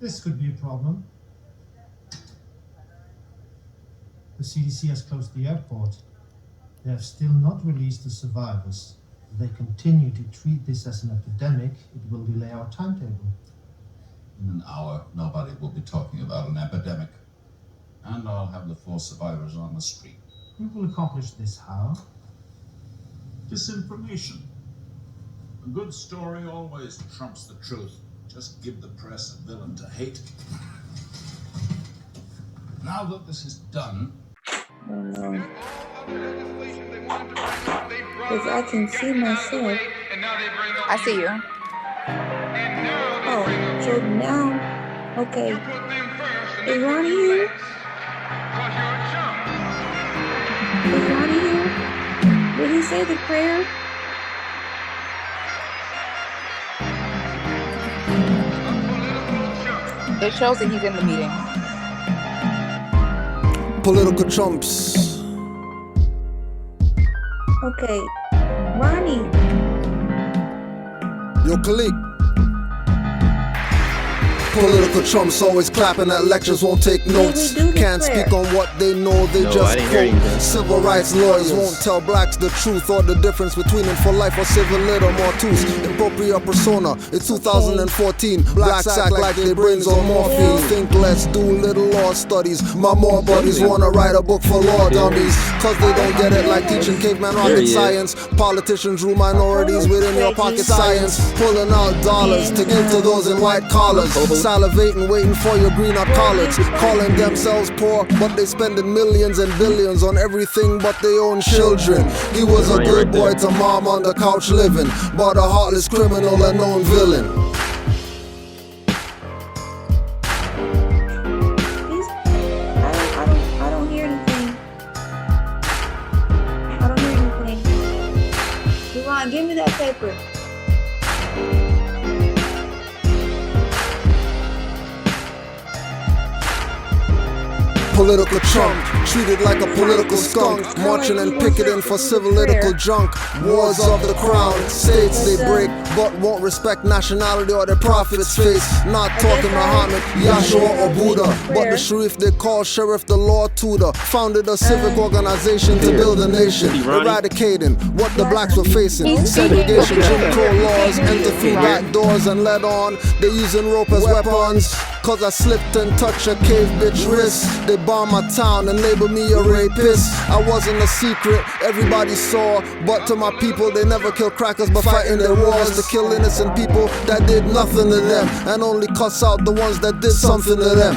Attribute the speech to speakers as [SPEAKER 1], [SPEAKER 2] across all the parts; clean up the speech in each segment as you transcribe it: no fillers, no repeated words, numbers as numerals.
[SPEAKER 1] This could be a problem. The CDC has closed the airport. They have still not released the survivors. If they continue to treat this as an epidemic, it will delay our timetable.
[SPEAKER 2] In an hour, nobody will be talking about an epidemic. And I'll have the 4 survivors on the street.
[SPEAKER 1] We will accomplish this how?
[SPEAKER 2] Disinformation. A good story always trumps the truth. Just give the press a villain to hate. Now that this is done...
[SPEAKER 3] Because I can see myself.
[SPEAKER 4] I see you.
[SPEAKER 3] Oh, so now, okay. Is Ronnie here? Is Ronnie here? Did he say the prayer?
[SPEAKER 4] It shows that he's in the meeting.
[SPEAKER 5] Political chumps.
[SPEAKER 3] Okay. Ronnie.
[SPEAKER 5] Yo, Khalid. Political chumps always clapping at lectures, won't take notes. Can't speak on what they know, they just quote. Civil rights lawyers won't tell blacks the truth or the difference between in for life or civil lit or mortus. Appropriate persona, it's 2014. Blacks act like their brains on morphine. Think less, do little law studies. My Maur buddies wanna write a book for law dummies, cause they don't get it like teaching caveman rocket science. Politicians rule minorities within your pocket science. Pulling out dollars to give to those in white collars. Salivating, waiting for your green up college. Calling themselves poor, but they spending millions and billions on everything but their own children. He was a good boy to mom on the couch living, but a heartless criminal and known villain.
[SPEAKER 3] I don't hear anything. I don't hear anything. Devon, give me that paper.
[SPEAKER 5] Political chump, treated like a political skunk, marching and picketing for civil political junk. Wars of the crown, states they break, but won't respect nationality or their prophet's face. Not talking Muhammad, Yahshua or Buddha, but the Sharif they call Sheriff, the law tutor. Founded a civic organization to build a nation, eradicating what the blacks were facing. Segregation, Jim Crow laws, enter through back doors and led on. They using rope as weapons, cause I slipped and touched a cave bitch wrist. They bomb my town and label me a rapist. I wasn't a secret, everybody saw, but to my people they never kill crackers but fighting their wars. To kill innocent people that did nothing to them, and only cuss out the ones that did something to them.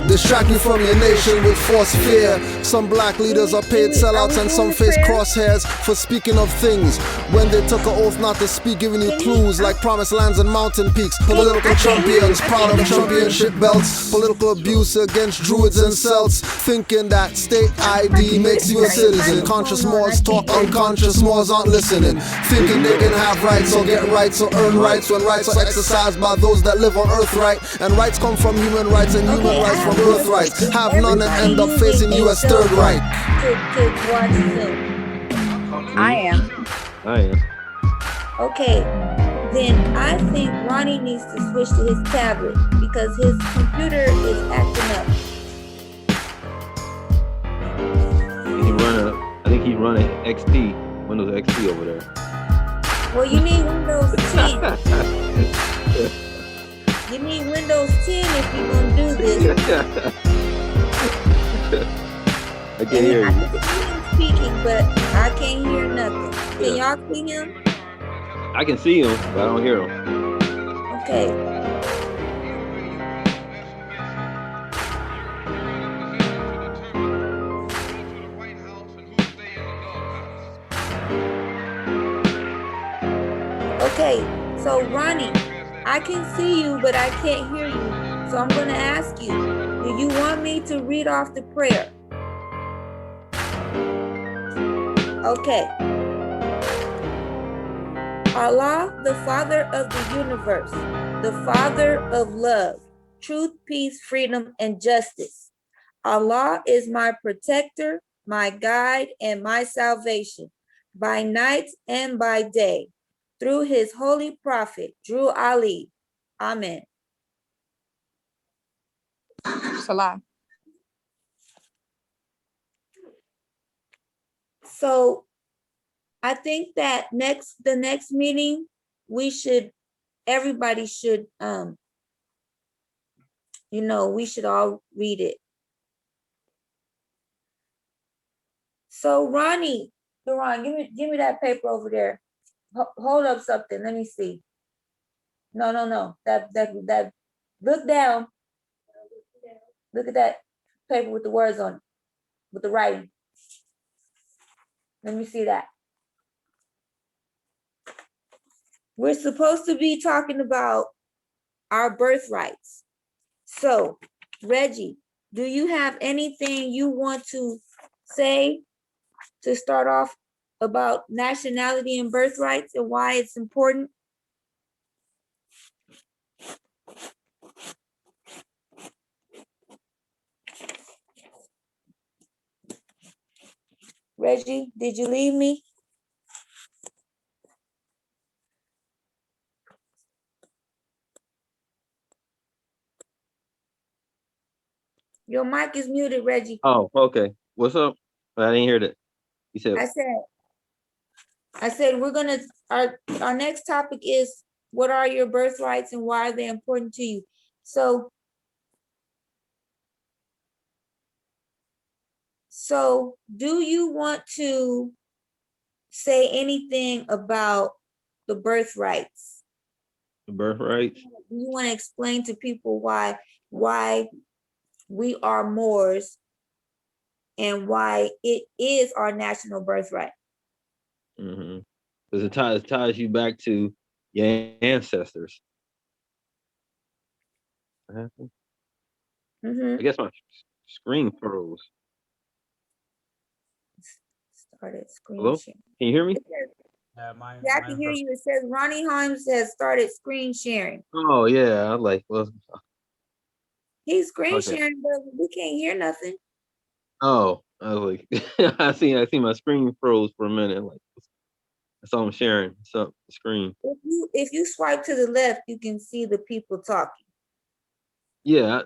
[SPEAKER 5] Distract you from your nation with false fear. Some black leaders are paid sellouts and some face crosshairs for speaking of things when they took an oath not to speak, giving you clues like promised lands and mountain peaks. Political champions, proud of championship belts. Political abuse against druids and celts, thinking that state ID makes you a citizen. Conscious Moors talk, unconscious Moors aren't listening. Thinking they can have rights or get rights or earn rights when rights are exercised by those that live on earth, right? And rights come from human rights and human rights from birthrights. Have none and end up facing you as third right.
[SPEAKER 4] I am.
[SPEAKER 3] Okay, then I think Ronnie needs to switch to his tablet because his computer is acting up.
[SPEAKER 6] I think he's running XP, Windows XP over there.
[SPEAKER 3] Well, you need Windows 10. You need Windows 10 if you're gonna do this.
[SPEAKER 6] I can't hear you.
[SPEAKER 3] I can see him speaking, but I can't hear nothing. Can y'all see him?
[SPEAKER 6] I can see him, but I don't hear him.
[SPEAKER 3] Okay. Okay, so Ronnie, I can see you, but I can't hear you. So I'm going to ask you, do you want me to read off the prayer? Okay. Allah, the Father of the universe, the Father of love, truth, peace, freedom, and justice. Allah is my protector, my guide, and my salvation, by night and by day, through his holy prophet, Drew Ali. Amen.
[SPEAKER 4] Salaam.
[SPEAKER 3] So I think that the next meeting, everybody should, we should all read it. So Ronnie, Duran, give me that paper over there. Hold up something. Let me see. No. That look down. Look at that paper with the words on it, with the writing. Let me see that. We're supposed to be talking about our birthrights. So, Reggie, do you have anything you want to say to start off about nationality and birthrights and why it's important? Reggie, did you leave me? Your mic is muted, Reggie.
[SPEAKER 6] Oh, okay. What's up? I didn't hear that. You said
[SPEAKER 3] I said we're gonna our next topic is what are your birthrights and why are they important to you? So do you want to say anything about the birthrights?
[SPEAKER 6] the birthrights.
[SPEAKER 3] Do you want to explain to people why we are Moors and why it is our national birthright?
[SPEAKER 6] Mm-hmm. Because it ties you back to your ancestors.
[SPEAKER 3] Mm-hmm.
[SPEAKER 6] I guess my screen froze.
[SPEAKER 3] Started screen
[SPEAKER 6] Hello?
[SPEAKER 3] sharing.
[SPEAKER 6] Can you hear me?
[SPEAKER 3] Yeah, I can hear you. It says Ronnie Himes has started screen sharing.
[SPEAKER 6] Oh yeah, I was like, well,
[SPEAKER 3] He's screen
[SPEAKER 6] okay.
[SPEAKER 3] sharing, but we can't hear nothing.
[SPEAKER 6] Oh, I was like, I see my screen froze for a minute. Like, I saw him sharing the screen.
[SPEAKER 3] If you swipe to the left, you can see the people talking.
[SPEAKER 6] Yeah.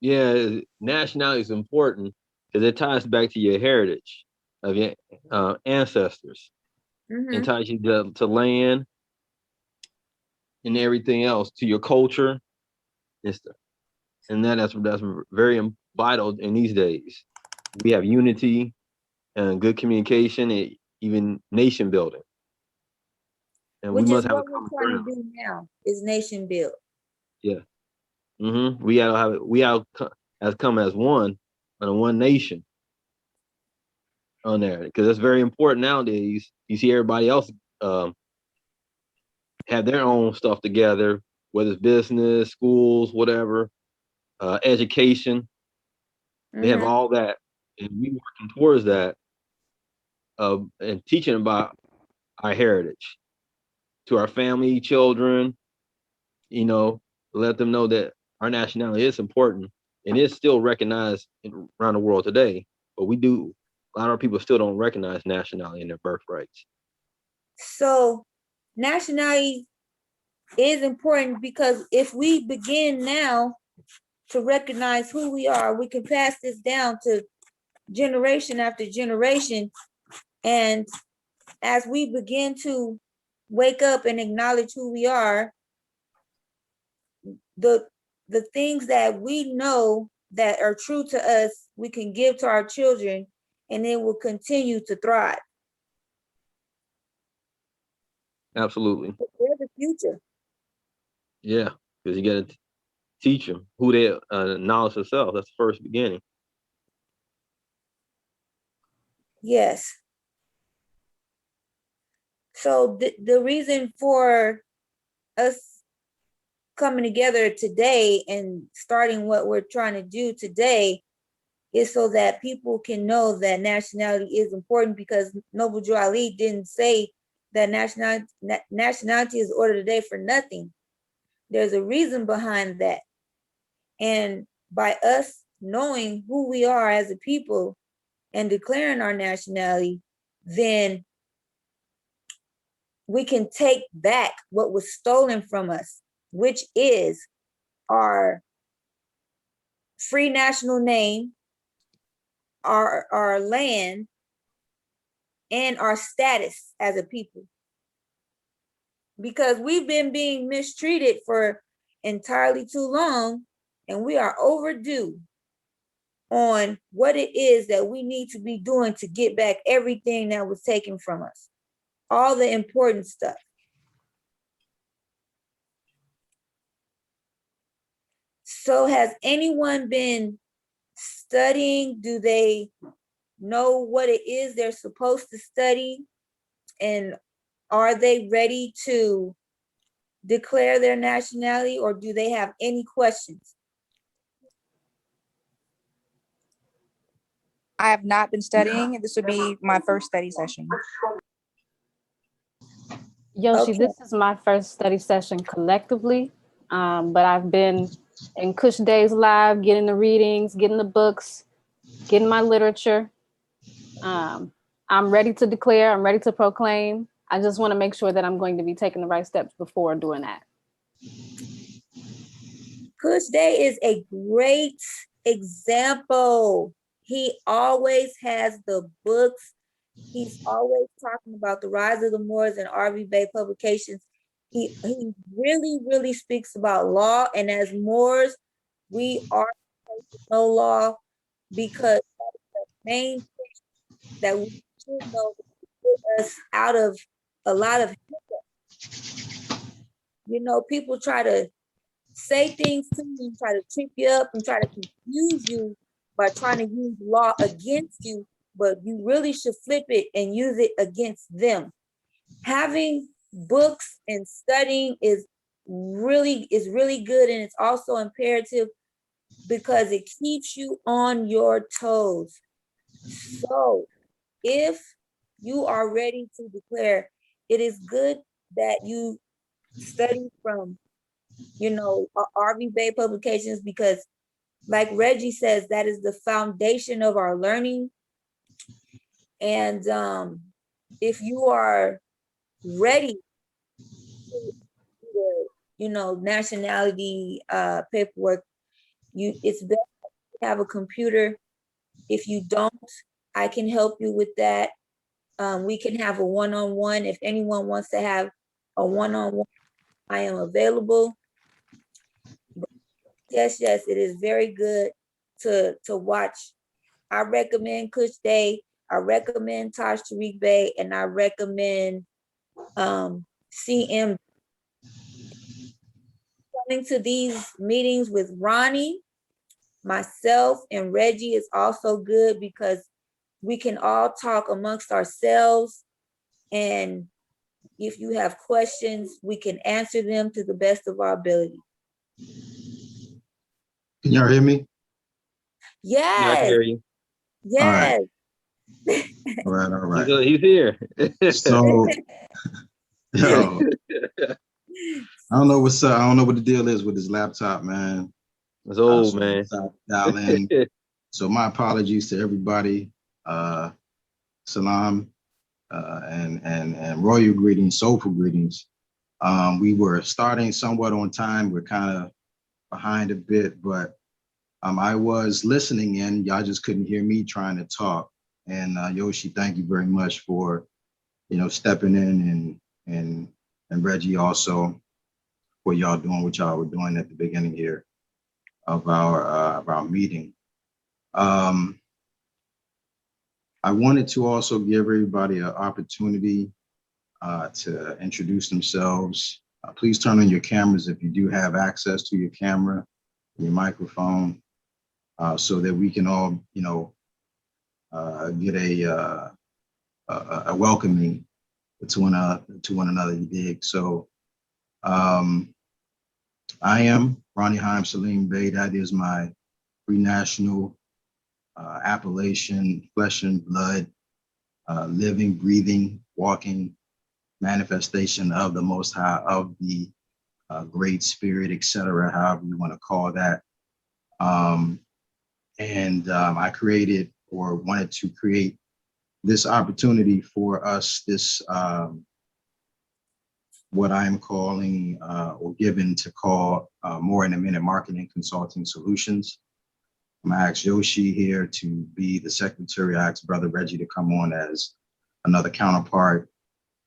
[SPEAKER 6] Yeah, nationality is important because it ties back to your heritage of your ancestors.
[SPEAKER 3] Mm-hmm.
[SPEAKER 6] It ties you to land and everything else, to your culture and stuff. And that's very vital in these days. We have unity and good communication and even nation building. And
[SPEAKER 3] Which
[SPEAKER 6] we
[SPEAKER 3] is
[SPEAKER 6] must have a
[SPEAKER 3] what we're
[SPEAKER 6] common
[SPEAKER 3] trying
[SPEAKER 6] ground.
[SPEAKER 3] to do now, is nation build.
[SPEAKER 6] Yeah. Mm-hmm. We gotta come as one on one nation on there, because it's very important nowadays. You see everybody else have their own stuff together, whether it's business, schools, whatever, education. They have all that, and we working towards that, and teaching about our heritage to our family, children. Let them know that our nationality is important and it's still recognized around the world today. But a lot of people still don't recognize nationality and their birthrights.
[SPEAKER 3] So nationality is important because if we begin now to recognize who we are, we can pass this down to generation after generation. And as we begin to wake up and acknowledge who we are, the things that we know that are true to us, we can give to our children, and it will continue to thrive.
[SPEAKER 6] Absolutely.
[SPEAKER 3] They're the future.
[SPEAKER 6] Yeah, because you got to teach them who they knowledge of self. That's the first beginning.
[SPEAKER 3] Yes. So the reason for us coming together today and starting what we're trying to do today is so that people can know that nationality is important, because Noble Drew Ali didn't say that nationality is ordered today for nothing. There's a reason behind that. And by us knowing who we are as a people and declaring our nationality, then we can take back what was stolen from us, which is our free national name, our land, and our status as a people. Because we've been being mistreated for entirely too long, and we are overdue on what it is that we need to be doing to get back everything that was taken from us, all the important stuff. So has anyone been studying? Do they know what it is they're supposed to study? And are they ready to declare their nationality, or do they have any questions?
[SPEAKER 4] I have not been studying. This would be my first study session.
[SPEAKER 7] Yoshi,
[SPEAKER 3] Okay.
[SPEAKER 7] this is my first study session collectively, but I've been in Kush Days Live, getting the readings, getting the books, getting my literature. I'm ready to declare, I'm ready to proclaim. I just want to make sure that I'm going to be taking the right steps before doing that.
[SPEAKER 3] Kush Day is a great example. He always has the books. He's always talking about the rise of the Moors and R.V. Bay publications. He really, really speaks about law. And as Moors, we are supposed to know law, because that's the main thing that we should know to get us out of a lot of hiccups. You know, people try to say things to you and try to trip you up and try to confuse you by trying to use law against you, but you really should flip it and use it against them. Having books and studying is really good, and it's also imperative because it keeps you on your toes. So if you are ready to declare, it is good that you study from, you know, R.V. Bay publications, because like Reggie says, that is the foundation of our learning. And if you are ready to do, you know, nationality paperwork, it's best to have a computer. If you don't, I can help you with that. We can have a one-on-one. If anyone wants to have a one-on-one, I am available. But yes, it is very good to watch. I recommend Kush Day. I recommend Taj Tariq Bey, and I recommend CM. Coming to these meetings with Ronnie, myself, and Reggie is also good, because we can all talk amongst ourselves, and if you have questions, we can answer them to the best of our ability.
[SPEAKER 8] Can y'all hear me?
[SPEAKER 3] Yes.
[SPEAKER 6] Yeah, I can hear you.
[SPEAKER 3] Yes.
[SPEAKER 8] All right.
[SPEAKER 6] He's here.
[SPEAKER 8] So, yo, I don't know what's up. I don't know what the deal is with his laptop, man.
[SPEAKER 6] It's old, man.
[SPEAKER 8] Dial in. So my apologies to everybody. Salaam, and royal greetings, soulful greetings. We were starting somewhat on time. We're kind of behind a bit, but I was listening in. Y'all just couldn't hear me trying to talk. And Yoshi, thank you very much for, you know, stepping in, and Reggie also for y'all doing what y'all were doing at the beginning here of our meeting. I wanted to also give everybody an opportunity to introduce themselves. Please turn on your cameras if you do have access to your camera, your microphone, so that we can all, you know, get a welcoming to one another. You dig? So I am Ronnie Haim Salim Bey. That is my pre-national appellation, flesh and blood, living, breathing, walking manifestation of the Most High, of the Great Spirit, etc., however you want to call that. I created or wanted to create this opportunity for us, this what I'm calling or given to call More in a Minute Marketing Consulting Solutions. I'm gonna ask Yoshi here to be the secretary. I asked Brother Reggie to come on as another counterpart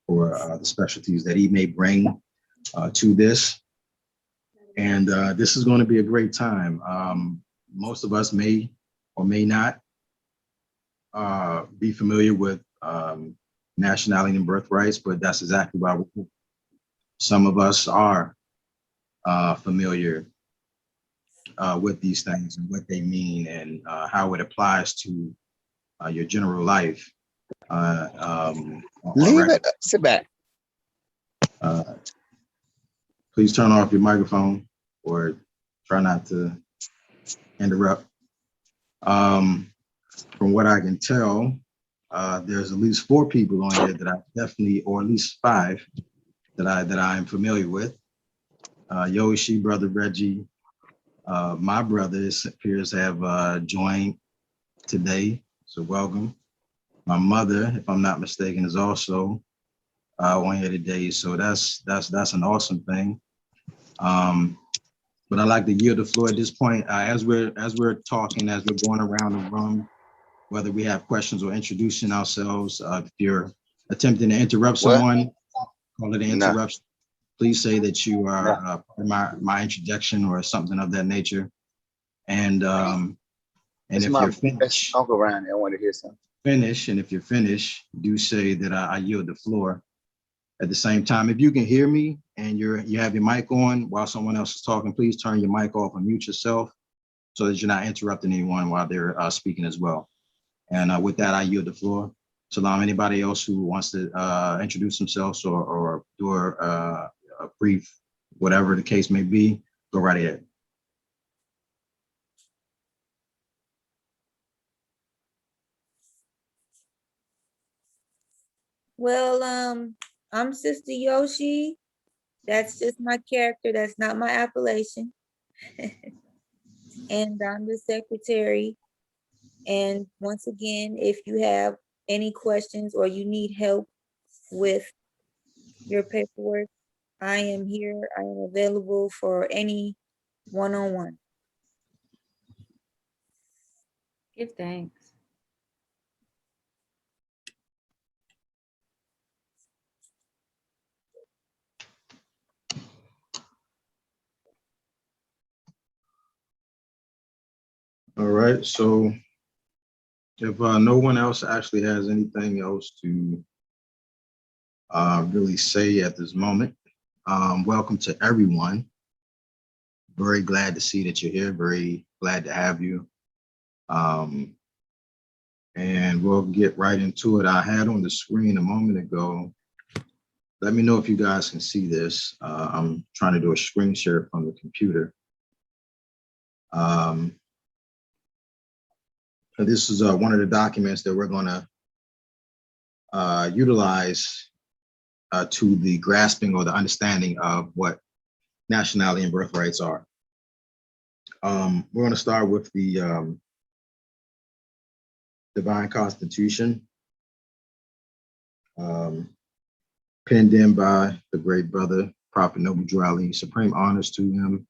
[SPEAKER 8] for the specialties that he may bring to this. And this is going to be a great time. Most of us may or may not be familiar with Nationality and Birthrights, but that's exactly why some of us are familiar with these things and what they mean and how it applies to your general life.
[SPEAKER 9] Leave it, sit back.
[SPEAKER 8] Please turn off your microphone or try not to interrupt. From what I can tell, there's at least 4 people on here that I definitely, or at least 5 that I am familiar with. Yoshi, Brother Reggie, my brother appears to have joined today, so welcome. My mother, if I'm not mistaken, is also on here today, so that's an awesome thing. But I'd like to yield the floor at this point. As we're talking, as we're going around the room, whether we have questions or introducing ourselves, if you're attempting to interrupt someone, call it an interruption. Please say that you are my introduction or something of that nature. And if you're finished,
[SPEAKER 9] I'll go around. I want to hear something.
[SPEAKER 8] And if you're finished, do say that I yield the floor. At the same time, if you can hear me and you have your mic on while someone else is talking, please turn your mic off and mute yourself so that you're not interrupting anyone while they're speaking as well. And with that, I yield the floor. Salaam, anybody else who wants to introduce themselves or do a brief, whatever the case may be, go right ahead.
[SPEAKER 3] Well, I'm Sister Yoshi. That's just my character. That's not my appellation. And I'm the secretary. And once again, if you have any questions or you need help with your paperwork, I am here. I am available for any one-on-one.
[SPEAKER 7] Give thanks.
[SPEAKER 8] All right, so if no one else actually has anything else to really say at this moment, welcome to everyone. Very glad to see that you're here. Very glad to have you. And we'll get right into it. I had on the screen a moment ago. Let me know if you guys can see this. I'm trying to do a screen share from the computer. This is one of the documents that we're going to utilize to the grasping or the understanding of what nationality and birthrights are. We're going to start with the Divine Constitution, penned in by the great brother, Prophet Noble Drew Ali. Supreme honors to him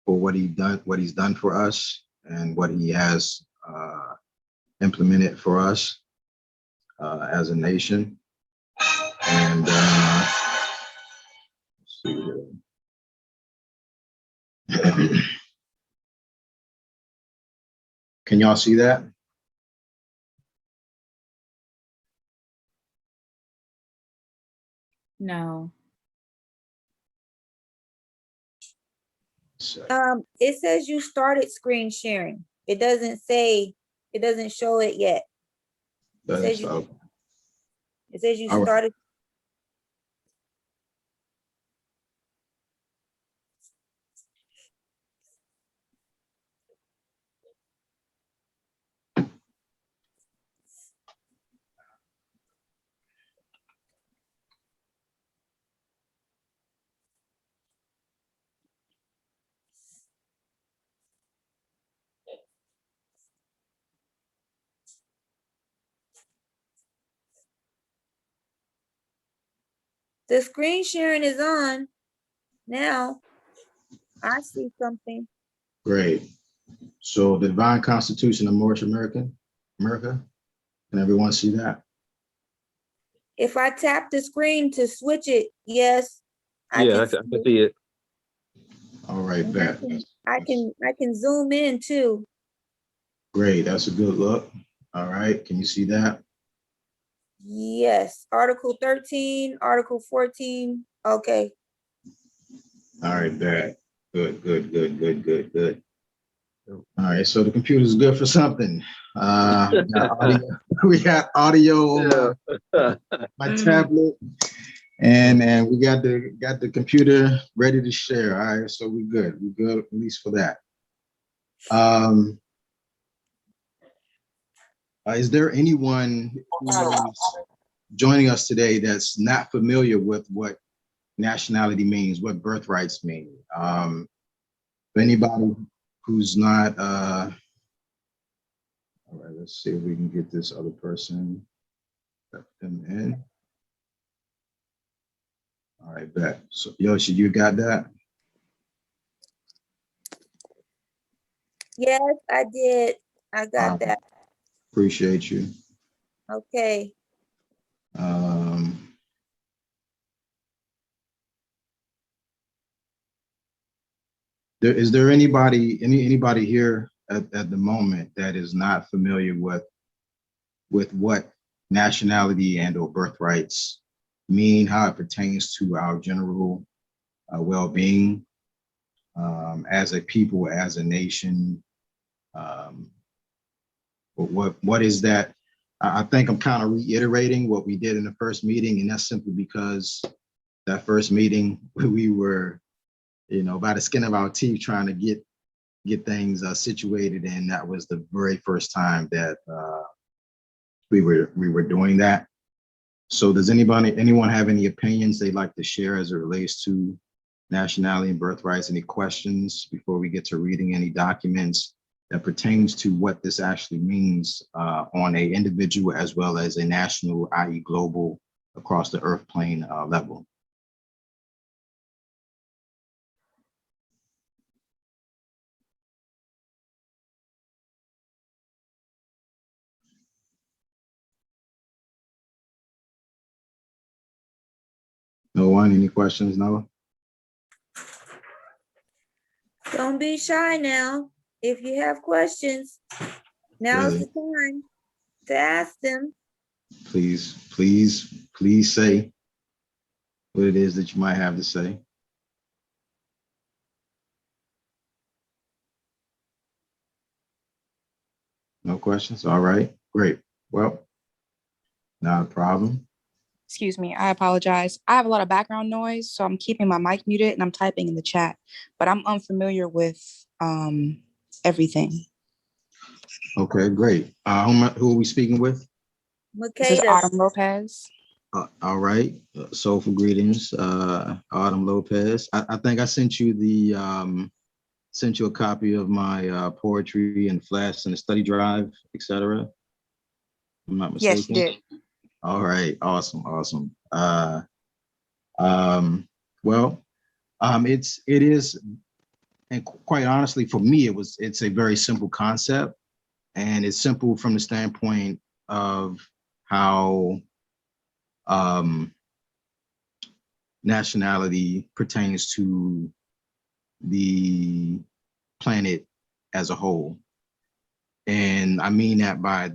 [SPEAKER 8] for what he's done for us and what he has implemented for us as a nation. And let's see here. Can y'all see that?
[SPEAKER 7] No.
[SPEAKER 3] It says you started screen sharing. It doesn't show it yet. It says you started. The screen sharing is on. Now, I see something.
[SPEAKER 8] Great. So the Divine Constitution of Moorish America. Can everyone see that?
[SPEAKER 3] If I tap the screen to switch it, yes, I
[SPEAKER 6] Yeah,
[SPEAKER 3] can
[SPEAKER 6] I
[SPEAKER 3] see
[SPEAKER 6] can
[SPEAKER 3] it.
[SPEAKER 6] see it.
[SPEAKER 8] All right,
[SPEAKER 3] And
[SPEAKER 8] bet.
[SPEAKER 3] I can zoom in too.
[SPEAKER 8] Great, that's a good look. All right, can you see that?
[SPEAKER 3] Yes, Article 13, Article 14. Okay.
[SPEAKER 8] All right, bet. Good. All right, so the computer's good for something. We got audio on my tablet, and we got the computer ready to share. All right, so we're good at least for that. Is there anyone who's joining us today that's not familiar with what nationality means, what birthrights mean? Anybody who's not, all right, let's see if we can get this other person, let them in. All right, bet. So Yoshi, you got that?
[SPEAKER 3] Yes, I did. I got that.
[SPEAKER 8] Appreciate you.
[SPEAKER 3] Okay.
[SPEAKER 8] Is there anybody here at the moment that is not familiar with what nationality and or birthrights mean, how it pertains to our general well-being as a people, as a nation? What is that? I think I'm kind of reiterating what we did in the first meeting, and that's simply because that first meeting we were, by the skin of our teeth trying to get things situated, and that was the very first time that we were doing that. So does anyone have any opinions they'd like to share as it relates to nationality and birthrights? Any questions before we get to reading any documents that pertains to what this actually means on a individual as well as a national, i.e. global, across the earth plane level? No one, any questions? No?
[SPEAKER 3] Don't be shy now. If you have questions, now's the time to ask them.
[SPEAKER 8] Please say what it is that you might have to say. No questions? All right, great. Well, not a problem.
[SPEAKER 4] Excuse me, I apologize. I have a lot of background noise, so I'm keeping my mic muted and I'm typing in the chat, but I'm unfamiliar with everything.
[SPEAKER 8] Okay, great. Who are we speaking with?
[SPEAKER 4] This is Autumn Lopez.
[SPEAKER 8] All right, soulful greetings, Autumn Lopez. I think I sent you a copy of my poetry and flash and the study drive, etc. I'm not mistaken.
[SPEAKER 4] Yes, you did.
[SPEAKER 8] All right, awesome. It is, and quite honestly, for me, it's a very simple concept, and it's simple from the standpoint of how nationality pertains to the planet as a whole. And I mean that by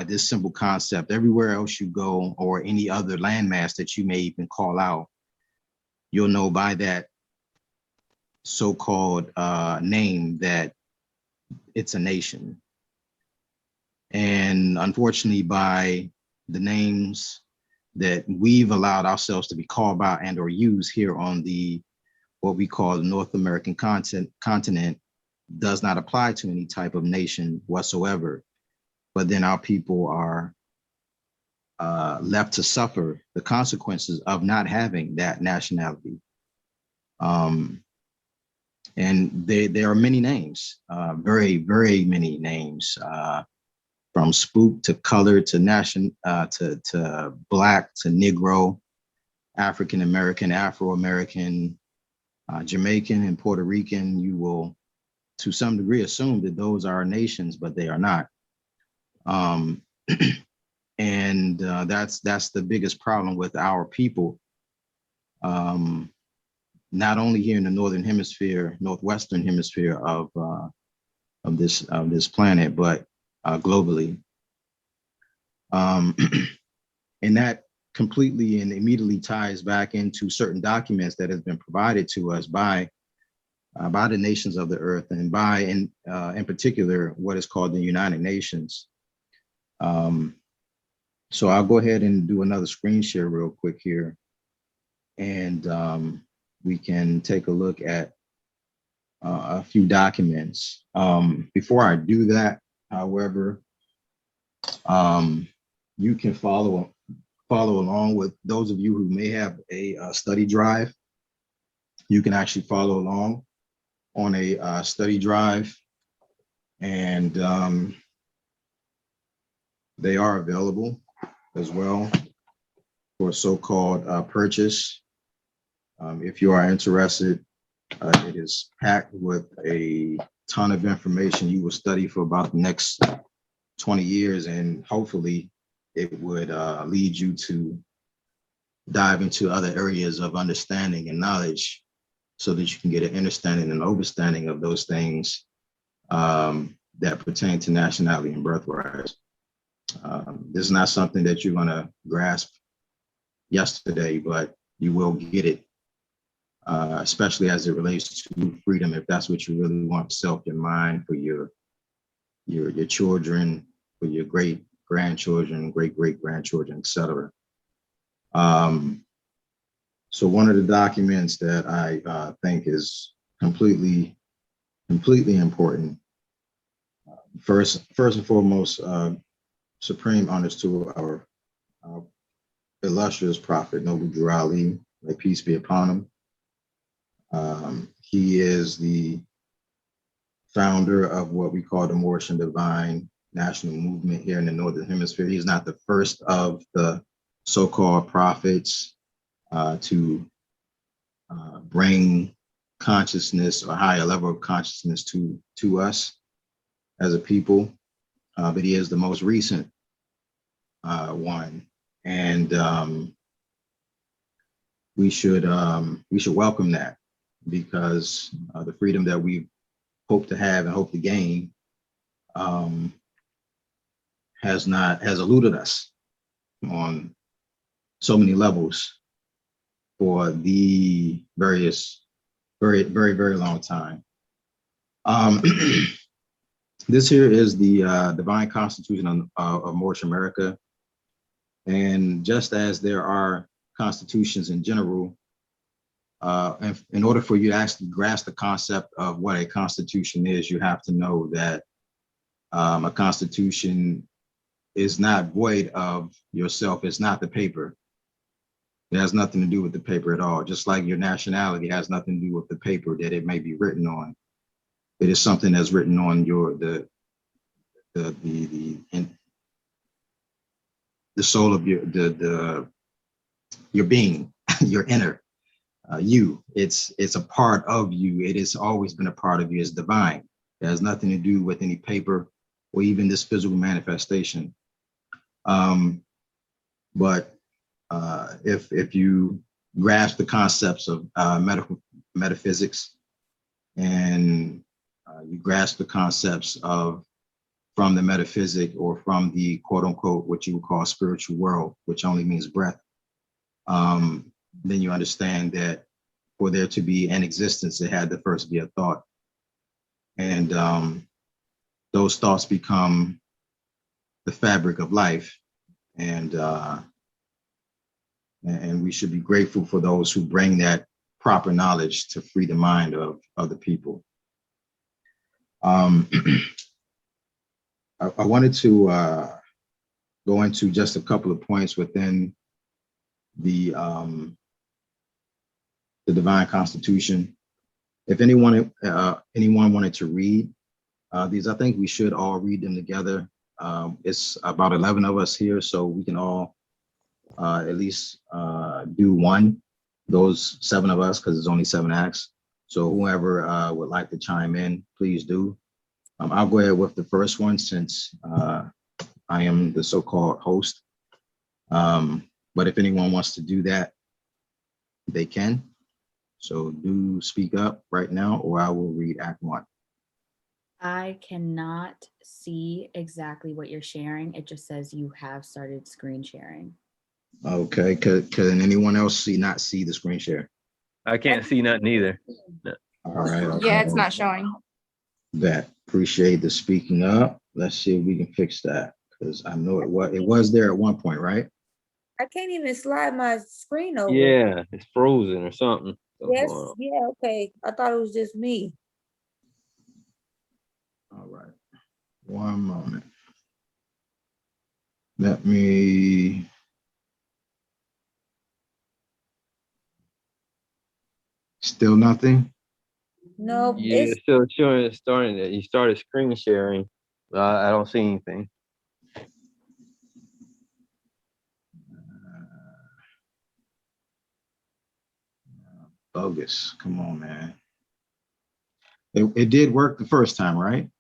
[SPEAKER 8] this simple concept. Everywhere else you go, or any other landmass that you may even call out, you'll know by that so-called name that it's a nation. And unfortunately, by the names that we've allowed ourselves to be called by and or use here on what we call the North American continent does not apply to any type of nation whatsoever. But then our people are left to suffer the consequences of not having that nationality. And there are many names, very, very many names, from spook to color to to black to Negro, African American, Afro-American, Jamaican, and Puerto Rican, you will, to some degree, assume that those are nations, but they are not. And that's the biggest problem with our people, not only here in the northern hemisphere, northwestern hemisphere of this planet, but globally. And that completely and immediately ties back into certain documents that has been provided to us by the nations of the earth, and by in particular what is called the United Nations. So I'll go ahead and do another screen share real quick here, and we can take a look at a few documents. Before I do that, however, you can follow along with those of you who may have a study drive. You can actually follow along on a study drive, and they are available as well for so-called purchase. If you are interested, it is packed with a ton of information you will study for about the next 20 years, and hopefully it would lead you to dive into other areas of understanding and knowledge so that you can get an understanding and overstanding of those things that pertain to nationality and birthrights. This is not something that you're going to grasp yesterday, but you will get it, especially as it relates to freedom, if that's what you really want for self, your mind, for your children, for your great grandchildren, great grandchildren, etc. So one of the documents that I think is completely important. First and foremost, supreme honors to our illustrious prophet, Noble Drew Ali, may peace be upon him. He is the founder of what we call the Moorish Divine National Movement here in the Northern Hemisphere. He's not the first of the so-called prophets to bring consciousness or higher level of consciousness to us as a people, but he is the most recent one, and we should welcome that, because the freedom that we hope to have and hope to gain has eluded us on so many levels for the very long time. This here is the divine constitution of Moorish America. And just as there are constitutions in general, in order for you to actually grasp the concept of what a constitution is, you have to know that a constitution is not void of yourself. It's not the paper. It has nothing to do with the paper at all. Just like your nationality has nothing to do with the paper that it may be written on. It is something that's written on the soul of your being, your inner you. It's a part of you. It has always been a part of you. It's divine. It has nothing to do with any paper or even this physical manifestation. But if you grasp the concepts of metaphysics, and you grasp the concepts of from the metaphysic or from the quote unquote what you would call spiritual world, which only means breath, then you understand that for there to be an existence, it had to first be a thought. And those thoughts become the fabric of life. And we should be grateful for those who bring that proper knowledge to free the mind of the people. I wanted to go into just a couple of points within the Divine Constitution. If anyone wanted to read these, I think we should all read them together. It's about 11 of us here, so we can all at least do one, those 7 of us, because there's only 7 acts. So whoever would like to chime in, please do. I'll go ahead with the first one since I am the so-called host. But if anyone wants to do that, they can. So do speak up right now, or I will read Act 1.
[SPEAKER 10] I cannot see exactly what you're sharing. It just says you have started screen sharing.
[SPEAKER 8] Okay, can anyone else not see the screen share?
[SPEAKER 6] I can't see nothing either. No.
[SPEAKER 8] All right. Okay.
[SPEAKER 4] Yeah, it's not showing.
[SPEAKER 8] That appreciate the speaking up. Let's see if we can fix that, because I know it was there at one point, right?
[SPEAKER 3] I can't even slide my screen over.
[SPEAKER 6] Yeah, it's frozen or something.
[SPEAKER 3] Yes, yeah, okay. I thought it was just me.
[SPEAKER 8] All right. One moment. Let me. Still nothing?
[SPEAKER 3] No,
[SPEAKER 6] Yeah,
[SPEAKER 3] it's
[SPEAKER 6] it's still showing it's starting it. You started screen sharing. I don't see anything.
[SPEAKER 8] Bogus. Come on, man. It did work the first time, right?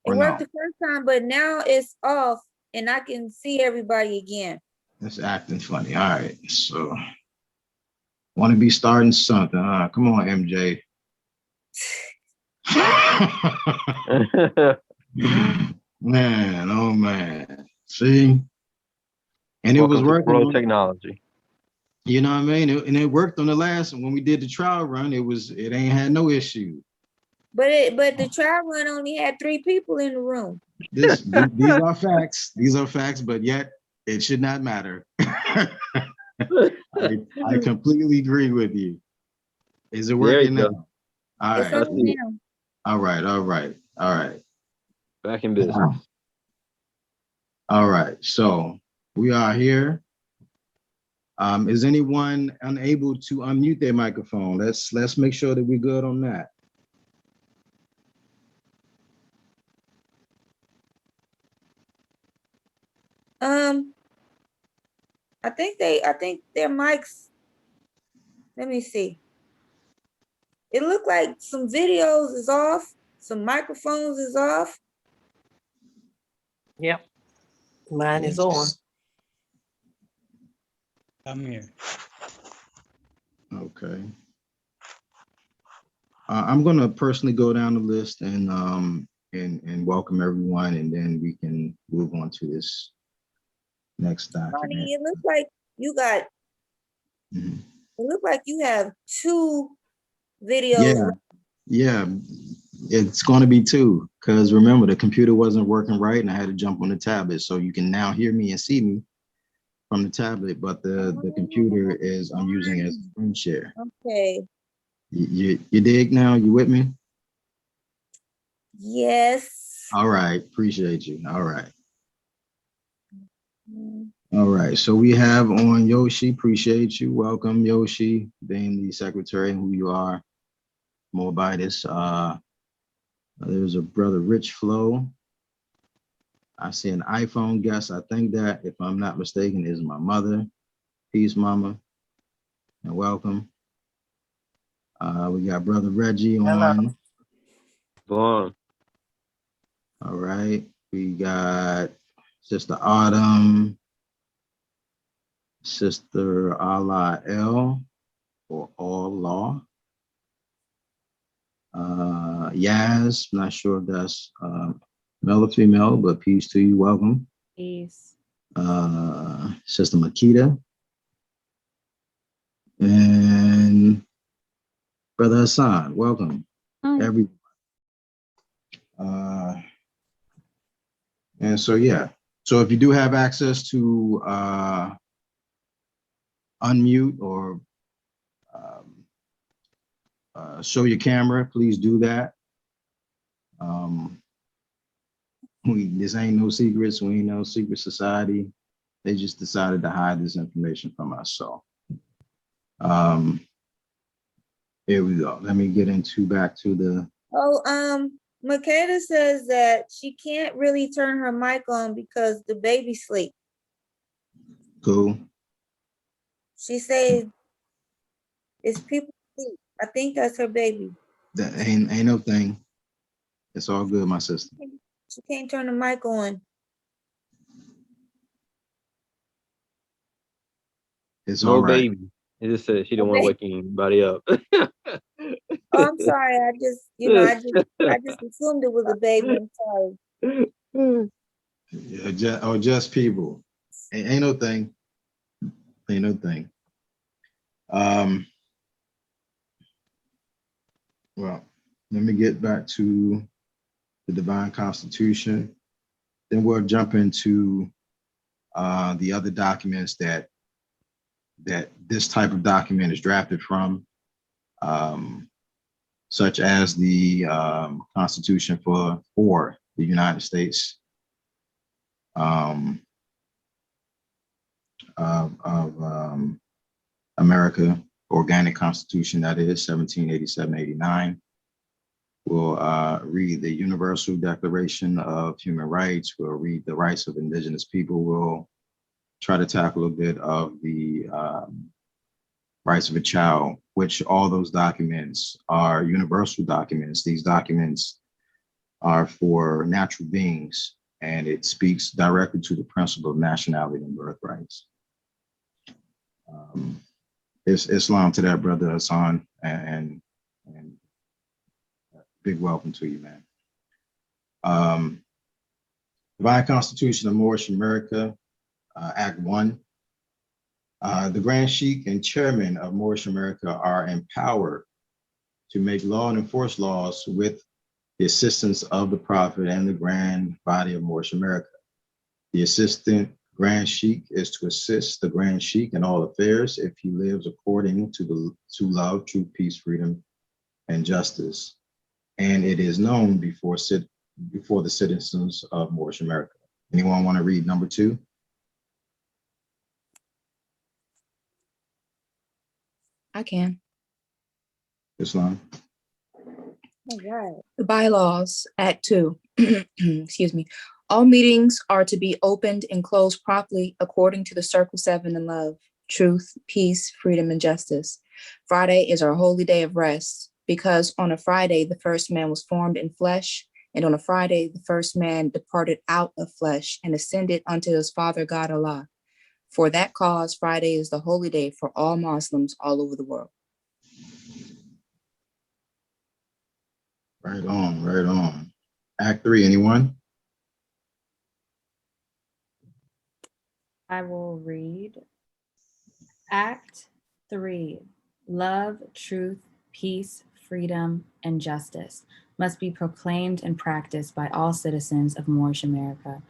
[SPEAKER 3] it worked the first time, but now it's off and I can see everybody again.
[SPEAKER 8] It's acting funny. All right. So want to be starting something. Come on, MJ. Man, oh man. See? And
[SPEAKER 6] Welcome
[SPEAKER 8] it was
[SPEAKER 6] to
[SPEAKER 8] working.
[SPEAKER 6] world technology.
[SPEAKER 8] You know what I mean? And it worked on the last one. When we did the trial run, it ain't had no issue.
[SPEAKER 3] But the trial run only had 3 people in the room.
[SPEAKER 8] These are facts. These are facts, but yet it should not matter. I completely agree with you. Is it working now? All right.
[SPEAKER 3] It's on now.
[SPEAKER 8] All right.
[SPEAKER 6] Back in business.
[SPEAKER 8] All right. So we are here. Is anyone unable to unmute their microphone? Let's make sure that we're good on that.
[SPEAKER 3] I think their mics. Let me see. It looked like some videos is off, some microphones is off.
[SPEAKER 11] Yep. Mine is on. I'm here.
[SPEAKER 8] Okay. I'm gonna personally go down the list and welcome everyone, and then we can move on to this next document.
[SPEAKER 3] It looks like you got.
[SPEAKER 8] Mm-hmm.
[SPEAKER 3] It looks like you have 2 videos.
[SPEAKER 8] Yeah. It's going to be 2, because remember the computer wasn't working right, and I had to jump on the tablet. So you can now hear me and see me from the tablet, but the computer is I'm using as a screen share.
[SPEAKER 3] Okay.
[SPEAKER 8] You dig now? You with me?
[SPEAKER 3] Yes.
[SPEAKER 8] All right. Appreciate you. All right. All right. So we have on Yoshi. Appreciate you. Welcome, Yoshi, being the secretary, who you are. More by this. There's a brother Rich Flow. I see an iPhone guest. I think that, if I'm not mistaken, is my mother. Peace, mama, and welcome. We got brother Reggie on.
[SPEAKER 6] Go on.
[SPEAKER 8] All right. We got Sister Autumn, Sister I.S.L.A.M, or All Law. Yaz, not sure if that's male or female, but peace to you. Welcome.
[SPEAKER 10] Peace.
[SPEAKER 8] Sister Makita. And Brother Hassan, welcome. Everyone. And so, yeah. So if you do have access to unmute or show your camera, please do that. This ain't no secrets. We ain't no secret society. They just decided to hide this information from us. So here we go. Let me get back to the.
[SPEAKER 3] Makeda says that she can't really turn her mic on because the baby sleep.
[SPEAKER 8] Cool.
[SPEAKER 3] She said it's people. I think that's her baby.
[SPEAKER 8] That ain't no thing. It's all good, my sister.
[SPEAKER 3] She can't turn the mic on.
[SPEAKER 8] It's
[SPEAKER 6] No
[SPEAKER 8] all right.
[SPEAKER 6] baby. It just said she don't want to wake anybody up.
[SPEAKER 3] Oh, I'm sorry. I just assumed it was a baby. I'm sorry.
[SPEAKER 8] Yeah, just people. Ain't no thing. Ain't no thing. Well, let me get back to the Divine Constitution. Then we'll jump into the other documents that this type of document is drafted from, such as the Constitution for the United States of America, Organic Constitution, that is 1787-89. We'll read the Universal Declaration of Human Rights. We'll read the rights of indigenous people. We'll try to tackle a bit of the rights of a child, which all those documents are universal documents. These documents are for natural beings, and it speaks directly to the principle of nationality and birthrights. It's Islam to that, brother Hassan, and big welcome to you, man. Divine Constitution of Moorish America, Act 1. The Grand Sheikh and Chairman of Moorish America are empowered to make law and enforce laws with the assistance of the Prophet and the Grand Body of Moorish America. The Assistant Grand Sheikh is to assist the Grand Sheikh in all affairs if he lives according to love, truth, peace, freedom, and justice. And it is known before the citizens of Moorish America. Anyone want to read number 2?
[SPEAKER 4] I can.
[SPEAKER 8] Islam.
[SPEAKER 3] All right.
[SPEAKER 4] The bylaws, Act 2. Excuse me. All meetings are to be opened and closed promptly according to the Circle 7 in love, truth, peace, freedom, and justice. Friday is our holy day of rest because on a Friday, the first man was formed in flesh, and on a Friday, the first man departed out of flesh and ascended unto his Father God Allah. For that cause, Friday is the holy day for all Muslims all over the world.
[SPEAKER 8] Right on, right on. Act 3, anyone?
[SPEAKER 10] I will read. Act 3. Love, truth, peace, freedom, and justice must be proclaimed and practiced by all citizens of Moorish America.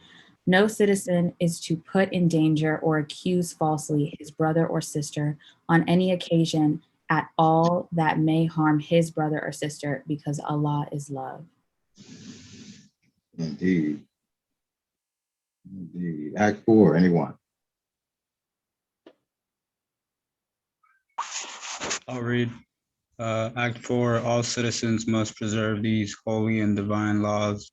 [SPEAKER 10] No citizen is to put in danger or accuse falsely his brother or sister on any occasion at all that may harm his brother or sister, because Allah is love.
[SPEAKER 8] Indeed. Indeed. Act 4, anyone?
[SPEAKER 12] I'll read. Act 4, all citizens must preserve these holy and divine laws,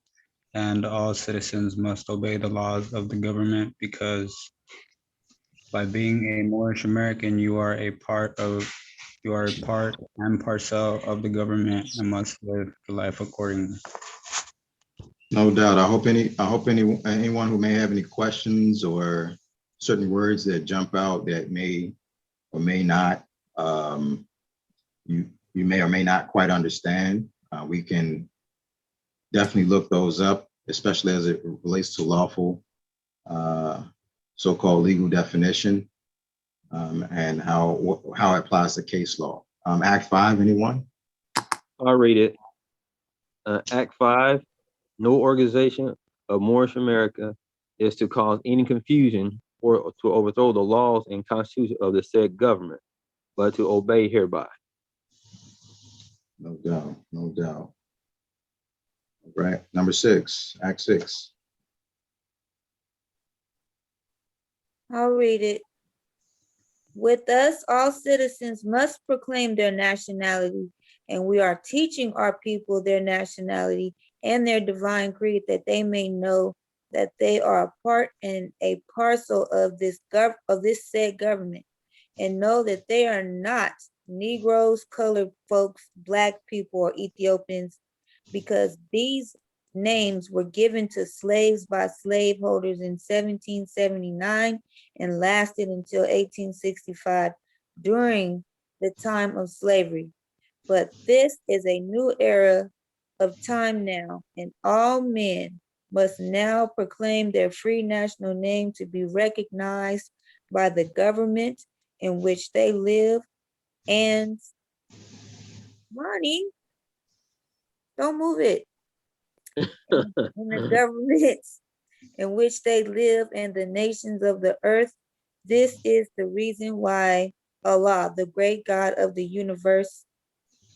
[SPEAKER 12] and all citizens must obey the laws of the government, because by being a Moorish American, you are a part and parcel of the government and must live your life accordingly.
[SPEAKER 8] No doubt. I hope anyone who may have any questions or certain words that jump out that may or may not, you may or may not quite understand. We can definitely look those up, especially as it relates to lawful, so-called legal definition, and how it applies to case law. Act 5, anyone?
[SPEAKER 6] I'll read it. Act 5, no organization of Moorish America is to cause any confusion or to overthrow the laws and constitution of the said government, but to obey hereby.
[SPEAKER 8] No doubt, no doubt. All right, number 6, Act 6.
[SPEAKER 3] I'll read it. With us, all citizens must proclaim their nationality, and we are teaching our people their nationality and their divine creed, that they may know that they are a part and a parcel of this said government, and know that they are not Negroes, colored folks, Black people, or Ethiopians, because these names were given to slaves by slaveholders in 1779 and lasted until 1865 during the time of slavery. But this is a new era of time now, and all men must now proclaim their free national name to be recognized by the government in which they live. And money, don't move it. In the governments in which they live and the nations of the earth. This is the reason why Allah, the great God of the universe,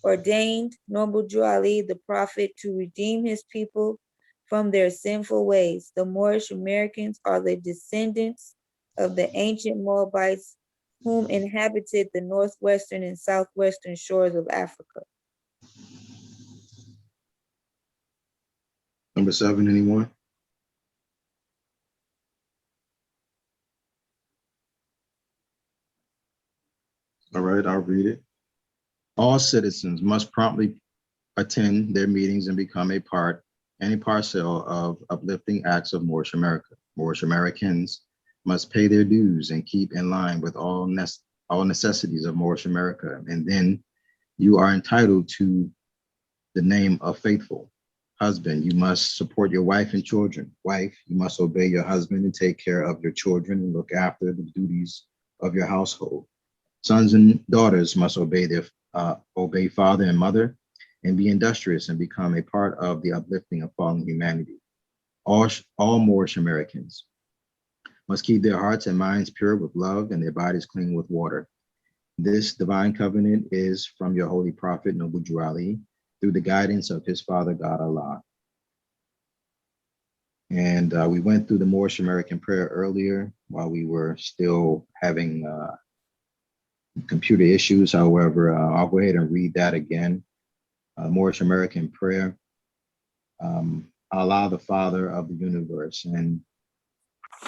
[SPEAKER 3] ordained Noble Drew Ali, the prophet, to redeem his people from their sinful ways. The Moorish Americans are the descendants of the ancient Moabites whom inhabited the northwestern and southwestern shores of Africa.
[SPEAKER 8] Number 7, anyone? All right, I'll read it. All citizens must promptly attend their meetings and become a part and a parcel of uplifting acts of Moorish America. Moorish Americans must pay their dues and keep in line with all necessities of Moorish America. And then you are entitled to the name of faithful. Husband, you must support your wife and children. Wife, you must obey your husband and take care of your children and look after the duties of your household. Sons and daughters must obey father and mother and be industrious and become a part of the uplifting of fallen humanity. All Moorish Americans must keep their hearts and minds pure with love and their bodies clean with water. This divine covenant is from your holy prophet, Noble Drew Ali, through the guidance of his father, God Allah. And we went through the Moorish American prayer earlier while we were still having computer issues. However, I'll go ahead and read that again. Moorish American prayer. Allah, the Father of the universe. And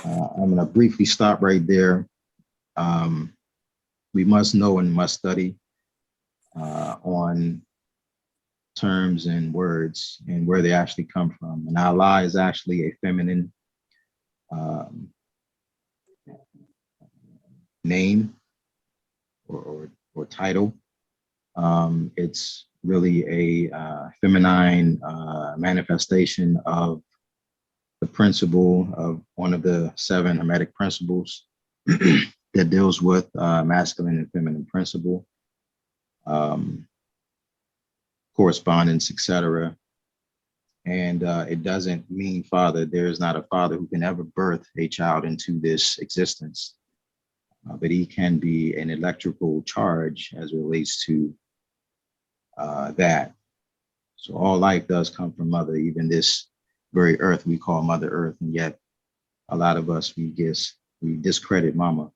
[SPEAKER 8] I'm going to briefly stop right there. We must know and must study on terms and words and where they actually come from. And Allah is actually a feminine name or title. It's really a feminine manifestation of the principle of one of the 7 Hermetic principles that deals with masculine and feminine principle, correspondence, etc. And it doesn't mean father. There is not a father who can ever birth a child into this existence, but he can be an electrical charge as it relates to that. So all life does come from mother, even this very earth we call Mother Earth, and yet a lot of us, we discredit mama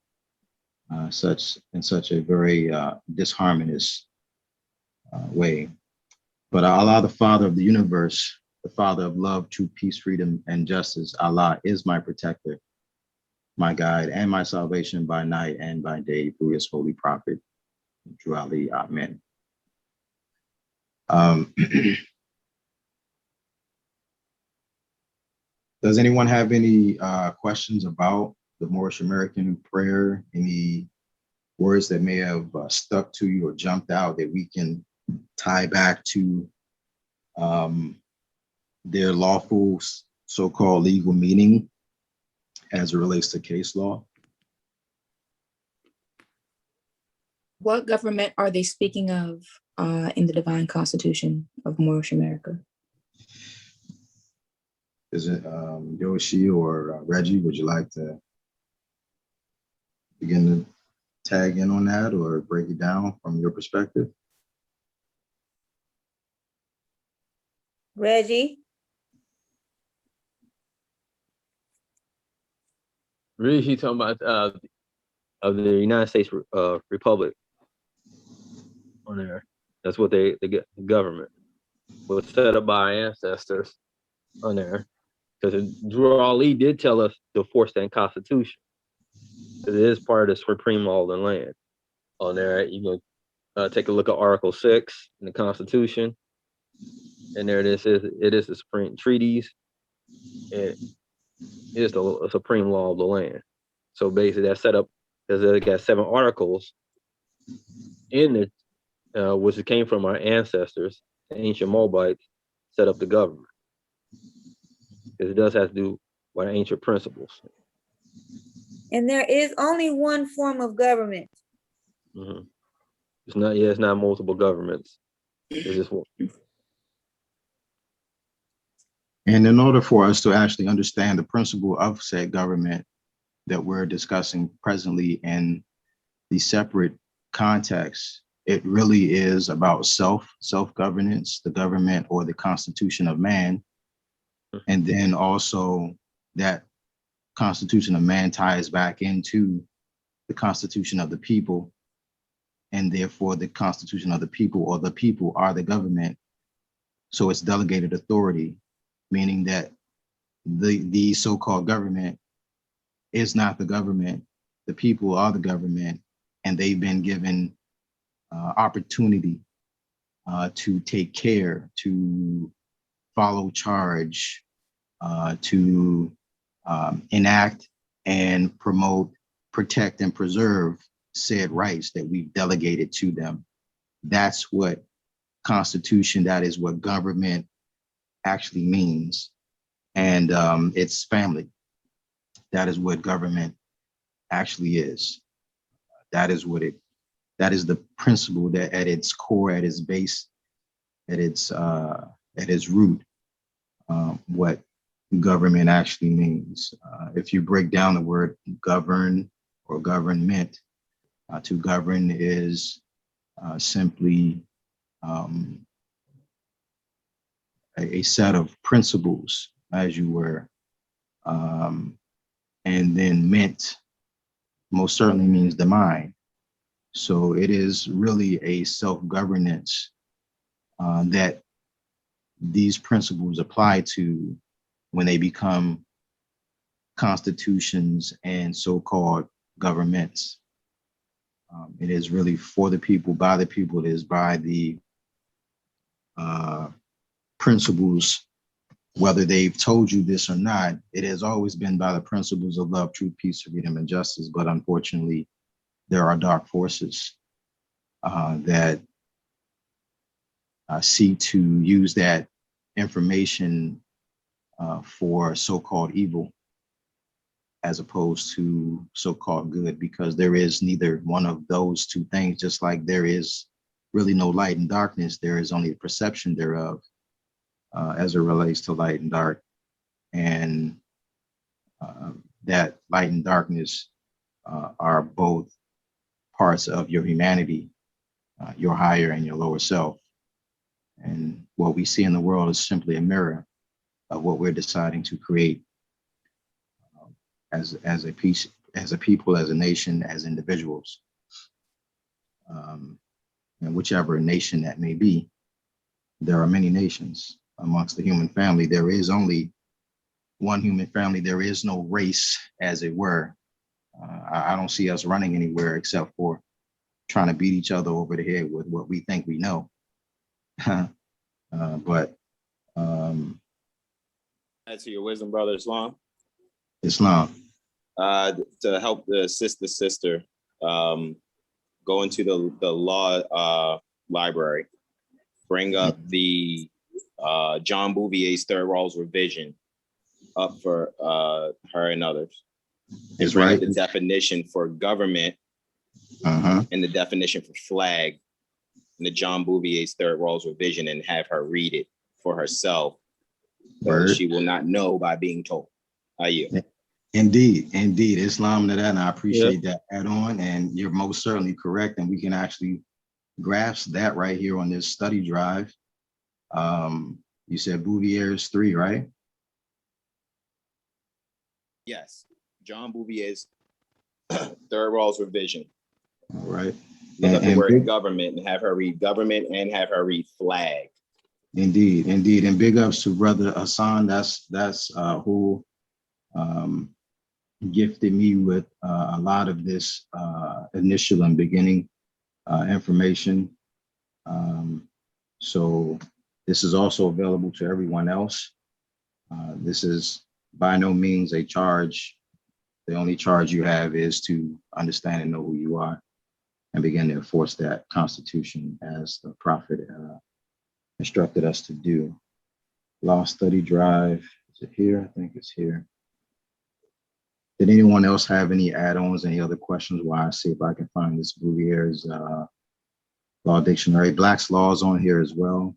[SPEAKER 8] such a very disharmonious way. But Allah, the Father of the universe, the Father of love, truth, peace, freedom, and justice, Allah is my protector, my guide, and my salvation by night and by day through his holy prophet, Drew Ali. Amen. Does anyone have any questions about the Moorish American prayer? Any words that may have stuck to you or jumped out that we can tie back to their lawful so-called legal meaning as it relates to case law?
[SPEAKER 4] What government are they speaking of in the Divine Constitution of Moorish America?
[SPEAKER 8] Is it Yoshi or Reggie? Would you like to begin to tag in on that or break it down from your perspective?
[SPEAKER 3] Reggie?
[SPEAKER 6] Really, she's talking about of the United States Republic on there. That's what the government was set up by our ancestors on there. Because Drew Ali did tell us to force that Constitution. It is part of the supreme law of the land. on there. You can take a look at Article 6 in the Constitution, and there it is. It is the supreme treaties, and it is the supreme law of the land. So basically, that's set up because it got 7 articles in it, which came from our ancestors, the ancient Moabites, set up the government. Because it does have to do with ancient principles.
[SPEAKER 3] And there is only one form of government.
[SPEAKER 6] Mm-hmm. It's not multiple governments. It's just one.
[SPEAKER 8] And in order for us to actually understand the principle of said government that we're discussing presently in the separate contexts, it really is about self-governance, the government or the constitution of man. And then also that constitution of man ties back into the constitution of the people. And therefore the constitution of the people or the people are the government. So it's delegated authority, meaning that the so-called government is not the government. The people are the government, and they've been given opportunity to take care, to follow charge, to enact and promote, protect, and preserve said rights that we've delegated to them. That's what constitution, that is what government actually means. And it's family. That is what government actually is. That is the principle that at its core, at its base, at its root, what government actually means. If you break down the word govern or government, to govern is simply a set of principles, as you were, and then ment most certainly means the mind. So it is really a self-governance that these principles apply to when they become constitutions and so-called governments. It is really for the people, by the people. It is by the principles, whether they've told you this or not. It has always been by the principles of love, truth, peace, freedom, and justice. But unfortunately, there are dark forces that seek to use that information for so-called evil as opposed to so-called good, because there is neither one of those two things. Just like there is really no light and darkness, there is only a perception thereof as it relates to light and dark. And that light and darkness are both parts of your humanity, your higher and your lower self. And what we see in the world is simply a mirror of what we're deciding to create as a piece, as a people, as a nation, as individuals. And whichever nation that may be, there are many nations amongst the human family. There is only one human family. There is no race, as it were. I don't see us running anywhere except for trying to beat each other over the head with what we think we know. But
[SPEAKER 13] add to your wisdom, brother Islam.
[SPEAKER 8] Islam.
[SPEAKER 13] To help assist the sister, go into the law library, bring up the John Bouvier's Third Rawls revision up for her and others.
[SPEAKER 8] Is
[SPEAKER 13] bring
[SPEAKER 8] right.
[SPEAKER 13] up the definition for government and the definition for flag in the John Bouvier's Third Rawls revision, and have her read it for herself. So she will not know by being told. How you?
[SPEAKER 8] Indeed, Islam to that, and I appreciate that add-on, and you're most certainly correct, and we can actually grasp that right here on this study drive. You said Bouvier's 3, right?
[SPEAKER 13] Yes, John Bouvier's Third Rawls revision.
[SPEAKER 8] All right.
[SPEAKER 13] Look up the word government and have her read government and have her read flag.
[SPEAKER 8] Indeed, and big ups to Brother Hassan. That's who gifted me with a lot of this initial and beginning information. So this is also available to everyone else. This is by no means a charge. The only charge you have is to understand and know who you are and begin to enforce that constitution as the prophet instructed us to do. Law Study Drive, is it here? I think it's here. Did anyone else have any add-ons, any other questions while I see if I can find this Bouvier's Law Dictionary? Black's Law is on here as well.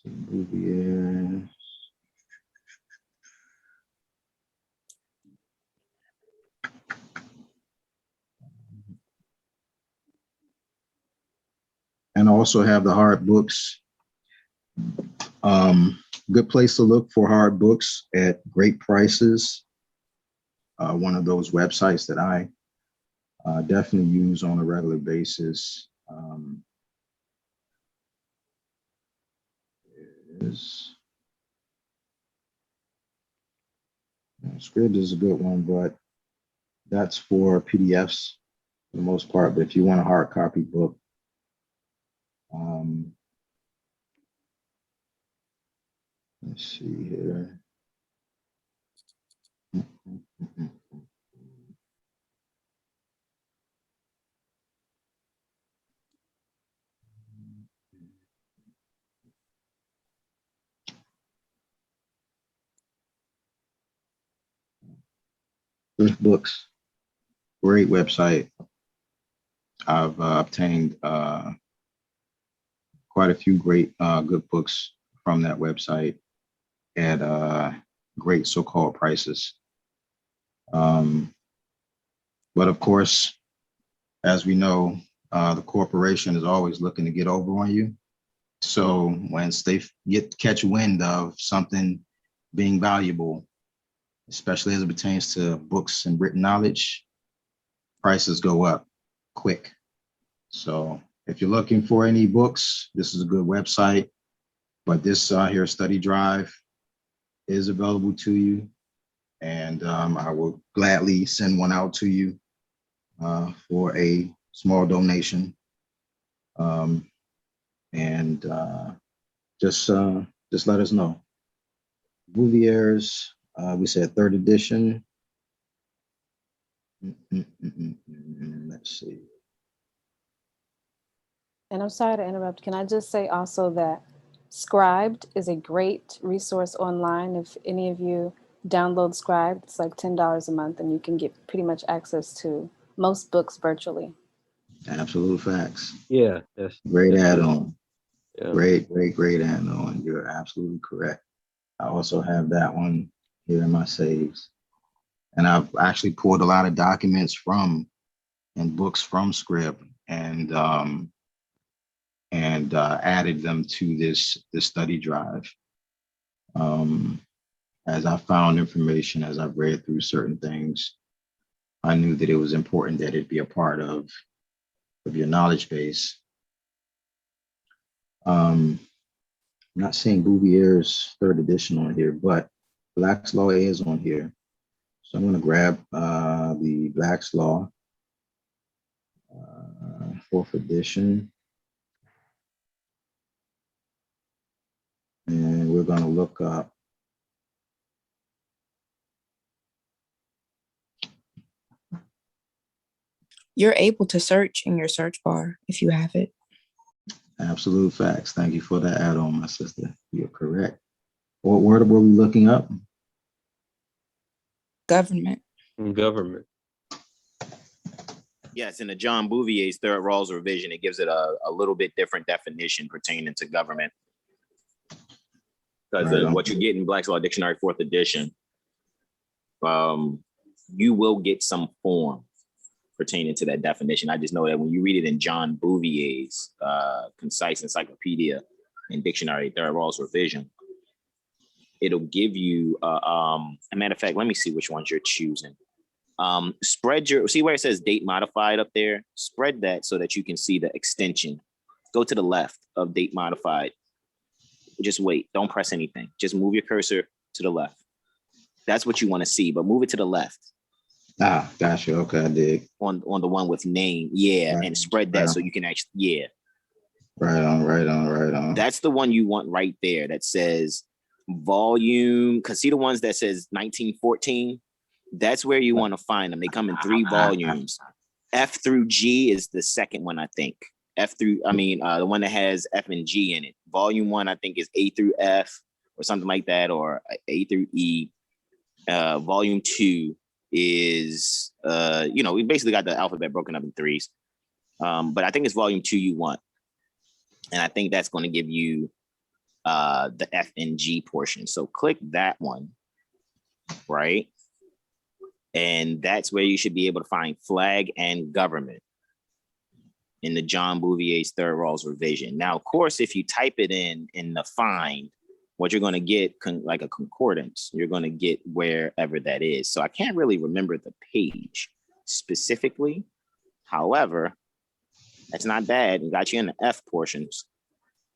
[SPEAKER 8] Bouvier. And I also have the hard books. Good place to look for hard books at great prices. One of those websites that I definitely use on a regular basis is Scribd is a good one, but that's for PDFs for the most part. But if you want a hard copy book, let's see here. Thrift Books, great website. I've obtained quite a few great good books from that website at great so-called prices. But of course, as we know, the corporation is always looking to get over on you. So once they catch wind of something being valuable, especially as it pertains to books and written knowledge, prices go up quick. So if you're looking for any books, this is a good website. But this here study drive is available to you, and I will gladly send one out to you for a small donation. Just let us know. Bouvier's, we said 3rd edition. Let's see.
[SPEAKER 7] And I'm sorry to interrupt. Can I just say also that Scribd is a great resource online. If any of you download Scribd, it's like $10 a month and you can get pretty much access to most books virtually.
[SPEAKER 8] Absolute facts.
[SPEAKER 6] Yeah, that's
[SPEAKER 8] great add-on.
[SPEAKER 6] Yeah.
[SPEAKER 8] Great add-on. You're absolutely correct. I also have that one here in my saves. And I've actually pulled a lot of documents from and books from Scribd and added them to this study drive. As I found information, as I've read through certain things, I knew that it was important that it be a part of your knowledge base. I'm not seeing Bouvier's 3rd edition on here, but Black's Law is on here. So I'm going to grab the Black's Law 4th edition. And we're going to look up
[SPEAKER 4] You're able to search in your search bar if you have it.
[SPEAKER 8] absolute facts. Thank you for that add-on, my sister. You're correct. What word were we looking up?
[SPEAKER 4] Government.
[SPEAKER 6] Government.
[SPEAKER 13] Yes, in the John Bouvier's Third Rawls revision, it gives it a little bit different definition pertaining to government. Because what you get in Black's Law Dictionary 4th edition, you will get some form pertaining to that definition. I just know that when you read it in John Bouvier's concise encyclopedia and dictionary, Third Rawls revision, it'll give you, a matter of fact, let me see which ones you're choosing. Spread your, see where it says date modified up there? Spread that so that you can see the extension. Go to the left of date modified. Just wait, don't press anything. Just move your cursor to the left. That's what you want to see, but move it to the left.
[SPEAKER 8] Ah, gotcha. Okay, I dig.
[SPEAKER 13] On the one with name, yeah, right. And spread that so you can actually, yeah.
[SPEAKER 8] Right on.
[SPEAKER 13] That's the one you want right there that says volume, because see the ones that says 1914? That's where you want to find them. They come in 3 volumes. F through G is the second one, I think. The one that has F and G in it. Volume 1, I think, is A through F or something like that, or A through E. Volume 2 is, we basically got the alphabet broken up in 3s. But I think it's volume 2 you want. And I think that's going to give you the F and G portion. So click that one, right? And that's where you should be able to find flag and government in the John Bouvier's Third Rawls revision. Now, of course, if you type it in the find, what you're going to get, like a concordance, you're going to get wherever that is. So I can't really remember the page specifically. However, that's not bad. It got you in the F portions.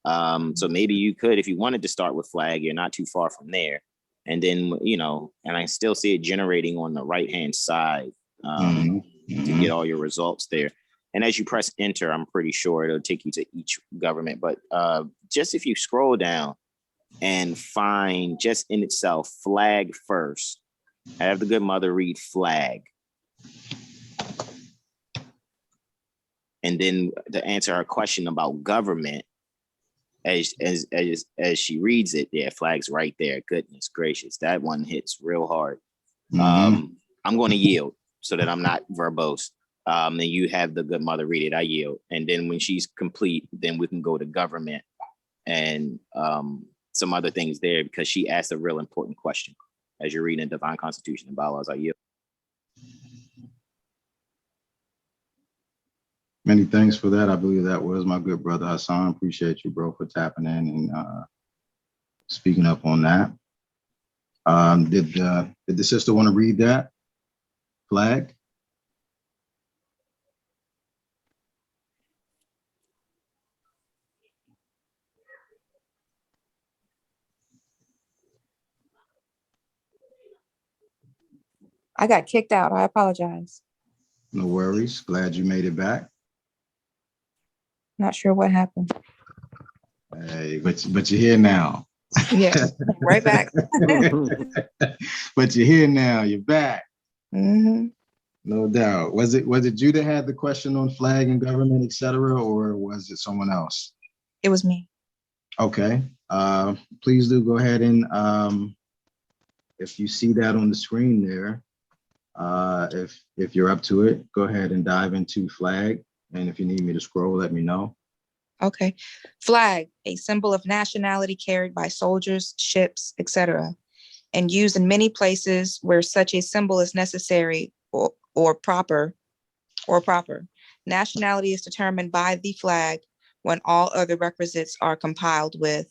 [SPEAKER 13] So maybe you could, if you wanted to start with flag, you're not too far from there. And then, and I still see it generating on the right-hand side to get all your results there. And as you press enter, I'm pretty sure it'll take you to each government. But just if you scroll down and find just in itself flag first, have the good mother read flag. And then to answer our question about government, as she reads it, yeah, flag's right there. Goodness gracious, that one hits real hard. I'm going to yield so that I'm not verbose. Then you have the good mother read it. I yield, and then when she's complete, then we can go to government and some other things there, because she asked a real important question as you're reading the Divine Constitution and Bylaws. I yield.
[SPEAKER 8] Many thanks for that. I believe that was my good brother Hassan. Appreciate you, bro, for tapping in and speaking up on that. Did the sister want to read that flag?
[SPEAKER 4] I got kicked out. I apologize.
[SPEAKER 8] No worries. Glad you made it back.
[SPEAKER 4] Not sure what happened.
[SPEAKER 8] Hey, but you're here now.
[SPEAKER 4] Yeah, right back.
[SPEAKER 8] But you're here now. You're back.
[SPEAKER 4] Mm-hmm.
[SPEAKER 8] No doubt. Was it you that had the question on flag and government, etc., or was it someone else?
[SPEAKER 4] It was me.
[SPEAKER 8] Okay. Please do go ahead and if you see that on the screen there, if you're up to it, go ahead and dive into flag. And if you need me to scroll, let me know.
[SPEAKER 4] Okay. Flag, a symbol of nationality carried by soldiers, ships, etc., and used in many places where such a symbol is necessary or proper. Nationality is determined by the flag when all other requisites are compiled with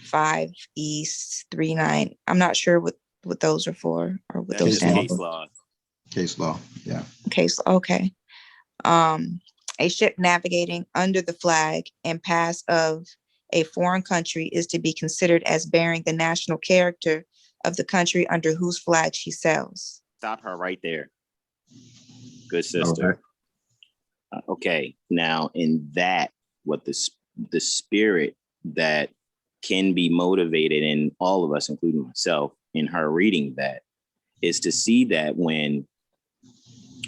[SPEAKER 4] 5 East 39. I'm not sure what those are for or what those stand for.
[SPEAKER 8] Case law, yeah.
[SPEAKER 4] Case, okay. A ship navigating under the flag and pass of a foreign country is to be considered as bearing the national character of the country under whose flag she sails.
[SPEAKER 13] Stop her right there. Good sister. Okay, now in that, what the spirit that can be motivated in all of us, including myself, in her reading that, is to see that when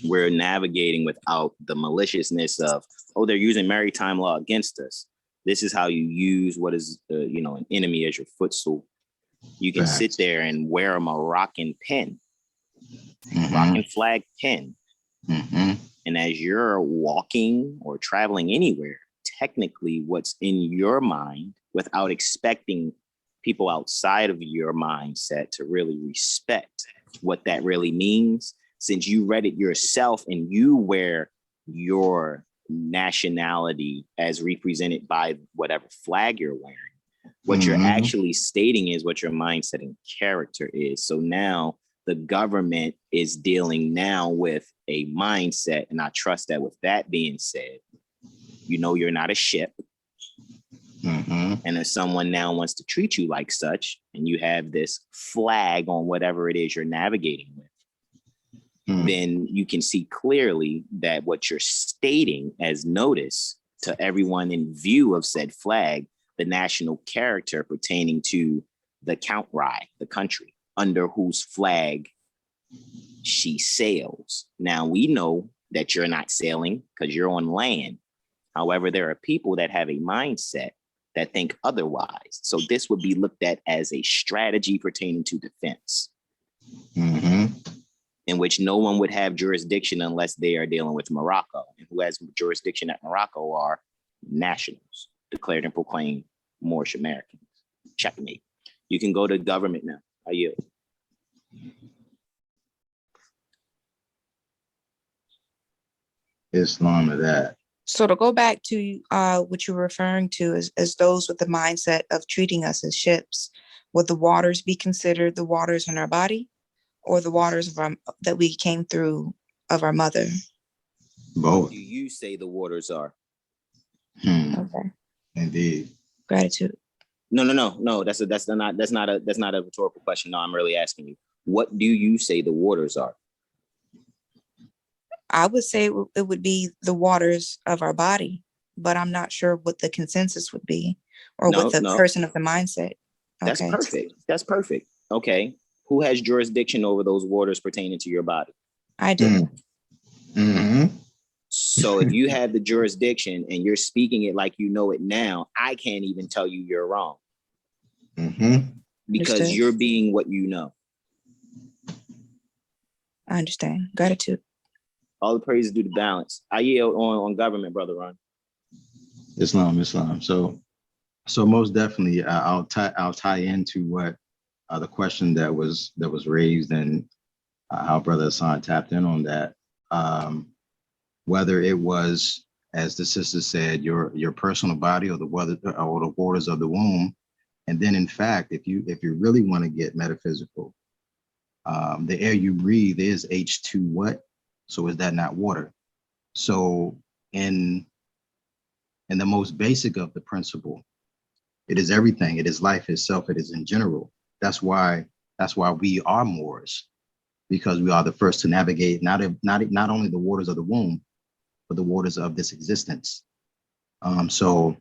[SPEAKER 13] we're navigating without the maliciousness of, oh, they're using maritime law against us. This is how you use what is, an enemy as your footstool. You can sit there and wear a Moroccan pen, Moroccan flag pen. And as you're walking or traveling anywhere, technically what's in your mind, without expecting people outside of your mindset to really respect what that really means, since you read it yourself and you wear your nationality as represented by whatever flag you're wearing, what you're actually stating is what your mindset and character is. So now the government is dealing now with a mindset. And I trust that with that being said, you're not a ship. And if someone now wants to treat you like such, and you have this flag on whatever it is you're navigating with, then you can see clearly that what you're stating as notice to everyone in view of said flag, the national character pertaining to the Count Rye, the country under whose flag she sails. Now we know that you're not sailing because you're on land. However, there are people that have a mindset that think otherwise. So this would be looked at as a strategy pertaining to defense, in which no one would have jurisdiction unless they are dealing with Morocco. And who has jurisdiction at Morocco are nationals, declared and proclaimed Moorish Americans. Checkmate. You can go to government now. I yield.
[SPEAKER 8] Islam of that.
[SPEAKER 4] So to go back to what you were referring to as those with the mindset of treating us as ships, would the waters be considered the waters in our body or the waters of our, that we came through of our mother?
[SPEAKER 8] Both.
[SPEAKER 13] What do you say the waters are?
[SPEAKER 4] Okay.
[SPEAKER 8] Indeed.
[SPEAKER 4] Gratitude.
[SPEAKER 13] No. That's not a rhetorical question. No, I'm really asking you. What do you say the waters are?
[SPEAKER 4] I would say it would be the waters of our body, but I'm not sure what the consensus would be or what the person of the mindset.
[SPEAKER 13] That's perfect. That's perfect. Okay. Who has jurisdiction over those waters pertaining to your body?
[SPEAKER 4] I do.
[SPEAKER 13] So if you have the jurisdiction and you're speaking it like you know it now, I can't even tell you you're wrong. Because
[SPEAKER 4] Understood.
[SPEAKER 13] you're being what you know.
[SPEAKER 4] I understand. Gratitude.
[SPEAKER 13] All the praises due to balance. I yield on government, brother Ron.
[SPEAKER 8] Islam. So most definitely, I'll tie into what the question that was raised and how Brother Hassan tapped in on that. Whether it was, as the sister said, your personal body or the waters of the womb, and then in fact, if you really want to get metaphysical, the air you breathe is H2 what? So is that not water? So in the most basic of the principle, it is everything. It is life itself. It is in general. That's why we are Moors, because we are the first to navigate not only the waters of the womb, but the waters of this existence. So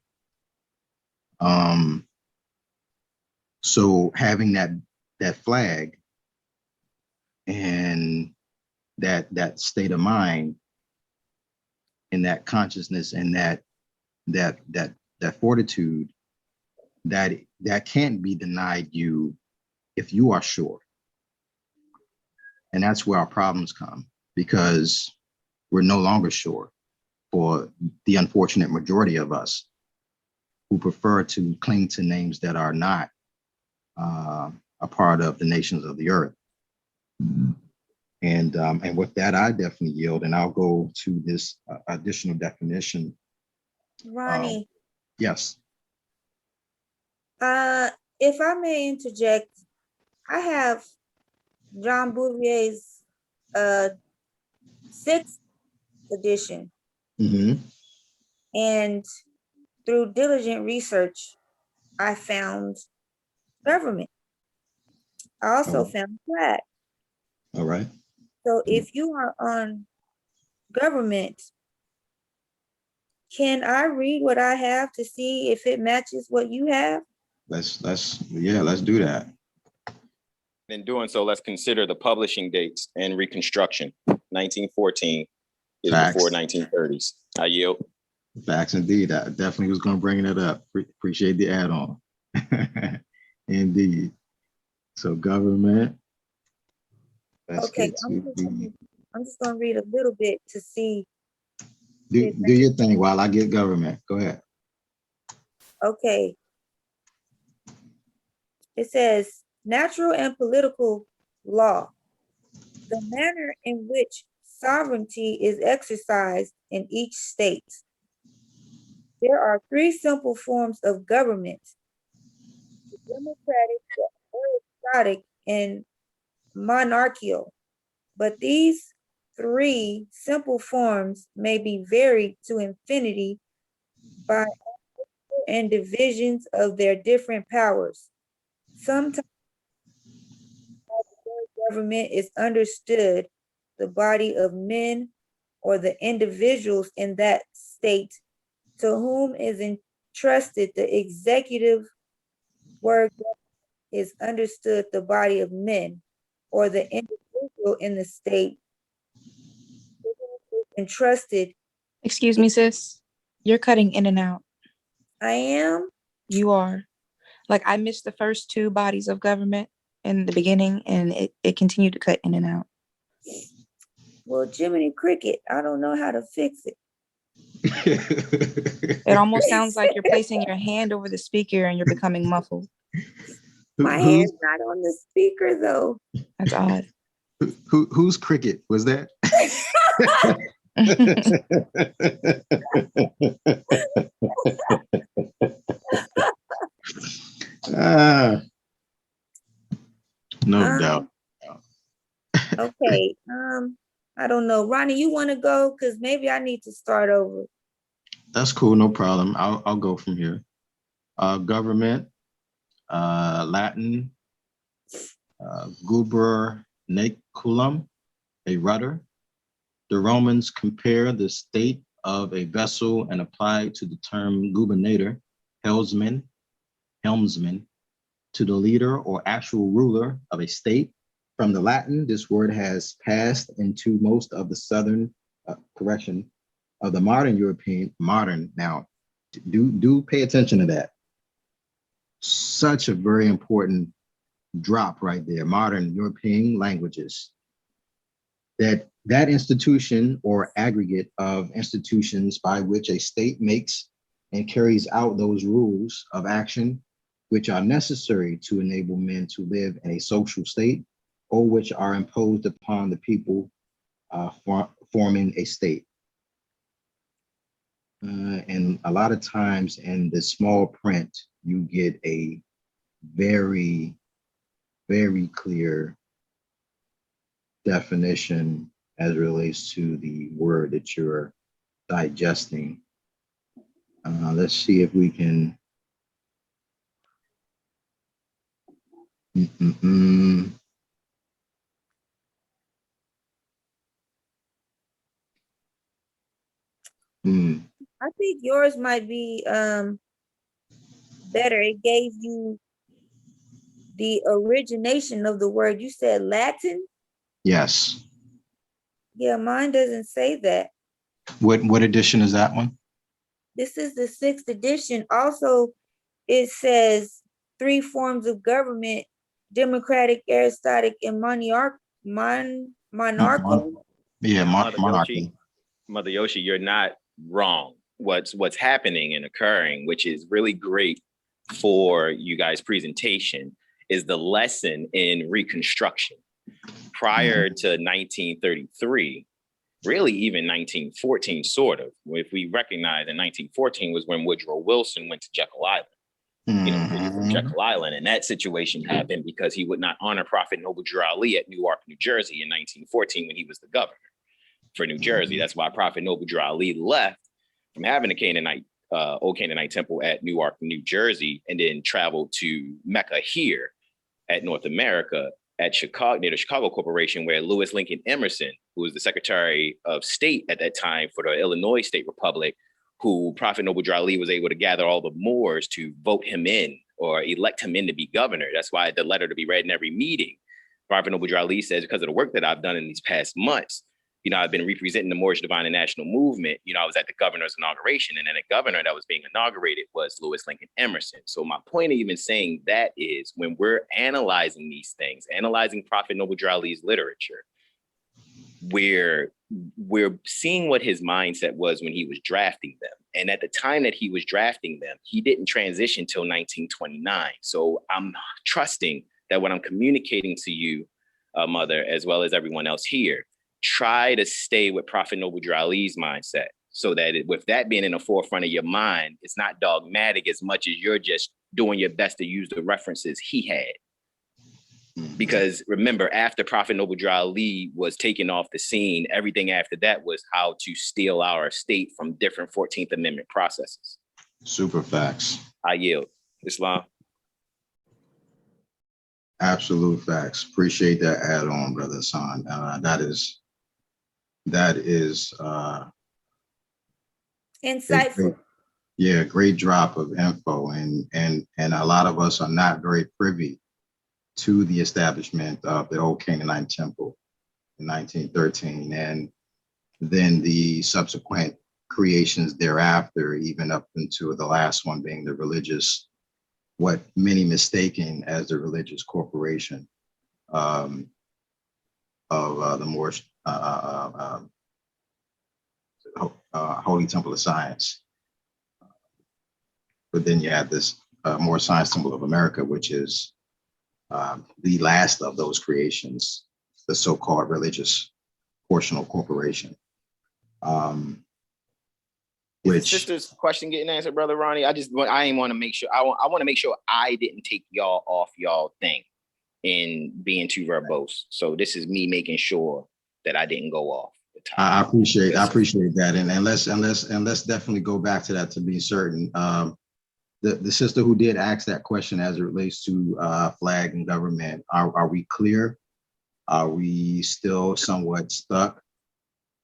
[SPEAKER 8] having that flag and that state of mind and that consciousness and that fortitude, that can't be denied you if you are sure. And that's where our problems come, because we're no longer sure for the unfortunate majority of us who prefer to cling to names that are not a part of the nations of the earth. And with that, I definitely yield, and I'll go to this additional definition.
[SPEAKER 3] Ronnie.
[SPEAKER 8] Yes.
[SPEAKER 3] If I may interject, I have John Bouvier's 6th edition. And through diligent research, I found government. I also found flag.
[SPEAKER 8] All right.
[SPEAKER 3] So if you are on government, can I read what I have to see if it matches what you have?
[SPEAKER 8] Let's do that.
[SPEAKER 13] In doing so, let's consider the publishing dates and Reconstruction. 1914 is before 1930s. I yield.
[SPEAKER 8] Facts indeed. I definitely was going to bring it up. Appreciate the add-on. Indeed. So government.
[SPEAKER 3] Okay, I'm just going to read a little bit to see.
[SPEAKER 8] Do your thing while I get government. Go ahead.
[SPEAKER 3] Okay. It says, natural and political law, the manner in which sovereignty is exercised in each state. There are 3 simple forms of government: the democratic, the aristocratic, and monarchical. But these 3 simple forms may be varied to infinity by and divisions of their different powers. Sometimes government is understood the body of men or the individuals in that state to whom is entrusted the executive word is understood the body of men or the individual in the state entrusted.
[SPEAKER 4] Excuse me, sis. You're cutting in and out.
[SPEAKER 3] I am?
[SPEAKER 4] You are. Like, I missed the first two bodies of government in the beginning, and it continued to cut in and out.
[SPEAKER 3] Well, Jiminy Cricket, I don't know how to fix it.
[SPEAKER 4] It almost sounds like you're placing your hand over the speaker and you're becoming muffled.
[SPEAKER 3] My hand's not on the speaker, though.
[SPEAKER 4] That's odd.
[SPEAKER 8] Whose cricket was that? No doubt.
[SPEAKER 3] Okay. I don't know. Ronnie, you want to go? Because maybe I need to start over.
[SPEAKER 8] That's cool, no problem. I'll go from here. Government, Latin, gubernaculum, a rudder. The Romans compare the state of a vessel and apply to the term gubernator, helmsman, to the leader or actual ruler of a state. From the Latin, this word has passed into most of the southern of the modern European, now, do pay attention to that. Such a very important drop right there, modern European languages. That institution or aggregate of institutions by which a state makes and carries out those rules of action which are necessary to enable men to live in a social state or which are imposed upon the people forming a state. And a lot of times in the small print, you get a very, very clear definition as it relates to the word that you're digesting. Let's see if we can.
[SPEAKER 3] I think yours might be better. It gave you the origination of the word. You said Latin?
[SPEAKER 8] Yes.
[SPEAKER 3] Yeah, mine doesn't say that.
[SPEAKER 8] What edition is that one?
[SPEAKER 3] This is the 6th edition. Also, it says 3 forms of government: democratic, aristocratic, and monarchical.
[SPEAKER 8] Yeah,
[SPEAKER 13] monarchy. Mother Yoshi, you're not wrong. What's happening and occurring, which is really great for you guys' presentation, is the lesson in Reconstruction. Prior to 1933, really even 1914, sort of. If we recognize that 1914 was when Woodrow Wilson went to Jekyll Island. From Jekyll Island, and that situation happened because he would not honor Prophet Noble Drew Ali at Newark, New Jersey in 1914 when he was the governor for New Jersey. That's why Prophet Noble Drew Ali left from having a old Canaanite temple at Newark, New Jersey, and then traveled to Mecca here at North America at Chicago, near the Chicago Corporation, where Lewis Lincoln Emerson, who was the Secretary of State at that time for the Illinois State Republic, who Prophet Noble Drew Ali was able to gather all the Moors to vote him in or elect him in to be governor. That's why the letter to be read in every meeting. Prophet Noble Drew Ali says, because of the work that I've done in these past months, I've been representing the Moorish Divine and National Movement. I was at the governor's inauguration, and then the governor that was being inaugurated was Lewis Lincoln Emerson. So my point of even saying that is when we're analyzing these things, analyzing Prophet Noble Drew Ali's literature, we're seeing what his mindset was when he was drafting them. And at the time that he was drafting them, he didn't transition till 1929. So I'm trusting that what I'm communicating to you, Mother, as well as everyone else here, try to stay with Prophet Noble Drew Ali's mindset, so that with that being in the forefront of your mind, it's not dogmatic as much as you're just doing your best to use the references he had. Because remember, after Prophet Noble Drew Ali was taken off the scene, everything after that was how to steal our state from different 14th Amendment processes.
[SPEAKER 8] Super facts.
[SPEAKER 13] I yield. Islam.
[SPEAKER 8] Absolute facts. Appreciate that add on, Brother Hassan. That is
[SPEAKER 3] insightful.
[SPEAKER 8] Yeah, great drop of info, and a lot of us are not very privy to the establishment of the old Canaanite temple in 1913, and then the subsequent creations thereafter, even up into the last one being the religious, what many mistaken as the religious corporation of the Moor Holy Temple of Science. But then you have this Moor Science Temple of America, which is the last of those creations, the so-called religious portional corporation.
[SPEAKER 13] Which sister's question getting answered, Brother Ronnie? I ain't want to make sure. I want to make sure I didn't take y'all off y'all thing in being too verbose. So this is me making sure that I didn't go off the top.
[SPEAKER 8] I appreciate that, and let's definitely go back to that to be certain. The sister who did ask that question as it relates to flag and government, are we clear? Are we still somewhat stuck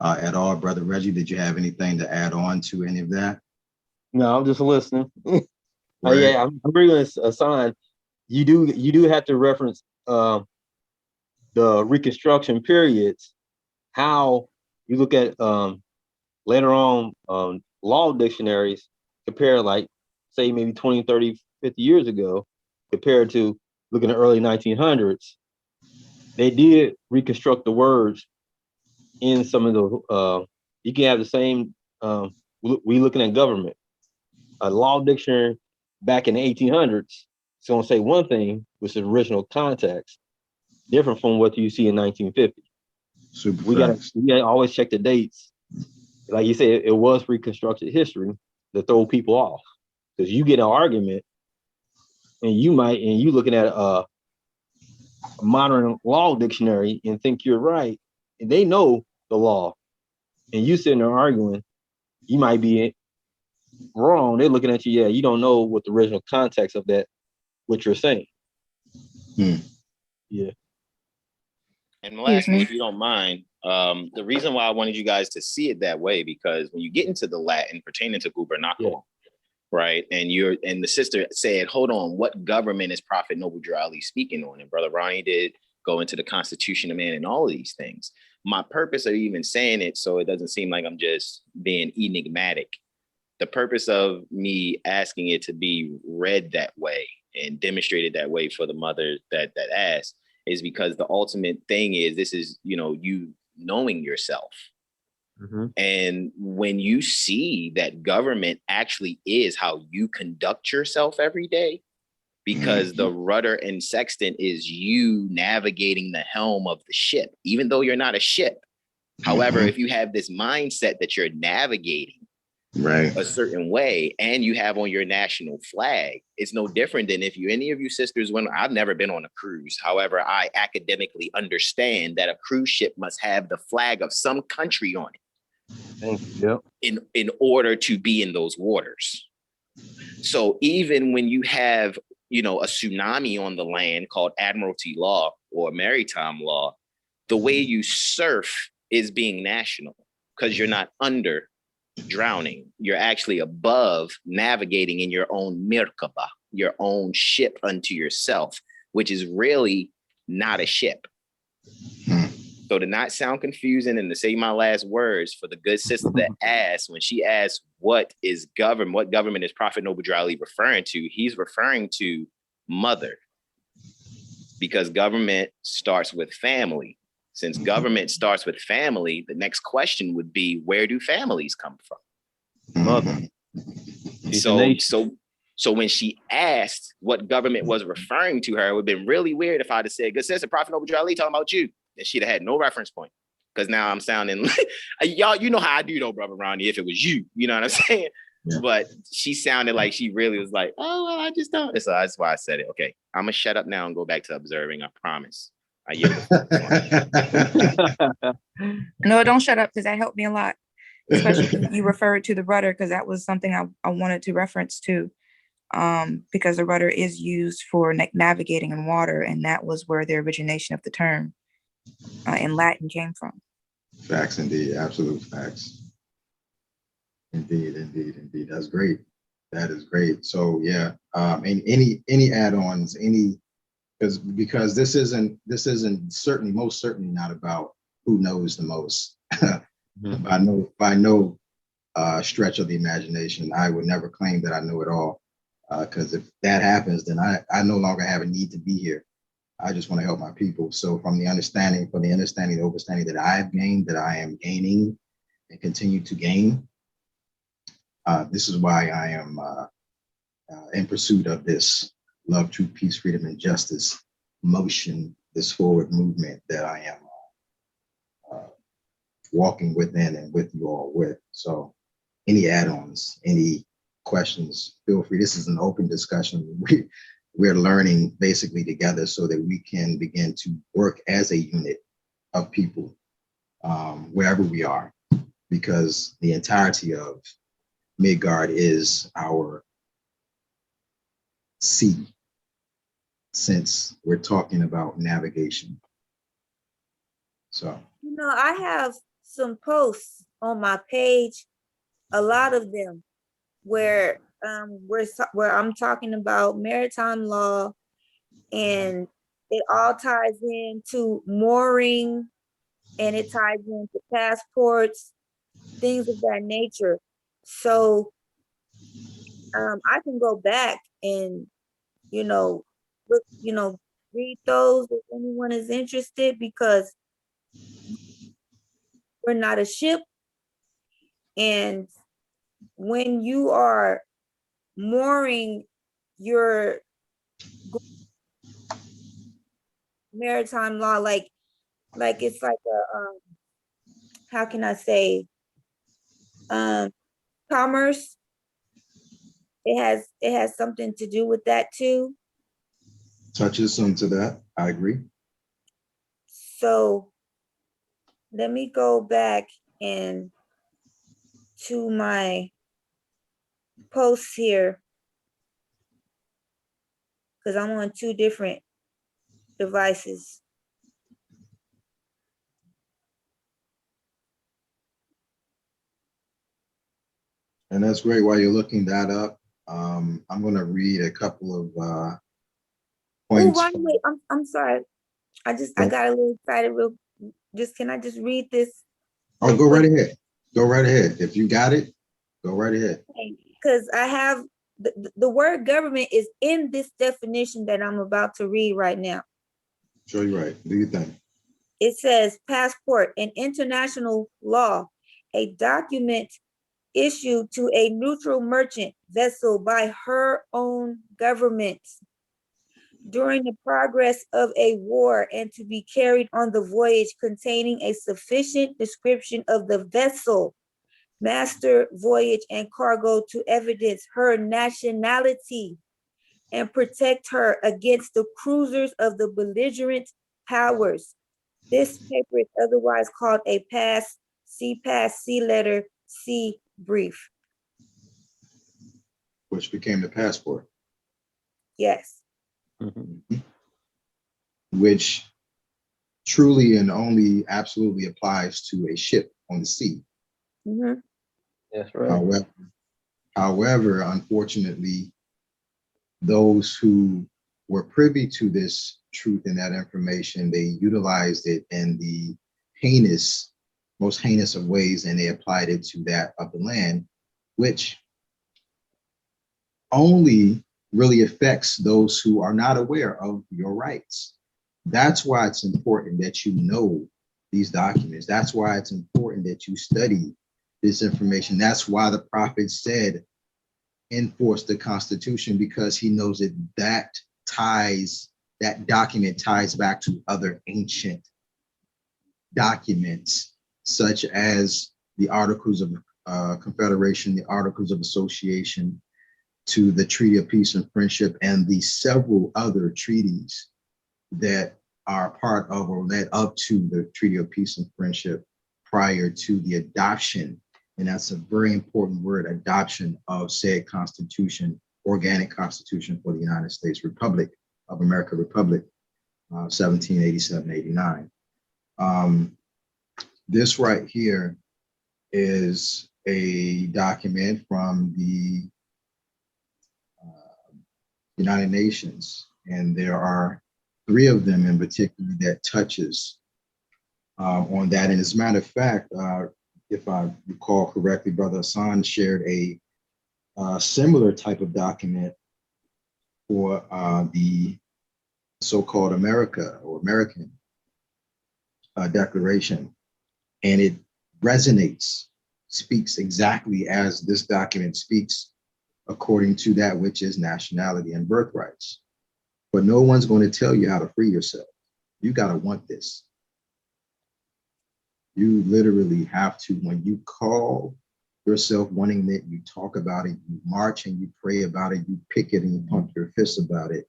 [SPEAKER 8] at all? Brother Reggie, did you have anything to add on to any of that?
[SPEAKER 6] No, I'm just listening.
[SPEAKER 8] Right.
[SPEAKER 6] Yeah, I'm agreeing with Hassan. You do have to reference the Reconstruction periods, how you look at later on law dictionaries, compare like, say maybe 20, 30, 50 years ago, compared to looking at early 1900s, they did reconstruct the words in some of the, you can have the same, we looking at government. A law dictionary back in the 1800s, it's gonna say one thing, which is original context, different from what you see in 1950. We gotta always check the dates. Like you said, it was reconstructed history to throw people off. Because you get an argument and you looking at a modern law dictionary and think you're right, and they know the law, and you sitting there arguing, you might be wrong. They're looking at you, yeah, you don't know what the original context of that, what you're saying. Yeah.
[SPEAKER 13] And lastly, if you don't mind, the reason why I wanted you guys to see it that way, because when you get into the Latin pertaining to gubernacle, right, and the sister said, hold on, what government is Prophet Noble Drew Ali speaking on? And Brother Ronnie did go into the Constitution of Man and all of these things. My purpose of even saying it, so it doesn't seem like I'm just being enigmatic, the purpose of me asking it to be read that way and demonstrated that way for the mother that asked is because the ultimate thing is, this is, you knowing yourself. Mm-hmm. And when you see that government actually is how you conduct yourself every day, because the rudder and sextant is you navigating the helm of the ship, even though you're not a ship. However, if you have this mindset that you're navigating a certain way and you have on your national flag, it's no different than if any of you sisters I've never been on a cruise. However, I academically understand that a cruise ship must have the flag of some country on it in order to be in those waters. So even when you have, a tsunami on the land called admiralty law or maritime law, the way you surf is being national, because you're not under drowning. You're actually above, navigating in your own mirkaba, your own ship unto yourself, which is really not a ship. So to not sound confusing and to say my last words for the good sister that asked, when she asked what government is Prophet Noble Drew Ali referring to, he's referring to mother, because government starts with family. Since government starts with family, the next question would be, where do families come from?
[SPEAKER 6] Mother.
[SPEAKER 13] So when she asked what government was referring to her, it would have been really weird if I'd have said, good sister, Prophet Noble Drew Ali talking about you. And she'd have had no reference point. Because now I'm sounding like, y'all, you know how I do though, Brother Ronnie, if it was you, you know what I'm saying? Yeah. But she sounded like she really was like, oh, well, I just don't. So that's why I said it. Okay, I'm going to shut up now and go back to observing, I promise.
[SPEAKER 4] No, don't shut up, because that helped me a lot. Especially you referred to the rudder, because that was something I wanted to reference too. because the rudder is used for navigating in water, and that was where the origination of the term in Latin came from.
[SPEAKER 8] Facts indeed, absolute facts. Indeed, indeed, indeed. That's great. That is great. So yeah, and any add-ons, because this isn't certainly most certainly not about who knows the most. By no stretch of the imagination. I would never claim that I know it all, because if that happens, then I no longer have a need to be here. I just want to help my people. So from the understanding, the overstanding that I've gained, that I am gaining and continue to gain, this is why I am in pursuit of this love, truth, peace, freedom, and justice motion, this forward movement that I am walking within and with you all with. So any add-ons, any questions, feel free. This is an open discussion. We're learning basically together so that we can begin to work as a unit of people wherever we are, because the entirety of Midgard is our sea, since we're talking about navigation. So,
[SPEAKER 3] I have some posts on my page, a lot of them, where I'm talking about maritime law, and it all ties into mooring, and it ties into passports, things of that nature. So I can go back and look, read those if anyone is interested, because we're not a ship, and when you are mooring your maritime law, like it's like a how can I say, commerce. It has something to do with that too.
[SPEAKER 8] touches into that, I agree.
[SPEAKER 3] So let me go back and to my posts here, because I'm on 2 different devices.
[SPEAKER 8] And that's great. While you're looking that up, I'm going to read a couple of points.
[SPEAKER 3] Oh, wait, I'm sorry. I got a little excited. Can I just read this?
[SPEAKER 8] Oh, go right ahead. Go right ahead. If you got it, go right ahead.
[SPEAKER 3] Because I have the word government is in this definition that I'm about to read right now.
[SPEAKER 8] Sure, you're right. Do your thing.
[SPEAKER 3] It says passport in international law, a document issued to a neutral merchant vessel by her own government during the progress of a war, and to be carried on the voyage, containing a sufficient description of the vessel, master, voyage, and cargo to evidence her nationality and protect her against the cruisers of the belligerent powers. This paper is otherwise called a pass, sea letter, sea brief.
[SPEAKER 8] Which became the passport.
[SPEAKER 3] Yes.
[SPEAKER 8] Mm-hmm. Which truly and only absolutely applies to a ship on the sea.
[SPEAKER 3] Mm-hmm.
[SPEAKER 6] That's right.
[SPEAKER 8] However, unfortunately, those who were privy to this truth and that information, they utilized it in the most heinous of ways, and they applied it to that of the land, which only really affects those who are not aware of your rights. That's why it's important that you know these documents. That's why it's important that you study this information. That's why the prophet said, enforce the Constitution, because he knows that document ties back to other ancient documents, such as the Articles of Confederation, the Articles of Association, to the Treaty of Peace and Friendship, and the several other treaties that are part of or led up to the Treaty of Peace and Friendship prior to the adoption, and that's a very important word, adoption of said Constitution organic constitution for the United States Republic of America, 1787-89. This right here is a document from the United Nations, and there are 3 of them in particular that touches on that. And as a matter of fact, if I recall correctly, Brother Hassan shared a similar type of document for the so-called America or American Declaration, and it resonates, speaks exactly as this document speaks according to that which is nationality and birthrights. But no one's going to tell you how to free yourself. You got to want this. You literally have to, when you call yourself wanting it, you talk about it, you march and you pray about it, you pick it and you pump your fists about it,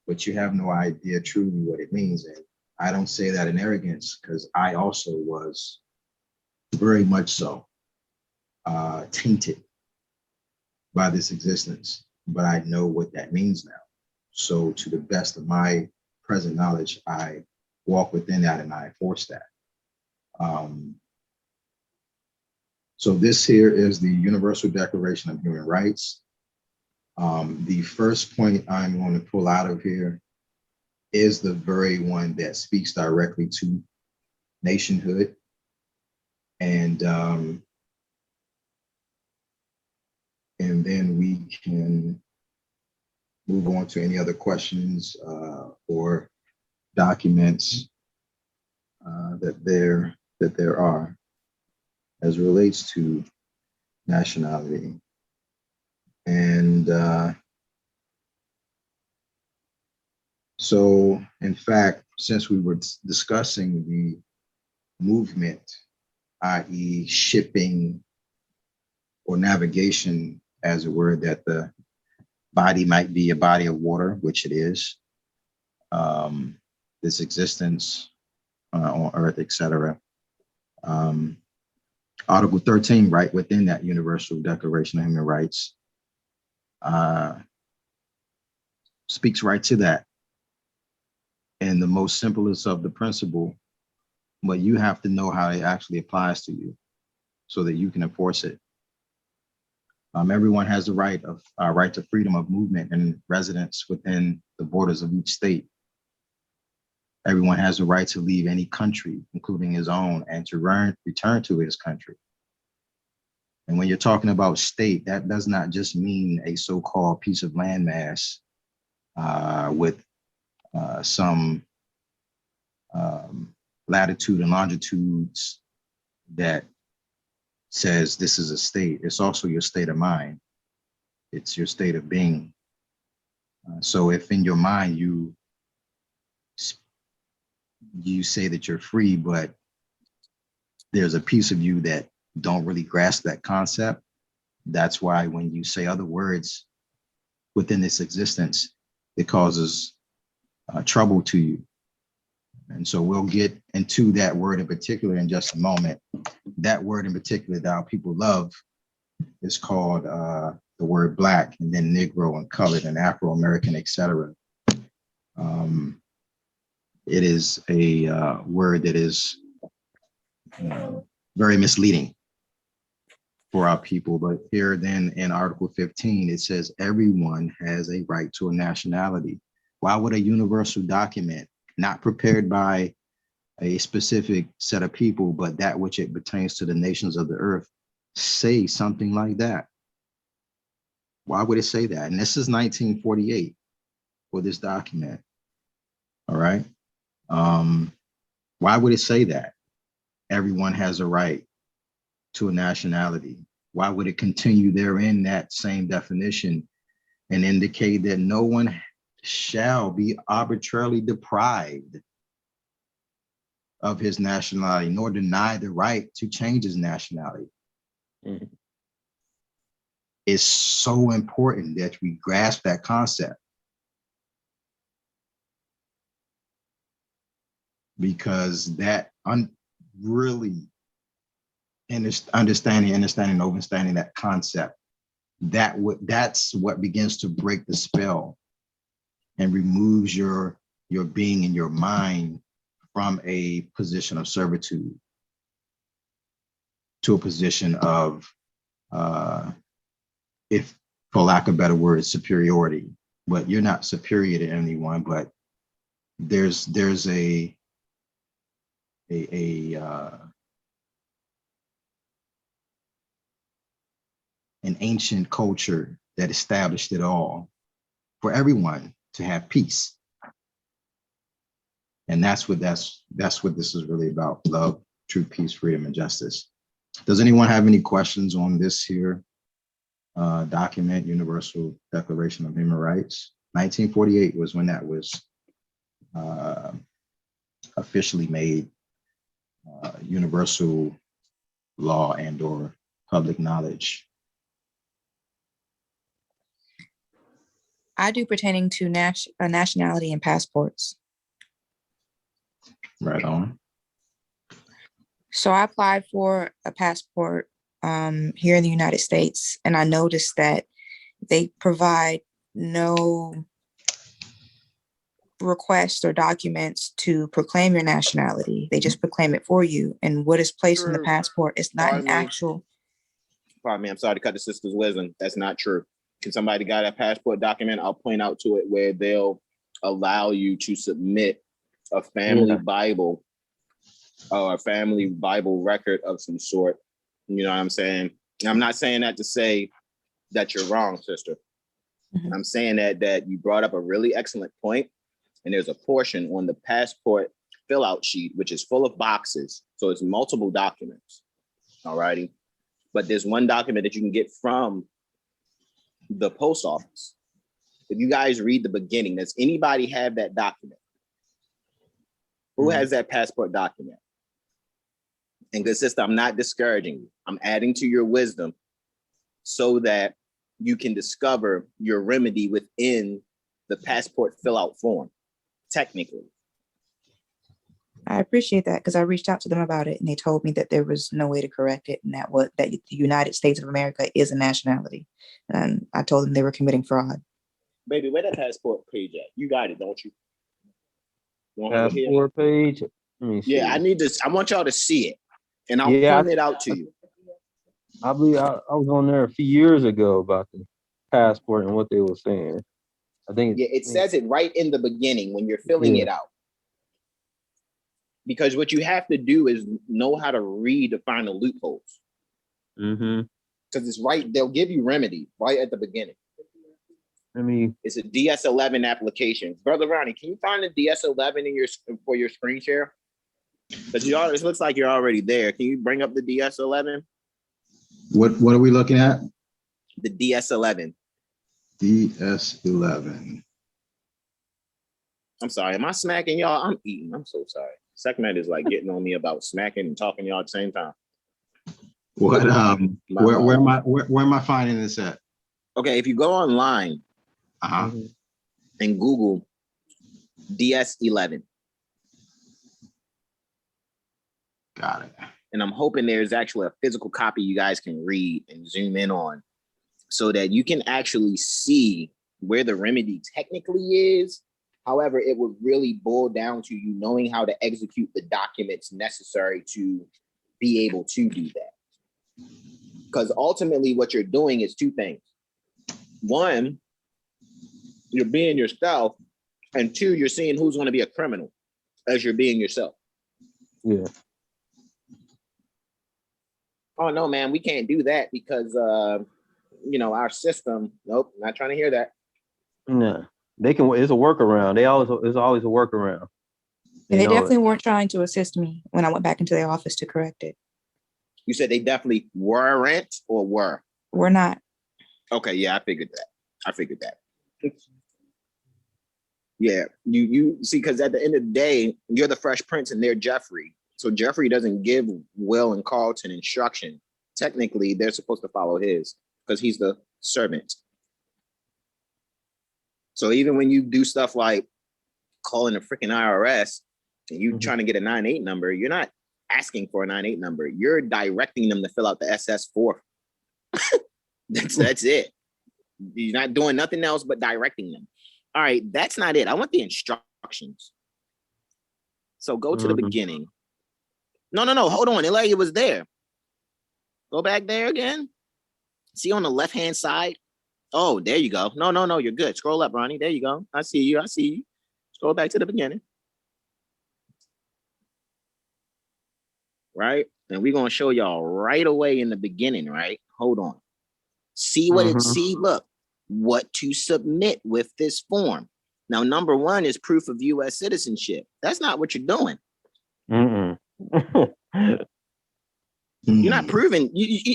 [SPEAKER 8] but you have no idea truly what it means. And I don't say that in arrogance, because I also was very much so tainted by this existence, but I know what that means now. So to the best of my present knowledge, I walk within that and I enforce that. So this here is the Universal Declaration of Human Rights. The first point I'm going to pull out of here is the very one that speaks directly to nationhood. And then we can move on to any other questions or documents that there are as it relates to nationality. And so, in fact, since we were discussing the movement, i.e. shipping or navigation, as it were, that the body might be a body of water, which it is, this existence on Earth, etc. Article 13, right within that Universal Declaration of Human Rights, speaks right to that. And the most simplest of the principle, but you have to know how it actually applies to you so that you can enforce it. Everyone has the right to freedom of movement and residence within the borders of each state. Everyone has the right to leave any country, including his own, and to return to his country. And when you're talking about state, that does not just mean a so-called piece of landmass with some latitude and longitudes that says this is a state. It's also your state of mind. It's your state of being. So if in your mind you say that you're free, but there's a piece of you that don't really grasp that concept, that's why when you say other words within this existence, it causes trouble to you. And so we'll get into that word in particular in just a moment. That word in particular that our people love is called the word Black, and then Negro and colored and Afro-American, etc. It is a word that is very misleading for our people. But here then in Article 15, it says everyone has a right to a nationality. Why would a universal document not prepared by a specific set of people, but that which it pertains to the nations of the earth, say something like that? Why would it say that? And this is 1948 for this document. All right. Why would it say that? Everyone has a right to a nationality. Why would it continue therein that same definition and indicate that no one shall be arbitrarily deprived of his nationality, nor deny the right to change his nationality? Mm-hmm. It's so important that we grasp that concept, because that really understanding that concept that's what begins to break the spell and removes your being and your mind from a position of servitude to a position of, if for lack of better words, superiority. But you're not superior to anyone, but there's an ancient culture that established it all for everyone to have peace. And that's what this is really about: love, truth, peace, freedom, and justice. Does anyone have any questions on this here document, Universal Declaration of Human Rights? 1948 was when that was officially made universal law and or public knowledge.
[SPEAKER 4] I do pertaining to nationality and passports.
[SPEAKER 8] Right on.
[SPEAKER 4] So I applied for a passport here in the United States, and I noticed that they provide no requests or documents to proclaim your nationality. They just proclaim it for you. And what is placed in the passport is not an actual.
[SPEAKER 13] Pardon me, I'm sorry to cut the sister's wisdom. That's not true. Can somebody got a passport document? I'll point out to it where they'll allow you to submit a family Bible or a family Bible record of some sort. You know what I'm saying? I'm not saying that to say that you're wrong, sister. Mm-hmm. I'm saying that you brought up a really excellent point. And there's a portion on the passport fill out sheet, which is full of boxes. So it's multiple documents. All righty. But there's one document that you can get from the post office. If you guys read the beginning, does anybody have that document? Who has that passport document? And good sister, I'm not discouraging you. I'm adding to your wisdom so that you can discover your remedy within the passport fill out form, technically.
[SPEAKER 4] I appreciate that, because I reached out to them about it and they told me that there was no way to correct it, and that the United States of America is a nationality. And I told them they were committing fraud.
[SPEAKER 13] Baby, where that passport page at? You got it, don't you?
[SPEAKER 6] Passport page? Let me see.
[SPEAKER 13] Yeah, I want y'all to see it. And I'll point it out to you.
[SPEAKER 6] I believe I was on there a few years ago about the passport and what they were saying. I think
[SPEAKER 13] it says it right in the beginning when you're filling it out. Because what you have to do is know how to read to find the loopholes.
[SPEAKER 6] Mm-hmm.
[SPEAKER 13] Because it's right, they'll give you remedy right at the beginning. It's a DS11 application. Brother Ronnie, can you find the DS11 for your screen share? Because it looks like you're already there. Can you bring up the DS11?
[SPEAKER 8] What are we looking at?
[SPEAKER 13] The DS11.
[SPEAKER 8] DS11.
[SPEAKER 13] I'm sorry. Am I smacking y'all? I'm eating. I'm so sorry. Segment is like getting on me about smacking and talking to y'all at the same time.
[SPEAKER 8] What where am I finding this at?
[SPEAKER 13] Okay, if you go online and Google DS11.
[SPEAKER 8] Got it.
[SPEAKER 13] And I'm hoping there's actually a physical copy you guys can read and zoom in on so that you can actually see where the remedy technically is. However, it would really boil down to you knowing how to execute the documents necessary to be able to do that. Because ultimately what you're doing is two things. One, you're being yourself. And two, you're seeing who's going to be a criminal as you're being yourself.
[SPEAKER 6] Yeah.
[SPEAKER 13] Oh, no, man, we can't do that because, our system. Nope, not trying to hear that.
[SPEAKER 6] No. They can. It's a workaround. There's always a workaround.
[SPEAKER 4] And they definitely weren't trying to assist me when I went back into their office to correct it.
[SPEAKER 13] You said they definitely weren't or were?
[SPEAKER 4] We're not.
[SPEAKER 13] Okay, yeah, I figured that. Yeah, you see, because at the end of the day, you're the Fresh Prince and they're Jeffrey. So Jeffrey doesn't give Will and Carlton instruction. Technically, they're supposed to follow his because he's the servant. So even when you do stuff like calling a freaking IRS and you trying to get a 98 number, you're not asking for a 98 number. You're directing them to fill out the SS4. That's it. You're not doing nothing else but directing them. All right, that's not it. I want the instructions. So go to the beginning. No, hold on. It was there. Go back there again. See on the left-hand side? Oh, there you go. No, you're good. Scroll up, Ronnie. There you go. I see you. Scroll back to the beginning. Right? And we're gonna show y'all right away in the beginning, right? Hold on. See what look, what to submit with this form. Now, number one is proof of U.S. citizenship. That's not what you're doing. You're not proving.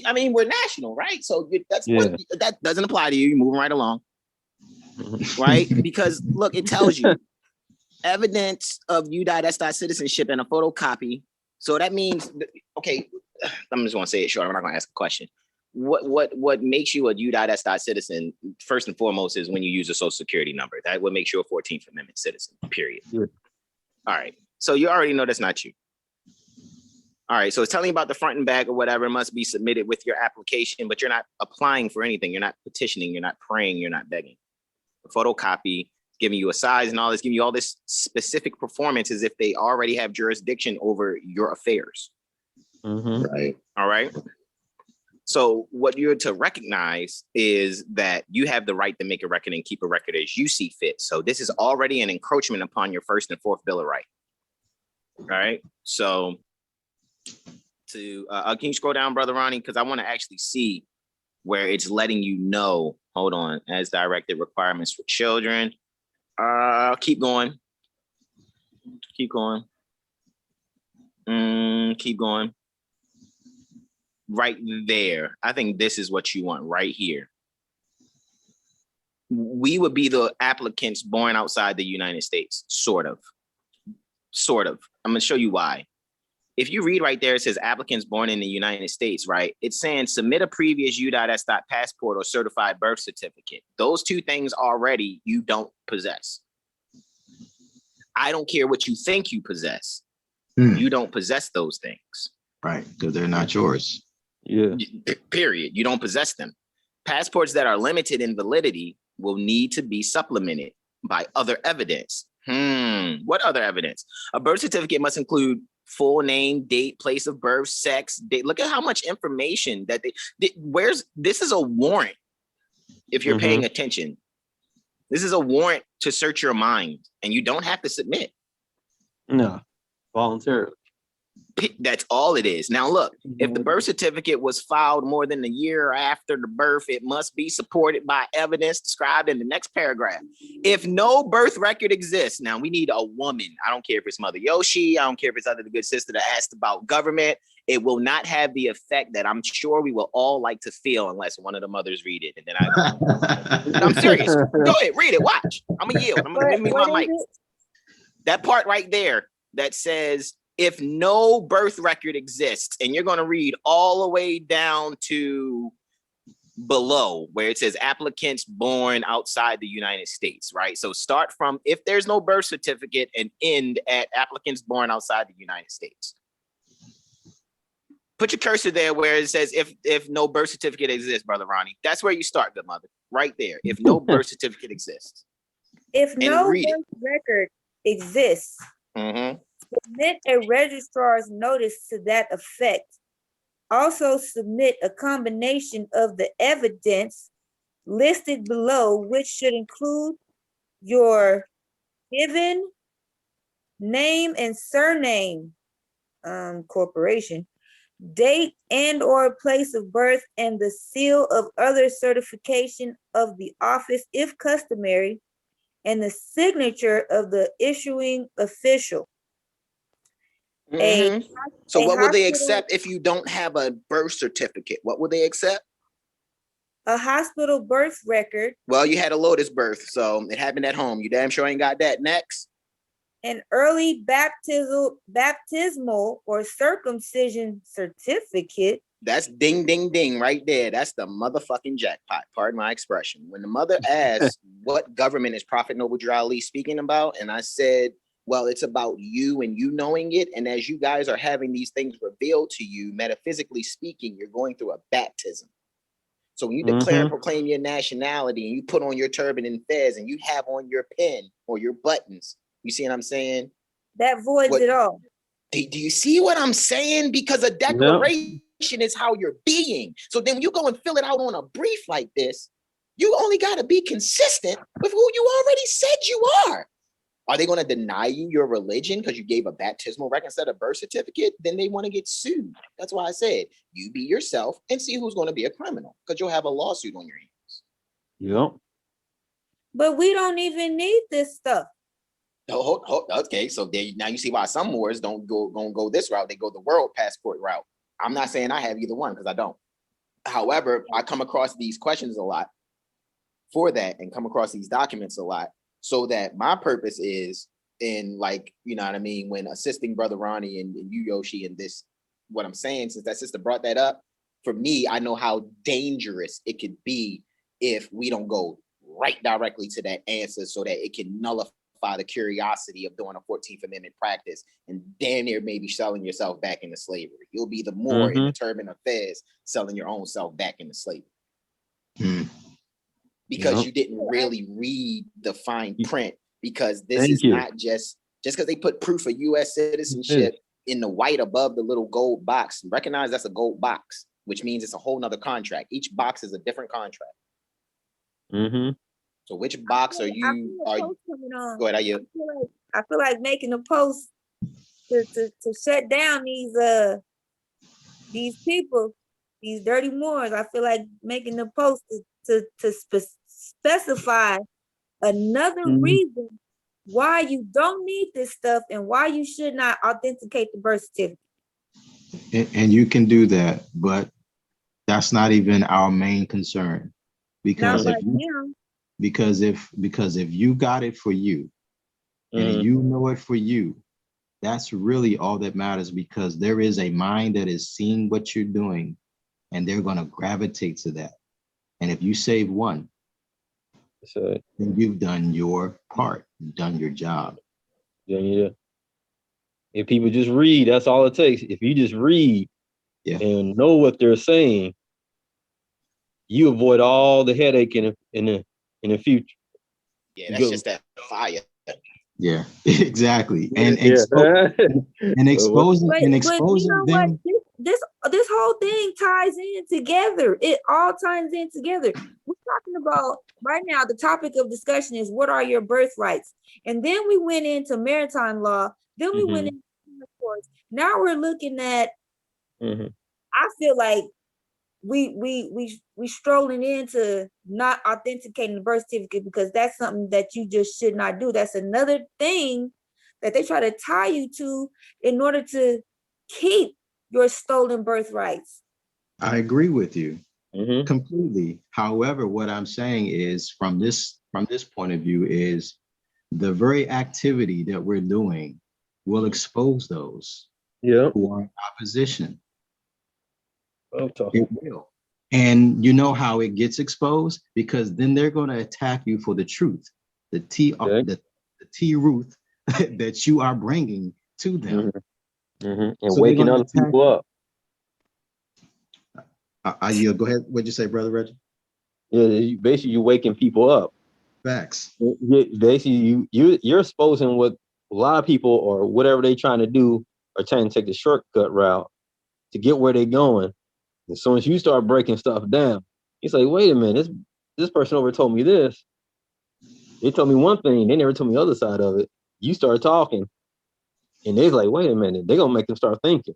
[SPEAKER 13] I mean, we're national, right? So that doesn't apply to you. You're moving right along, right? Because look, it tells you evidence of U.S. citizenship and a photocopy. So that means, okay, I'm just going to say it short. I'm not going to ask a question. What makes you a U.S. citizen, first and foremost, is when you use a social security number. That what makes you a 14th Amendment citizen, period. All right. So you already know that's not you. All right. So it's telling you about the front and back or whatever must be submitted with your application, but you're not applying for anything. You're not petitioning. You're not praying. You're not begging. A photocopy, giving you a size and all this, giving you all this specific performance as if they already have jurisdiction over your affairs. Right. All right. So what you're to recognize is that you have the right to make a record and keep a record as you see fit. So this is already an encroachment upon your first and fourth Bill of Rights. All right. So can you scroll down, Brother Ronnie? Because I want to actually see where it's letting you know. Hold on. As directed requirements for children. Keep going. Keep going. Keep going. Right there. I think this is what you want right here. We would be the applicants born outside the United States, sort of. I'm going to show you why. If you read right there, it says applicants born in the United States, right? It's saying submit a previous U.S. passport or certified birth certificate. Those two things already you don't possess. I don't care what you think you possess. You don't possess those things.
[SPEAKER 8] Right, because they're not yours.
[SPEAKER 6] Yeah.
[SPEAKER 13] Period. You don't possess them. Passports that are limited in validity will need to be supplemented by other evidence. What other evidence? A birth certificate must include full name, date, place of birth, sex, date. Look at how much information that this is a warrant. If you're paying attention, this is a warrant to search your mind, and you don't have to submit.
[SPEAKER 6] No, voluntarily.
[SPEAKER 13] That's all it is. Now, look, if the birth certificate was filed more than a year after the birth, it must be supported by evidence described in the next paragraph. If no birth record exists, now we need a woman. I don't care if it's Mother Yoshi. I don't care if it's other the good sister that asked about government. It will not have the effect that I'm sure we will all like to feel unless one of the mothers read it. And then I'm serious. Go ahead, read it. Watch. I'm gonna yield. I'm gonna mute my mic. That part right there that says, if no birth record exists, and you're going to read all the way down to below where it says applicants born outside the United States, right? So start from if there's no birth certificate and end at applicants born outside the United States. Put your cursor there where it says if no birth certificate exists, Brother Ronnie. That's where you start, good mother. Right there. If no birth certificate exists.
[SPEAKER 3] If no birth record exists, submit a registrar's notice to that effect. Also submit a combination of the evidence listed below, which should include your given name and surname, corporation, date and or place of birth, and the seal of other certification of the office if customary, and the signature of the issuing official.
[SPEAKER 13] So what will they accept if you don't have a birth certificate? What will they accept?
[SPEAKER 3] A hospital birth record.
[SPEAKER 13] Well, you had a Lotus birth, so it happened at home. You damn sure ain't got that. Next.
[SPEAKER 3] An early baptismal or circumcision certificate.
[SPEAKER 13] That's ding, ding, ding right there. That's the motherfucking jackpot. Pardon my expression. When the mother asked what government is Prophet Noble Drew Ali speaking about, and I said, well, it's about you and you knowing it. And as you guys are having these things revealed to you, metaphysically speaking, you're going through a baptism. So when you declare and proclaim your nationality and you put on your turban and fez and you have on your pin or your buttons, you see what I'm saying?
[SPEAKER 3] That voids it all.
[SPEAKER 13] Do you see what I'm saying? Because a declaration is how you're being. So then when you go and fill it out on a brief like this, you only got to be consistent with who you already said you are. Are they going to deny you your religion because you gave a baptismal record instead of birth certificate? Then they want to get sued. That's why I said, you be yourself and see who's going to be a criminal, because you'll have a lawsuit on your hands.
[SPEAKER 6] Yep.
[SPEAKER 3] But we don't even need this stuff.
[SPEAKER 13] Okay, so now you see why some wars don't go this route. They go the world passport route. I'm not saying I have either one, because I don't. However, I come across these questions a lot for that and come across these documents a lot. So that my purpose is in, like, you know what I mean, when assisting Brother Ronnie and you, Yoshi, and this, what I'm saying, since that sister brought that up, for me, I know how dangerous it could be if we don't go right directly to that answer so that it can nullify the curiosity of doing a 14th Amendment practice and damn near maybe selling yourself back into slavery. You'll be the Maur in the turban affairs selling your own self back into slavery. Because you didn't really read the fine print, because this is not just because they put proof of U.S. citizenship in the white above the little gold box. Recognize that's a gold box, which means it's a whole nother contract. Each box is a different contract. So which box are you? Go ahead,
[SPEAKER 3] I feel like making a post to shut down these people, these dirty Moors. I feel like making a post to specify another reason why you don't need this stuff and why you should not authenticate the birth certificate.
[SPEAKER 8] And you can do that, but that's not even our main concern, because if you got it for you and you know it for you, that's really all that matters, because there is a mind that is seeing what you're doing and they're going to gravitate to that. And if you save one, then you've done your part, you've done your job.
[SPEAKER 6] Yeah. If people just read, that's all it takes. If you just read and know what they're saying, you avoid all the headache in the future.
[SPEAKER 13] Yeah, that's just that fire.
[SPEAKER 8] Yeah, exactly. And exposing them.
[SPEAKER 3] This whole thing ties in together. It all ties in together. We're talking about right now, the topic of discussion is what are your birthrights? And then we went into maritime law. Then we went into courts. Now we're looking at, I feel like we strolling into not authenticating the birth certificate, because that's something that you just should not do. That's another thing that they try to tie you to in order to keep your stolen birthrights.
[SPEAKER 8] I agree with you completely. However, what I'm saying is, from this point of view, is the very activity that we're doing will expose those who are in opposition. It will. And you know how it gets exposed? Because then they're going to attack you for the truth, the truth that you are bringing to them.
[SPEAKER 6] And so waking other people up.
[SPEAKER 8] Go ahead. What'd you say, Brother Reggie?
[SPEAKER 6] Yeah, basically you're waking people up.
[SPEAKER 8] Facts.
[SPEAKER 6] Basically, you're exposing what a lot of people, or whatever they're trying to do, are trying to take the shortcut route to get where they're going. As soon as you start breaking stuff down, it's like, wait a minute, this person over told me this. They told me one thing, they never told me the other side of it. You start talking, and they're like, wait a minute, they're gonna make them start thinking.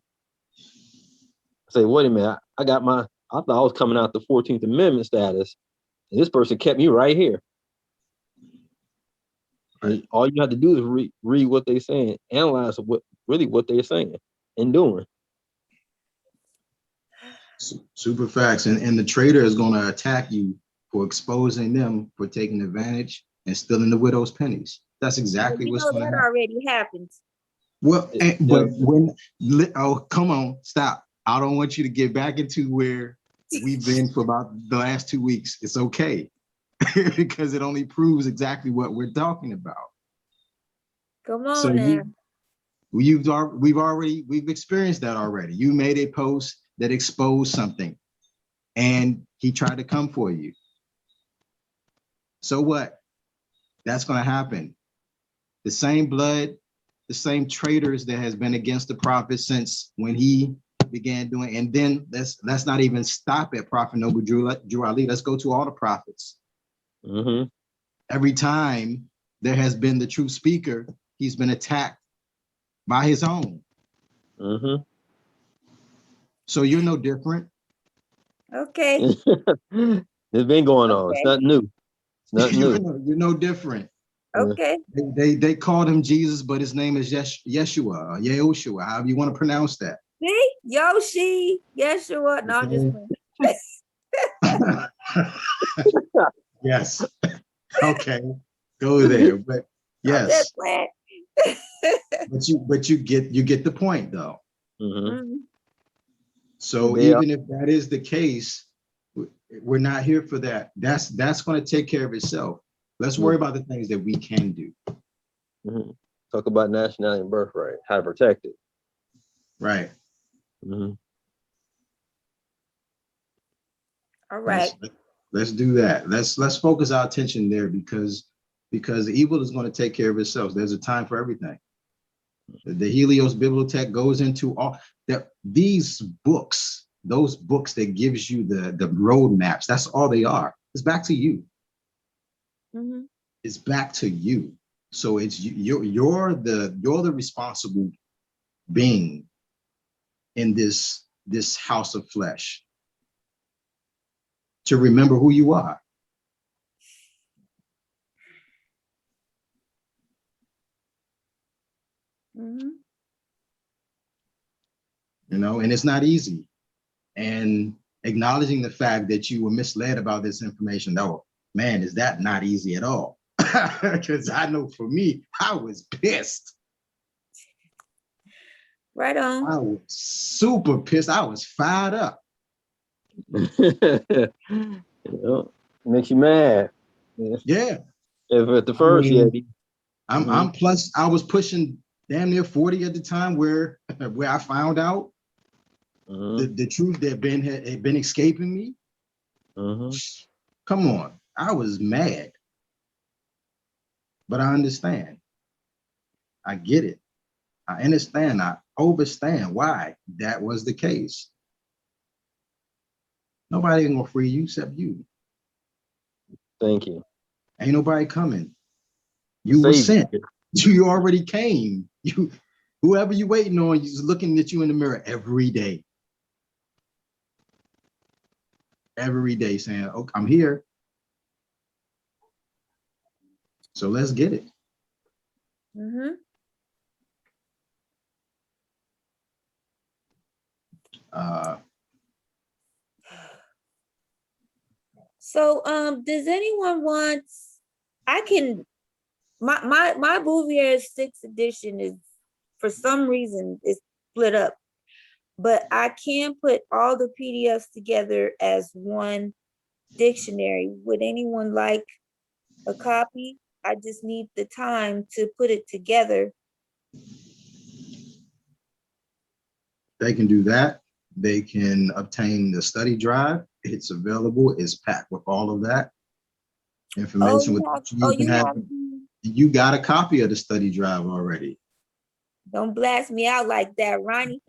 [SPEAKER 6] I say, wait a minute, I thought I was coming out the 14th Amendment status, and this person kept me right here. And all you have to do is read what they're saying, analyze what they're saying and doing.
[SPEAKER 8] Super facts. And the trader is going to attack you for exposing them for taking advantage and stealing the widow's pennies. That's exactly what's going to happen.
[SPEAKER 3] Already happens.
[SPEAKER 8] Well, come on, stop. I don't want you to get back into where we've been for about the last 2 weeks. It's okay. Because it only proves exactly what we're talking about.
[SPEAKER 3] Come on, now.
[SPEAKER 8] We've experienced that already. You made a post that exposed something, and He tried to come for you. So what? That's going to happen. The same blood, the same traitors that has been against the prophet since when he began doing, and then let's not even stop at Prophet Noble Drew Ali. Let's go to all the prophets. Every time there has been the true speaker, he's been attacked by his own. So you're no different.
[SPEAKER 3] Okay.
[SPEAKER 6] It's been going on. It's not new. It's not new.
[SPEAKER 8] You're no different.
[SPEAKER 3] Okay.
[SPEAKER 8] They called him Jesus, but his name is Yeshua, or Yehoshua, however you want to pronounce that.
[SPEAKER 3] See? Yoshi, Yeshua. No, I'm just
[SPEAKER 8] Yes. Okay. Go there. But yes. but you get the point though. So even if that is the case, we're not here for that. That's going to take care of itself. Let's worry about the things that we can do.
[SPEAKER 6] Talk about nationality and birthright, how to protect it.
[SPEAKER 8] Right.
[SPEAKER 3] All right.
[SPEAKER 8] Let's do that. Let's focus our attention there because evil is going to take care of itself. There's a time for everything. The Helios Bibliotech goes into all that. These books, those books that gives you the roadmaps, that's all they are. It's back to you. It's back to you. So it's you're the responsible being in this house of flesh to remember who you are. You know, and it's not easy. And acknowledging the fact that you were misled about this information, though, man, is that not easy at all? Because I know for me, I was pissed.
[SPEAKER 3] Right on.
[SPEAKER 8] I was super pissed. I was fired up.
[SPEAKER 6] Makes you mad.
[SPEAKER 8] Yeah.
[SPEAKER 6] If at the first,
[SPEAKER 8] I'm plus. I was pushing damn near 40 at the time, where I found out the truth that had been escaping me. Come on, I was mad, but I understand. I get it. I understand. I understand why that was the case. Nobody ain't gonna free you except you.
[SPEAKER 6] Thank you.
[SPEAKER 8] Ain't nobody coming. You were sent. You already came. Whoever you waiting on, is looking at you in the mirror every day. Every day saying, "Oh, I'm here." So let's get it.
[SPEAKER 3] So does anyone want, my Bouvier's 6th edition is, for some reason, is split up, but I can put all the PDFs together as one dictionary. Would anyone like a copy? I just need the time to put it together.
[SPEAKER 8] They can do that. They can obtain the study drive. It's available. It's packed with all of that information. You got a copy of the study drive already.
[SPEAKER 3] Don't blast me out like that, Ronnie.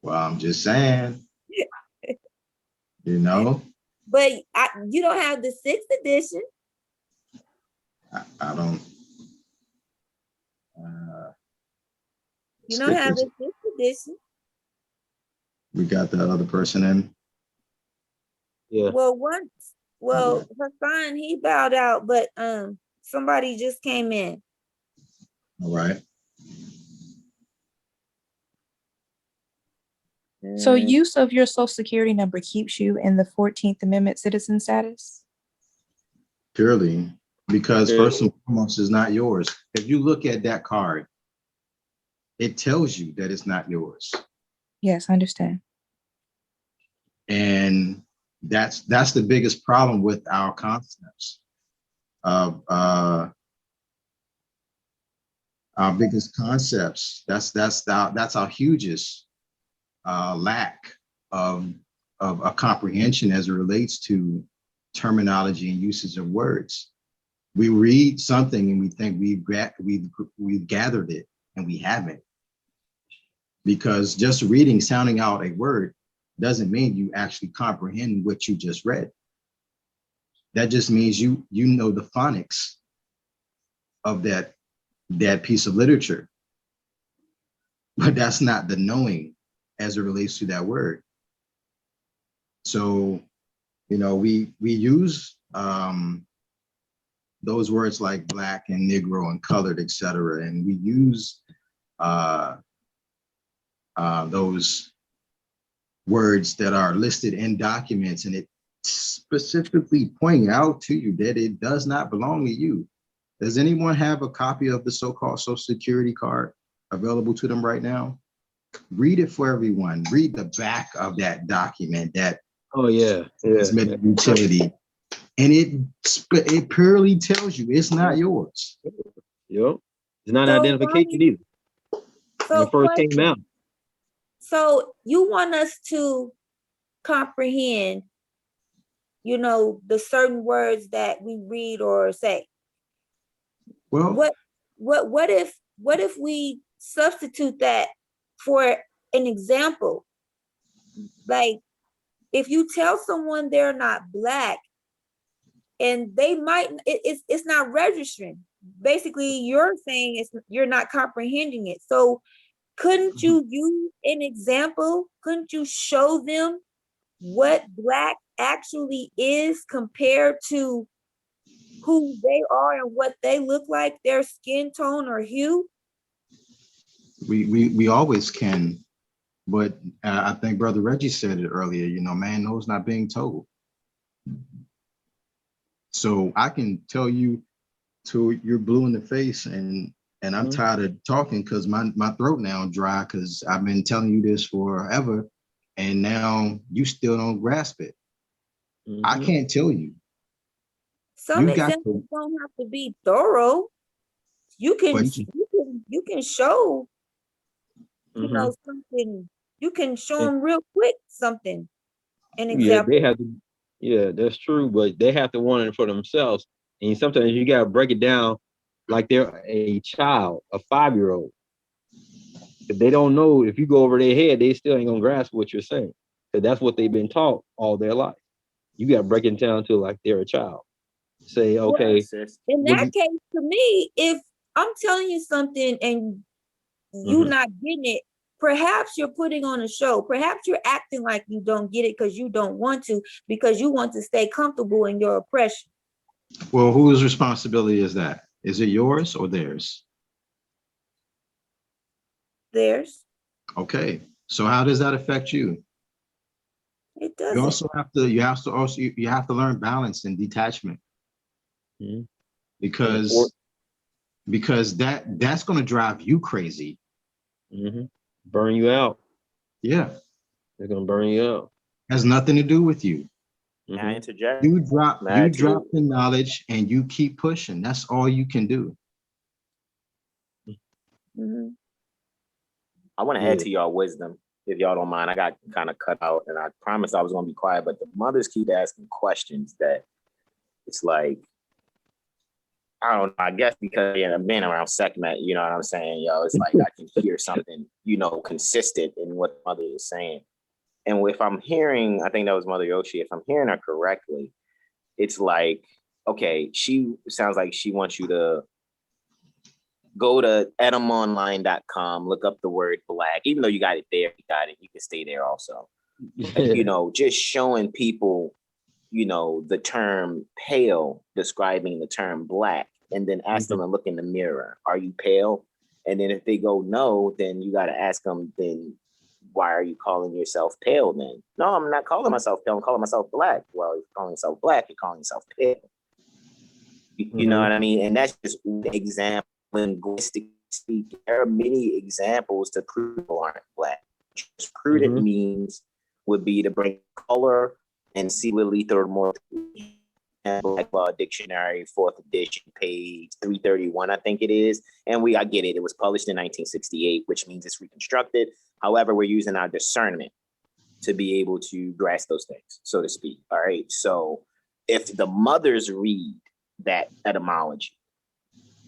[SPEAKER 8] Well, I'm just saying. You know.
[SPEAKER 3] But you don't have the 6th edition.
[SPEAKER 8] I don't.
[SPEAKER 3] You don't have the 6th edition.
[SPEAKER 8] We got the other person in.
[SPEAKER 6] Yeah.
[SPEAKER 3] Well, Hassan, he bowed out, but somebody just came in.
[SPEAKER 8] All right.
[SPEAKER 4] So use of your social security number keeps you in the 14th Amendment citizen status?
[SPEAKER 8] Purely because first and foremost is not yours. If you look at that card, it tells you that it's not yours.
[SPEAKER 4] Yes, I understand.
[SPEAKER 8] And that's the biggest problem with our concepts of our biggest concepts. That's our hugest lack of a comprehension as it relates to terminology and uses of words. We read something and we think we've gathered it, and we haven't. Because just reading, sounding out a word doesn't mean you actually comprehend what you just read. That just means you know the phonics of that piece of literature. But that's not the knowing as it relates to that word. So, you know, we use those words like black and Negro and colored, etc. And we use those words that are listed in documents, and it specifically pointing out to you that it does not belong to you. Does anyone have a copy of the so-called Social Security card available to them right now? Read it for everyone. Read the back of that document that transmitted utility. And it purely tells you it's not yours.
[SPEAKER 6] Yep. It's not an identification either. When it first came out.
[SPEAKER 3] So you want us to comprehend, you know, the certain words that we read or say.
[SPEAKER 8] Well,
[SPEAKER 3] what if we substitute that for an example? Like, if you tell someone they're not Black, and they might, it's not registering. Basically, you're saying you're not comprehending it. So couldn't you use an example? Couldn't you show them what Black actually is compared to who they are and what they look like, their skin tone or hue?
[SPEAKER 8] We always can, but I think Brother Reggie said it earlier, you know, man knows not being told. So I can tell you till you're blue in the face, and I'm tired of talking because my throat now dry because I've been telling you this forever, and now you still don't grasp it. I can't tell you.
[SPEAKER 3] Some examples don't have to be thorough. You can show, you know, something. You can show them real quick something. An example.
[SPEAKER 6] Yeah, they have to. Yeah, that's true, but they have to want it for themselves. And sometimes you gotta break it down like they're a child, a 5-year-old. If they don't know, if you go over their head, they still ain't gonna grasp what you're saying. Because that's what they've been taught all their life. You gotta break it down to like they're a child. Say, okay.
[SPEAKER 3] In that case, to me, if I'm telling you something and you're not getting it, perhaps you're putting on a show. Perhaps you're acting like you don't get it because you don't want to, because you want to stay comfortable in your oppression.
[SPEAKER 8] Well, whose responsibility is that? Is it yours or theirs?
[SPEAKER 3] Theirs. Okay.
[SPEAKER 8] So how does that affect you?
[SPEAKER 3] It doesn't.
[SPEAKER 8] You have to learn balance and detachment. Because that's going to drive you crazy.
[SPEAKER 6] Burn you out.
[SPEAKER 8] Yeah.
[SPEAKER 6] They're going to burn you out.
[SPEAKER 8] Has nothing to do with you.
[SPEAKER 14] Can I interject?
[SPEAKER 8] You drop the knowledge and you keep pushing. That's all you can do.
[SPEAKER 14] I want to add to y'all wisdom, if y'all don't mind. I got kind of cut out, and I promised I was going to be quiet, but the mothers keep asking questions that it's like, I don't know, I guess because I've been around Sekhmet, you know what I'm saying? Yo, it's like I can hear something, you know, consistent in what the mother is saying. And if I'm hearing, I think that was Mother Yoshi, if I'm hearing her correctly, it's like, okay, she sounds like she wants you to go to edamonline.com, look up the word Black, even though you got it there, you can stay there also. You know, just showing people, you know, the term pale, describing the term Black, and then ask them to look in the mirror. Are you pale? And then if they go no, then you got to ask them, then why are you calling yourself pale then? No, I'm not calling myself pale. I'm calling myself Black. Well, if you're calling yourself Black, you're calling yourself pale. You know what I mean? And that's just one example. Linguistic speak, there are many examples to prove people aren't Black. Just prudent means would be to bring color and see lethal more. Black Law Dictionary, 4th edition, page 331, I think it is. And I get it. It was published in 1968, which means it's reconstructed. However, we're using our discernment to be able to grasp those things, so to speak. All right. So if the mothers read that etymology,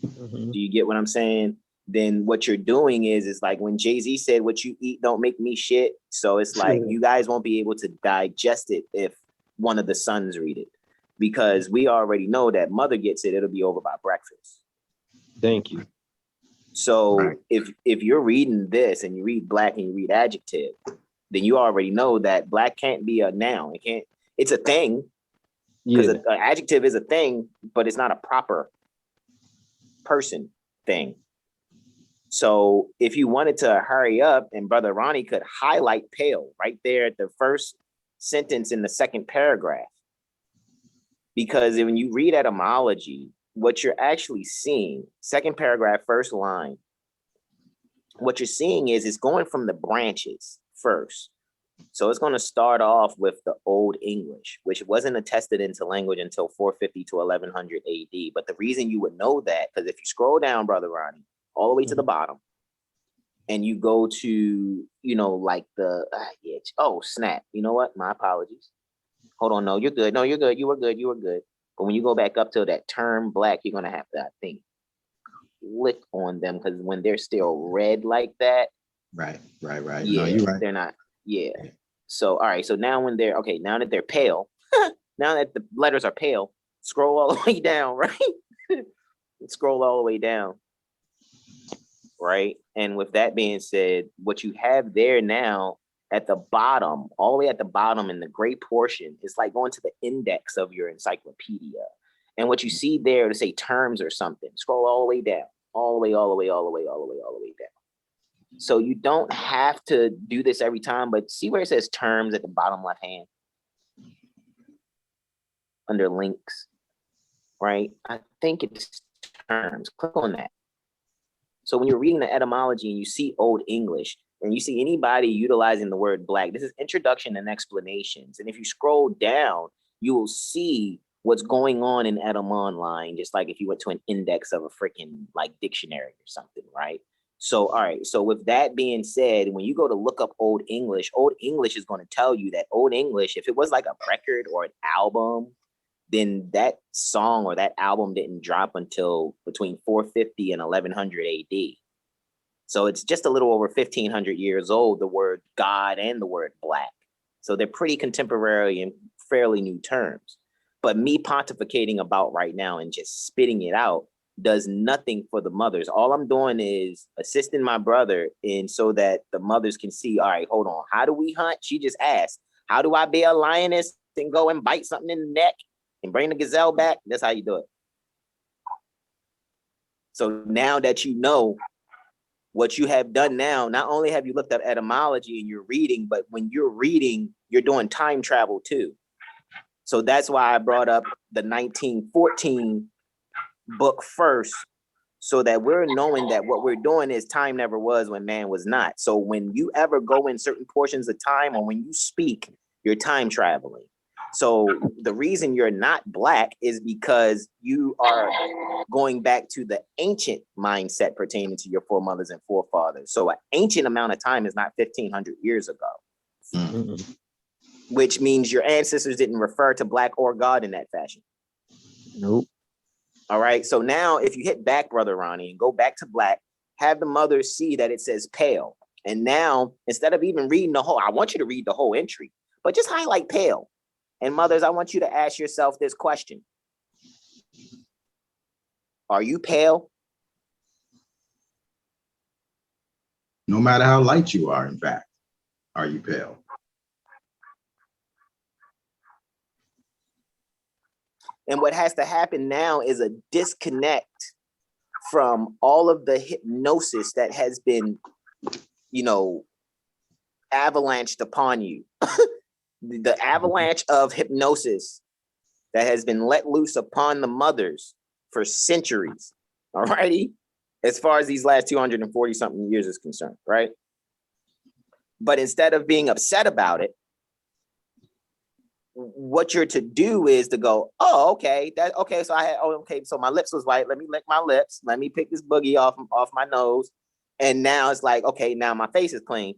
[SPEAKER 14] do you get what I'm saying? Then what you're doing is like when Jay-Z said, "What you eat don't make me shit." So it's like you guys won't be able to digest it if one of the sons read it, because we already know that mother gets it, it'll be over by breakfast.
[SPEAKER 6] Thank you.
[SPEAKER 14] So if you're reading this and you read black and you read adjective, then you already know that black can't be a noun. It can't. It's a thing, because an adjective is a thing, but it's not a proper person thing. So if you wanted to hurry up, and Brother Ronnie could highlight pale right there at the first sentence in the second paragraph, because when you read etymology, what you're actually seeing, second paragraph, first line, what you're seeing is it's going from the branches first. So it's going to start off with the Old English, which wasn't attested into language until 450 to 1100 AD. But the reason you would know that, because if you scroll down, Brother Ronnie, all the way to the bottom, and you go to, you know, like the, oh, snap. You know what? My apologies. Hold on. No, you're good. No, you're good. You were good. You were good. But when you go back up to that term black, you're going to have to, I think, click on them, because when they're still red like that.
[SPEAKER 8] Right.
[SPEAKER 14] Yeah,
[SPEAKER 8] No, you're right.
[SPEAKER 14] They're not. Yeah. So, all right. So now when they're, okay, now that they're pale, now that the letters are pale, scroll all the way down, right? Scroll all the way down. Right. And with that being said, what you have there now at the bottom, all the way at the bottom in the gray portion, is like going to the index of your encyclopedia. And what you see there to say terms or something, scroll all the way down, all the way down. So you don't have to do this every time, but see where it says terms at the bottom left hand under links, right? I think it's terms. Click on that. So when you're reading the etymology and you see Old English and you see anybody utilizing the word black, this is introduction and explanations. And if you scroll down, you will see what's going on in Etymonline, just like if you went to an index of a freaking like dictionary or something, right? So, all right. So with that being said, when you go to look up Old English is going to tell you that Old English, if it was like a record or an album, then that song or that album didn't drop until between 450 and 1100 AD. So it's just a little over 1500 years old, the word God and the word black. So they're pretty contemporary and fairly new terms. But me pontificating about right now and just spitting it out does nothing for the mothers. All I'm doing is assisting my brother in so that the mothers can see, all right, hold on, how do we hunt? She just asked, how do I be a lioness and go and bite something in the neck and bring the gazelle back? That's how you do it. So now that you know what you have done now, not only have you looked up etymology and you're reading, but when you're reading, you're doing time travel too. So that's why I brought up the 1914 book first, so that we're knowing that what we're doing is time never was when man was not. So when you ever go in certain portions of time, or when you speak, you're time traveling. So the reason you're not black is because you are going back to the ancient mindset pertaining to your foremothers and forefathers. So an ancient amount of time is not 1500 years ago. Mm-hmm. Which means your ancestors didn't refer to black or God in that fashion.
[SPEAKER 6] Nope.
[SPEAKER 14] All right. So now if you hit back, Brother Ronnie, and go back to black, have the mothers see that it says pale. And now, instead of even reading the whole, I want you to read the whole entry, but just highlight pale. And mothers, I want you to ask yourself this question. Are you pale?
[SPEAKER 8] No matter how light you are, in fact, are you pale?
[SPEAKER 14] And what has to happen now is a disconnect from all of the hypnosis that has been, avalanched upon you. The avalanche of hypnosis that has been let loose upon the mothers for centuries, all righty? As far as these last 240 something years is concerned, right? But instead of being upset about it, what you're to do is to go, oh, okay, so my lips was white. Let me lick my lips. Let me pick this boogie off my nose. And now it's like, okay, now my face is clean.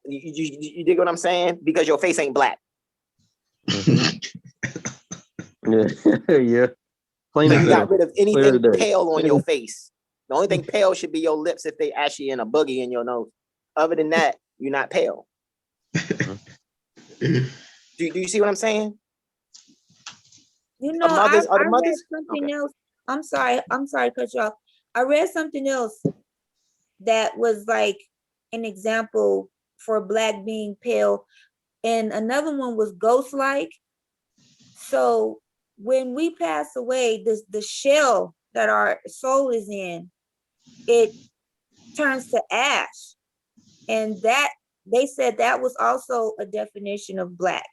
[SPEAKER 14] You dig what I'm saying? Because your face ain't black.
[SPEAKER 6] Yeah, yeah. Plain
[SPEAKER 14] So
[SPEAKER 6] as
[SPEAKER 14] you got rid of anything
[SPEAKER 6] day.
[SPEAKER 14] pale on your face. The only thing pale should be your lips if they ashy and a boogie in your nose. Other than that, you're not pale. Do you see what I'm saying?
[SPEAKER 3] You know, I read something else. I'm sorry to cut you off. I read something else that was like an example for black being pale, and another one was ghost-like. So when we pass away, the shell that our soul is in, it turns to ash, and that they said that was also a definition of black.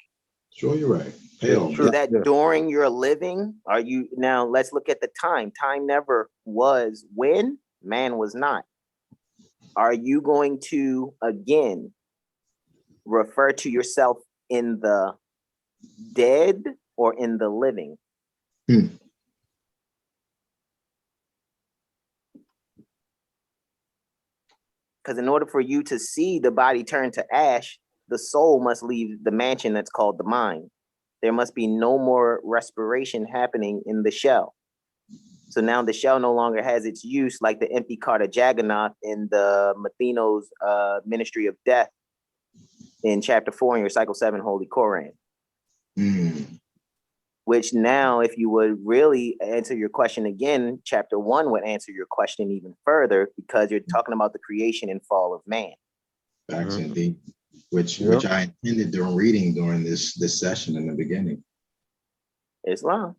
[SPEAKER 8] Sure, you're right. Pale.
[SPEAKER 14] Is that during your living? Are you now? Let's look at the time. Time never was when man was not. Are you going to again refer to yourself in the dead or in the living? Because in order for you to see the body turn to ash, the soul must leave the mansion that's called the mind. There must be no more respiration happening in the shell. So now the shell no longer has its use, like the empty cart of Jagannath in the Matheno's Ministry of Death in chapter 4 in your Cycle 7 Holy Koran. Which now, if you would really answer your question again, chapter 1 would answer your question even further, because you're talking about the creation and fall of man.
[SPEAKER 8] Facts indeed. Which I intended during reading during this session in the beginning.
[SPEAKER 14] Islam.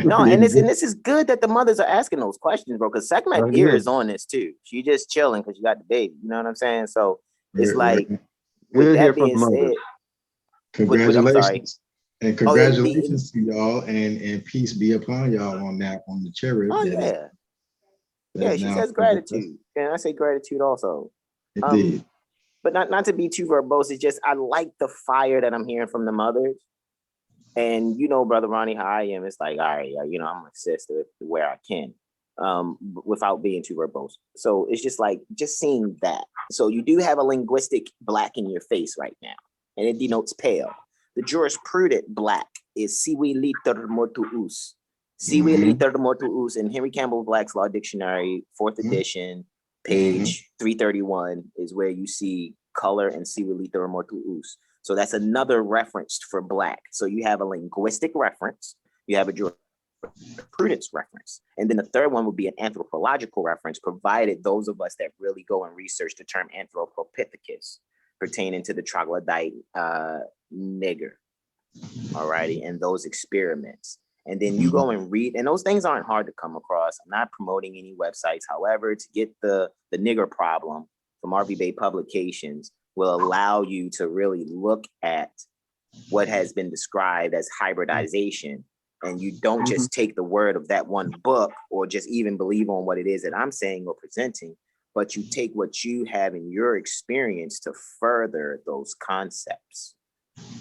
[SPEAKER 14] No, and this is good that the mothers are asking those questions, bro. Because Sekhmet ear is on this too. She just chilling because you got the baby. You know what I'm saying? So it's like, with that being said,
[SPEAKER 8] congratulations. And congratulations to y'all, and peace be upon y'all on the cherub.
[SPEAKER 14] Oh yeah. Yeah, she says gratitude. And I say gratitude also.
[SPEAKER 8] Indeed.
[SPEAKER 14] But not to be too verbose, it's just I like the fire that I'm hearing from the mothers. And you know, Brother Ronnie, how I am. It's like, all right, you know, I'm gonna assist where I can, without being too verbose. So it's just like, just seeing that. So you do have a linguistic black in your face right now, and it denotes pale. The jurisprudent black is siwi liter mortuus. Siwi liter mortuus in Henry Campbell Black's Law Dictionary, 4th edition, page 331 is where you see color and siwi liter mortuus. So that's another reference for black. So you have a linguistic reference, you have a jurisprudence reference, and then the third one would be an anthropological reference, provided those of us that really go and research the term Anthropopithecus pertaining to the troglodyte nigger. Alrighty, and those experiments. And then you go and read, and those things aren't hard to come across. I'm not promoting any websites. However, to get the nigger problem from RV Bay Publications will allow you to really look at what has been described as hybridization. And you don't just take the word of that one book or just even believe on what it is that I'm saying or presenting, but you take what you have in your experience to further those concepts.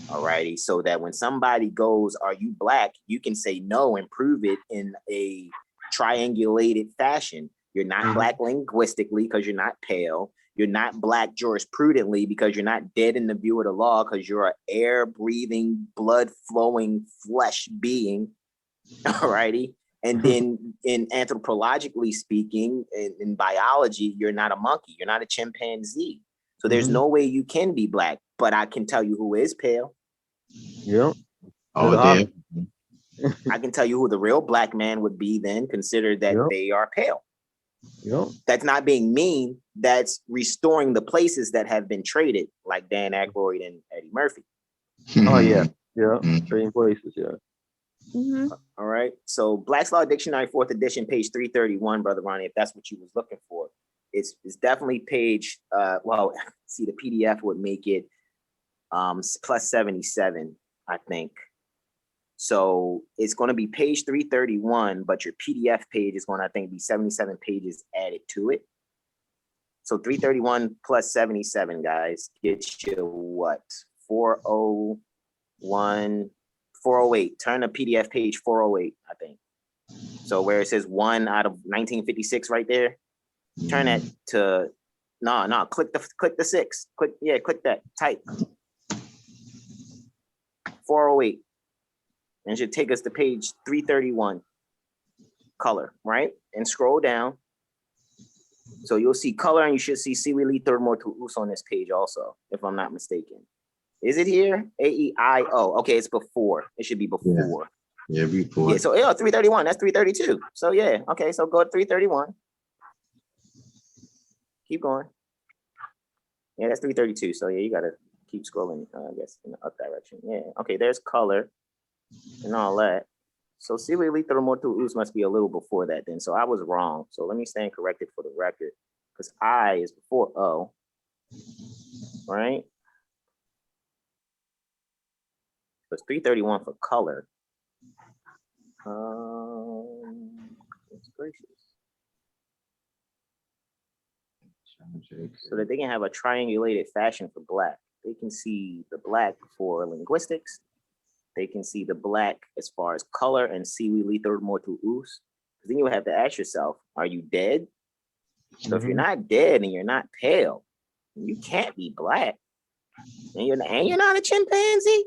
[SPEAKER 14] Alrighty, so that when somebody goes, "Are you black?" you can say no and prove it in a triangulated fashion. You're not black linguistically because you're not pale. You're not black jurisprudently because you're not dead in the view of the law, because you're an air-breathing, blood-flowing flesh being. Alrighty, and then in anthropologically speaking, in biology, you're not a monkey. You're not a chimpanzee. So there's no way you can be black, but I can tell you who is pale.
[SPEAKER 6] Yep.
[SPEAKER 8] Oh, damn.
[SPEAKER 14] I can tell you who the real black man would be then, consider that they are pale.
[SPEAKER 6] Yep.
[SPEAKER 14] That's not being mean. That's restoring the places that have been traded, like Dan Aykroyd and Eddie Murphy.
[SPEAKER 6] Oh, yeah. Yeah. Trading places, yeah.
[SPEAKER 14] All right. So Black's Law Dictionary, 4th edition, page 331, Brother Ronnie, if that's what you was looking for. It's definitely page, well, see, the PDF would make it plus 77, I think. So it's going to be page 331, but your PDF page is going to, I think, be 77 pages added to it. So 331 plus 77, guys, gets you what? 401, 408. Turn the PDF page 408, I think. So where it says 1 out of 1956 right there, turn that to No, click the 6. Click that. Type 408. And it should take us to page 331. Color, right? And scroll down. So you'll see color, and you should see Siwili Thurmor Us on this page also, if I'm not mistaken. Is it here? AEIO. Okay, it's before. It should be before.
[SPEAKER 8] Yeah, before.
[SPEAKER 14] Yeah, so 331. That's 332. So yeah, okay, so go to 331. Keep going. Yeah, that's 332. So yeah, you gotta keep scrolling, I guess, in the up direction. Yeah, okay, there's color and all that. So Siwili Thurmor Us must be a little before that then. So I was wrong. So let me stand corrected for the record, because I is before O, right? So it's 331 for color. That's gracious. So that they can have a triangulated fashion for black. They can see the black for linguistics. They can see the black as far as color and Siwili Thurmor Us. Then you have to ask yourself, are you dead? So if you're not dead and you're not pale, you can't be black. And you're not a chimpanzee.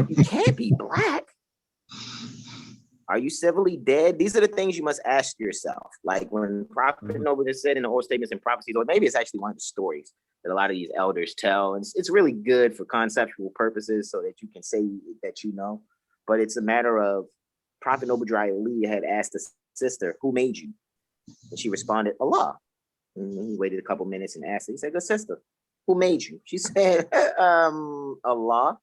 [SPEAKER 14] You can't be black. Are you civilly dead? These are the things you must ask yourself. Like when Prophet Noble just said in the Old Statements and Prophecies, or maybe it's actually one of the stories that a lot of these elders tell. And it's really good for conceptual purposes so that you can say that you know. But it's a matter of Prophet Noble Dry Ali had asked the sister, who made you? And she responded, Allah. And he waited a couple minutes and asked her, he said, good sister, who made you? She said, Allah.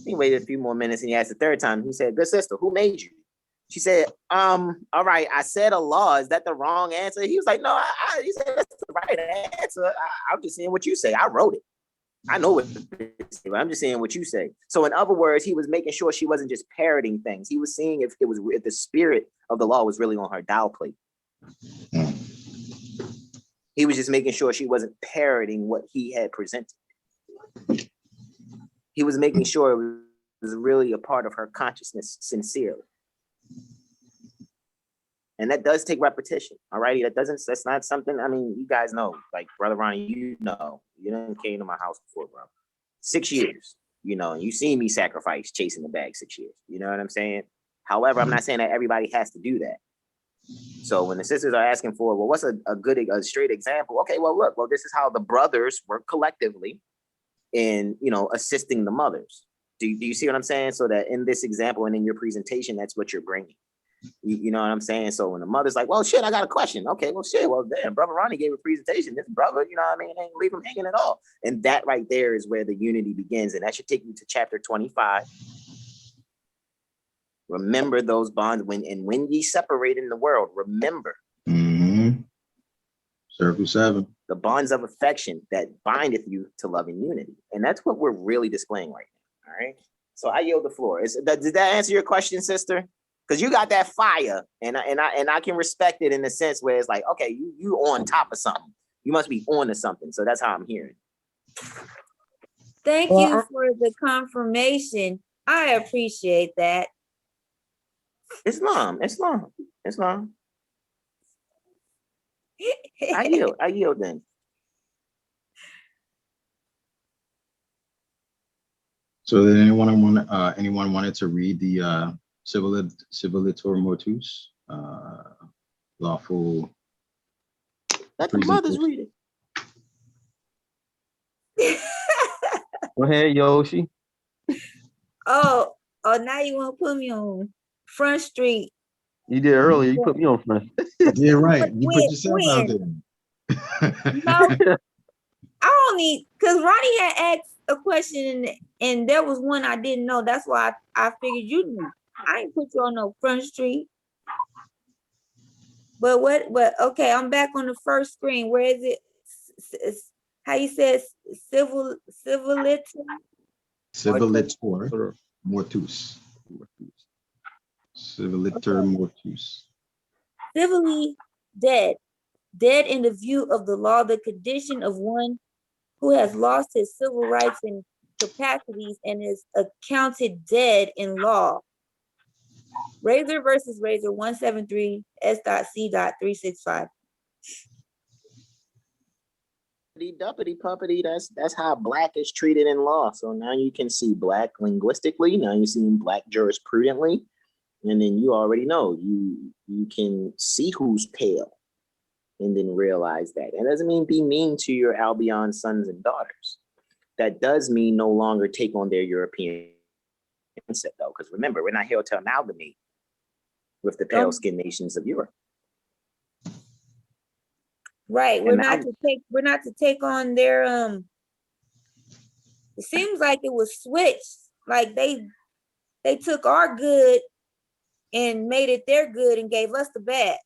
[SPEAKER 14] He waited a few more minutes and he asked the third time. He said, good sister, who made you? She said, all right, I said Allah. Is that the wrong answer? He was like, no, he said, that's the right answer. I'm just saying what you say. I wrote it. I know what it is, but I'm just saying what you say. So in other words, he was making sure she wasn't just parroting things. He was seeing if the spirit of the law was really on her dial plate. He was just making sure she wasn't parroting what he had presented. He was making sure it was really a part of her consciousness sincerely. And that does take repetition, all righty? That's not something, I mean, you guys know, like Brother Ronnie, you didn't came to my house before, bro. 6 years, and you seen me sacrifice chasing the bag 6 years, you know what I'm saying? However, I'm not saying that everybody has to do that. So when the sisters are asking for, well, what's a straight example? Okay, well, look, this is how the brothers work collectively in, assisting the mothers. Do you see what I'm saying? So that in this example and in your presentation, that's what you're bringing. You know what I'm saying? So when the mother's like, well, shit, I got a question. Okay, well, shit, well, damn, Brother Ronnie gave a presentation. This brother, ain't leave him hanging at all. And that right there is where the unity begins. And that should take you to chapter 25. Remember those bonds when ye separate in the world, remember.
[SPEAKER 8] Circle 7.
[SPEAKER 14] The bonds of affection that bindeth you to love and unity. And that's what we're really displaying right now. All right. So I yield the floor. Did that answer your question, sister? Because you got that fire, and I can respect it in the sense where it's like, okay, you on top of something. You must be on to something. So that's how I'm hearing.
[SPEAKER 3] Thank you for the confirmation. I appreciate that.
[SPEAKER 14] Islam. I yield then.
[SPEAKER 8] So did anyone wanted to read the Civilator Mortus, lawful.
[SPEAKER 14] Let the mothers read
[SPEAKER 6] it. Go ahead, Yoshi.
[SPEAKER 3] Oh, now you want to put me on Front Street.
[SPEAKER 6] You did earlier. You put me on Front.
[SPEAKER 8] Yeah, right. You put yourself out there.
[SPEAKER 3] No, I don't need, because Ronnie had asked a question and there was one I didn't know. That's why I figured you knew. I ain't put you on no Front Street. But okay, I'm back on the first screen. Where is it? How you say Civilitor
[SPEAKER 8] Mortus. Civilitor Mortus.
[SPEAKER 3] Civilly dead in the view of the law, the condition of one who has lost his civil rights and capacities and is accounted dead in law. Razor versus Razor 173 S.C.365.
[SPEAKER 14] Duppity puppity, that's how black is treated in law. So now you can see black linguistically, now you're seeing black jurisprudently, and then you already know you can see who's pale and then realize that. That doesn't mean be mean to your Albion sons and daughters. That does mean no longer take on their European mindset though, because remember, we're not here to amalgamate with the pale skinned nations of Europe.
[SPEAKER 3] Right. We're not to take on their it seems like it was switched. Like they took our good and made it their good and gave us the bad.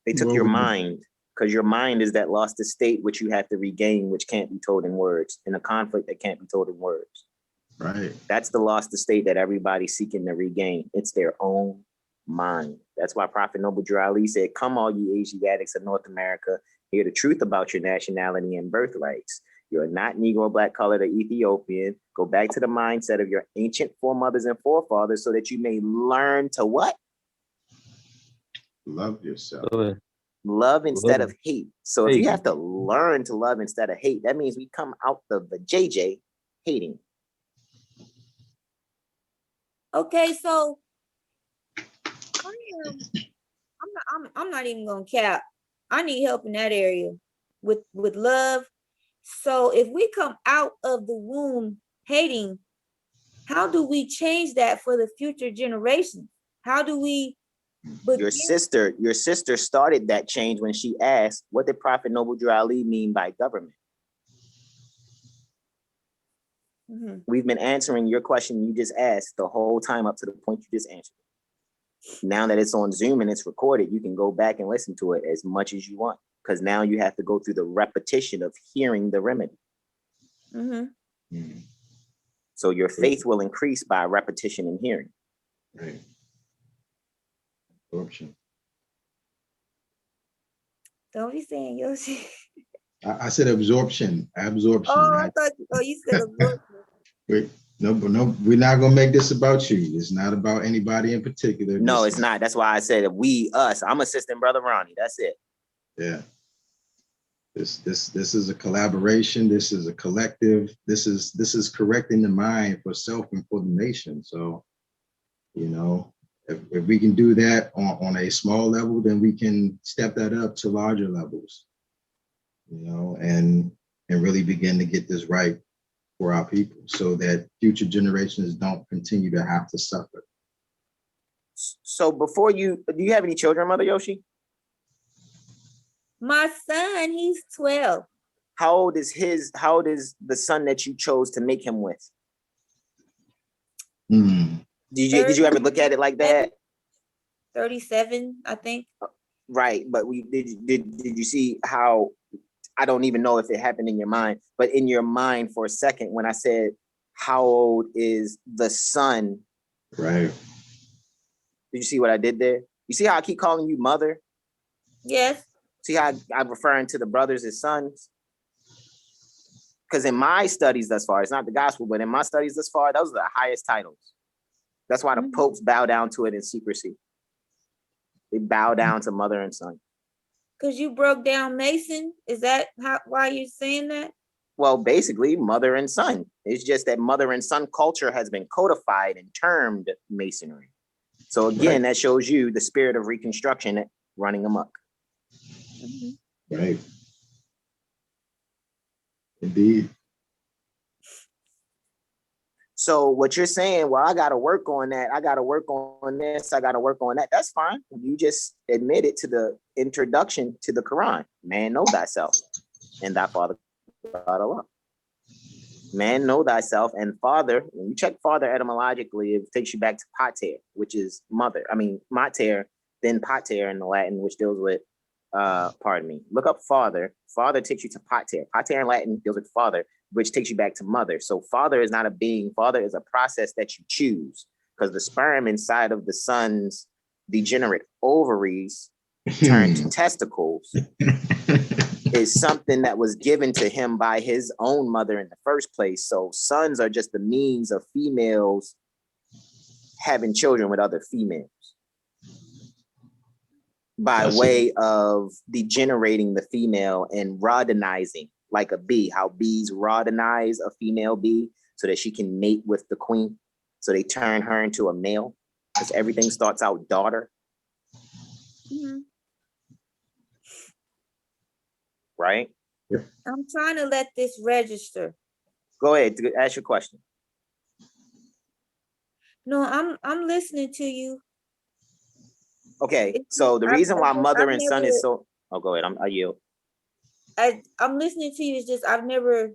[SPEAKER 14] They took your mind, because your mind is that lost estate which you have to regain, which can't be told in words, in a conflict that can't be told in words.
[SPEAKER 8] Right.
[SPEAKER 14] That's the lost estate that everybody's seeking to regain. It's their own mind. That's why Prophet Noble Drew Ali said, "Come all ye Asiatics of North America, hear the truth about your nationality and birthrights. You're not Negro, black, colored, or Ethiopian. Go back to the mindset of your ancient foremothers and forefathers so that you may learn to what?
[SPEAKER 8] Love yourself.
[SPEAKER 14] Love instead of hate. So if you have to learn to love instead of hate, that means we come out the JJ hating."
[SPEAKER 3] Okay, so I'm not even gonna cap. I need help in that area with love. So if we come out of the womb hating, how do we change that for the future generations? How do we
[SPEAKER 14] Your sister started that change when she asked, what did Prophet Noble Drew Ali mean by government?
[SPEAKER 3] Mm-hmm.
[SPEAKER 14] We've been answering your question you just asked the whole time up to the point you just answered. Now that it's on Zoom and it's recorded, you can go back and listen to it as much as you want, because now you have to go through the repetition of hearing the remedy.
[SPEAKER 3] Mm-hmm.
[SPEAKER 14] So your faith will increase by repetition and hearing.
[SPEAKER 8] Right. Absorption.
[SPEAKER 3] Don't be saying Yoshi.
[SPEAKER 8] I said absorption. Absorption.
[SPEAKER 3] Oh, I thought you said absorption.
[SPEAKER 8] Wait, no, we're not gonna make this about you. It's not about anybody in particular.
[SPEAKER 14] No, it's not. That's why I said we, us. I'm assistant brother Ronnie. That's it.
[SPEAKER 8] Yeah. This is a collaboration. This is a collective. This is correcting the mind for self and for the nation. So, you know, if we can do that on a small level, then we can step that up to larger levels, you know, and really begin to get this right for our people so that future generations don't continue to have to suffer.
[SPEAKER 14] So before do you have any children, Mother Yoshi?
[SPEAKER 3] My son, he's 12.
[SPEAKER 14] How old is the son that you chose to make him with? Did you ever look at it like that?
[SPEAKER 3] 37, I think.
[SPEAKER 14] Right, but did you see how, I don't even know if it happened in your mind, but in your mind for a second when I said, how old is the son?
[SPEAKER 8] Right.
[SPEAKER 14] Did you see what I did there? You see how I keep calling you mother?
[SPEAKER 3] Yes.
[SPEAKER 14] See how I'm referring to the brothers as sons? Because in my studies thus far, it's not the gospel, but in my studies thus far, those are the highest titles. That's why the popes bow down to it in secrecy. They bow down to mother and son.
[SPEAKER 3] Because you broke down Mason? Is that why you're saying that?
[SPEAKER 14] Well, basically, mother and son. It's just that mother and son culture has been codified and termed masonry. So again, that shows you the spirit of reconstruction running amok.
[SPEAKER 8] Right. Indeed.
[SPEAKER 14] So what you're saying, well, I got to work on that. I got to work on this. I got to work on that. That's fine. You just admitted to the introduction to the Quran. Man, know thyself and thy father, God Allah. Man, know thyself, and father, when you check father etymologically, it takes you back to pater, which is mother. I mean, mater, then pater in the Latin, which deals with, look up father. Father takes you to pater. Pater in Latin deals with father, which takes you back to mother. So father is not a being. Father is a process that you choose, because the sperm inside of the son's degenerate ovaries turned to testicles is something that was given to him by his own mother in the first place. So sons are just the means of females having children with other females. by way of degenerating the female and rodinizing, like a bee, how bees rodinize a female bee so that she can mate with the queen. So they turn her into a male because everything starts out daughter. Right?
[SPEAKER 3] I'm trying to let this register.
[SPEAKER 14] Go ahead, ask your question.
[SPEAKER 3] No, I'm listening to you.
[SPEAKER 14] Okay, so the reason why mother and son is so, oh, go ahead, I yield.
[SPEAKER 3] I'm listening to you, it's just I've never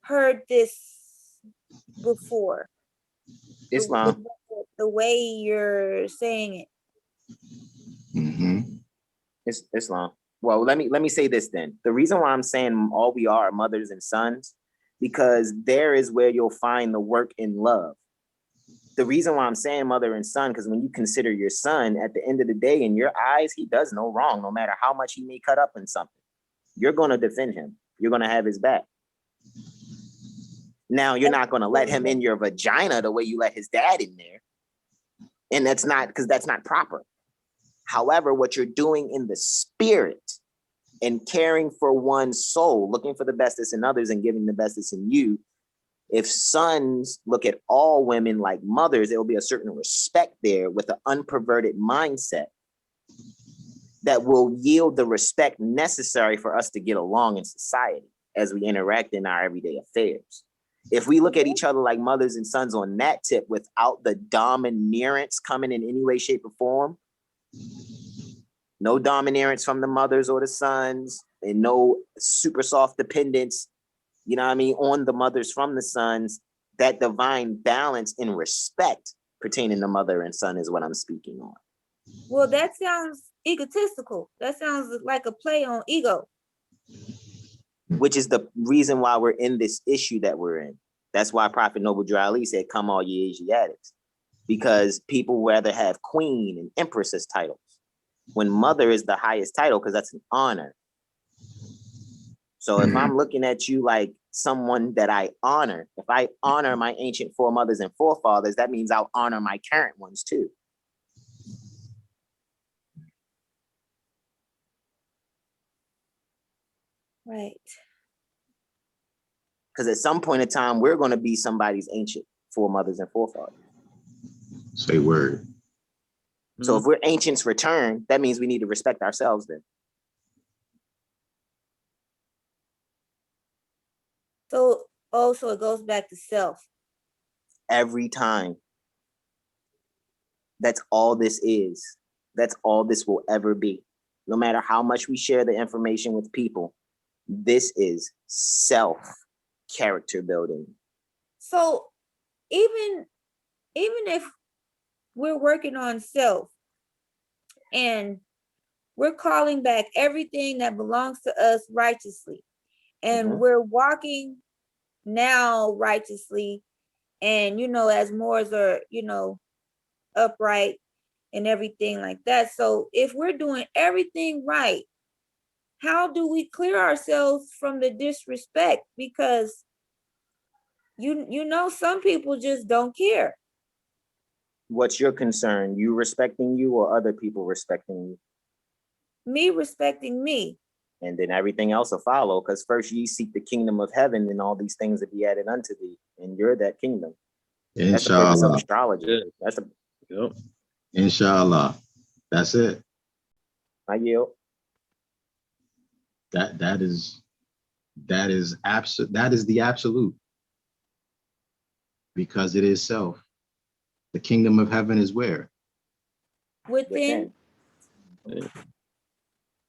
[SPEAKER 3] heard this before.
[SPEAKER 14] Islam.
[SPEAKER 3] The way you're saying it.
[SPEAKER 14] It's Islam. Well, let me say this then. The reason why I'm saying all we are mothers and sons, because there is where you'll find the work in love. The reason why I'm saying mother and son, because when you consider your son, at the end of the day, in your eyes, he does no wrong, no matter how much he may cut up in something. You're going to defend him. You're going to have his back. Now, you're not going to let him in your vagina the way you let his dad in there. And that's not, because that's not proper. However, what you're doing in the spirit and caring for one's soul, looking for the bestest in others and giving the bestest in you, if sons look at all women like mothers, there will be a certain respect there with an unperverted mindset that will yield the respect necessary for us to get along in society as we interact in our everyday affairs. If we look at each other like mothers and sons on that tip without the domineerance coming in any way, shape, or form, no domineerance from the mothers or the sons, and no super soft dependence, you know what I mean, on the mothers from the sons, that divine balance and respect pertaining to mother and son is what I'm speaking on.
[SPEAKER 3] Well, that sounds egotistical. That sounds like a play on ego.
[SPEAKER 14] Which is the reason why we're in this issue that we're in. That's why Prophet Noble Drew Ali said, come all ye Asiatics. Because people rather have queen and empress as titles, when mother is the highest title, because that's an honor. So if I'm looking at you like someone that I honor, if I honor my ancient foremothers and forefathers, that means I'll honor my current ones too.
[SPEAKER 3] Right.
[SPEAKER 14] Because at some point in time, we're going to be somebody's ancient foremothers and forefathers.
[SPEAKER 8] Say word.
[SPEAKER 14] So if we're ancients return, that means we need to respect ourselves then.
[SPEAKER 3] So also it goes back to self.
[SPEAKER 14] Every time. That's all this is. That's all this will ever be. No matter how much we share the information with people, this is self character building.
[SPEAKER 3] So even if we're working on self and we're calling back everything that belongs to us righteously, and we're walking now righteously, and as Moors are, upright and everything like that. So if we're doing everything right, how do we clear ourselves from the disrespect? Because some people just don't care.
[SPEAKER 14] What's your concern? You respecting you or other people respecting you?
[SPEAKER 3] Me respecting me.
[SPEAKER 14] And then everything else will follow, because first ye seek the kingdom of heaven and all these things will be added unto thee. And you're that kingdom.
[SPEAKER 8] Inshallah.
[SPEAKER 14] That's the purpose of astrology.
[SPEAKER 8] Inshallah. That's it.
[SPEAKER 14] I yield.
[SPEAKER 8] That is the absolute. Because it is self. The kingdom of heaven is where?
[SPEAKER 3] Within.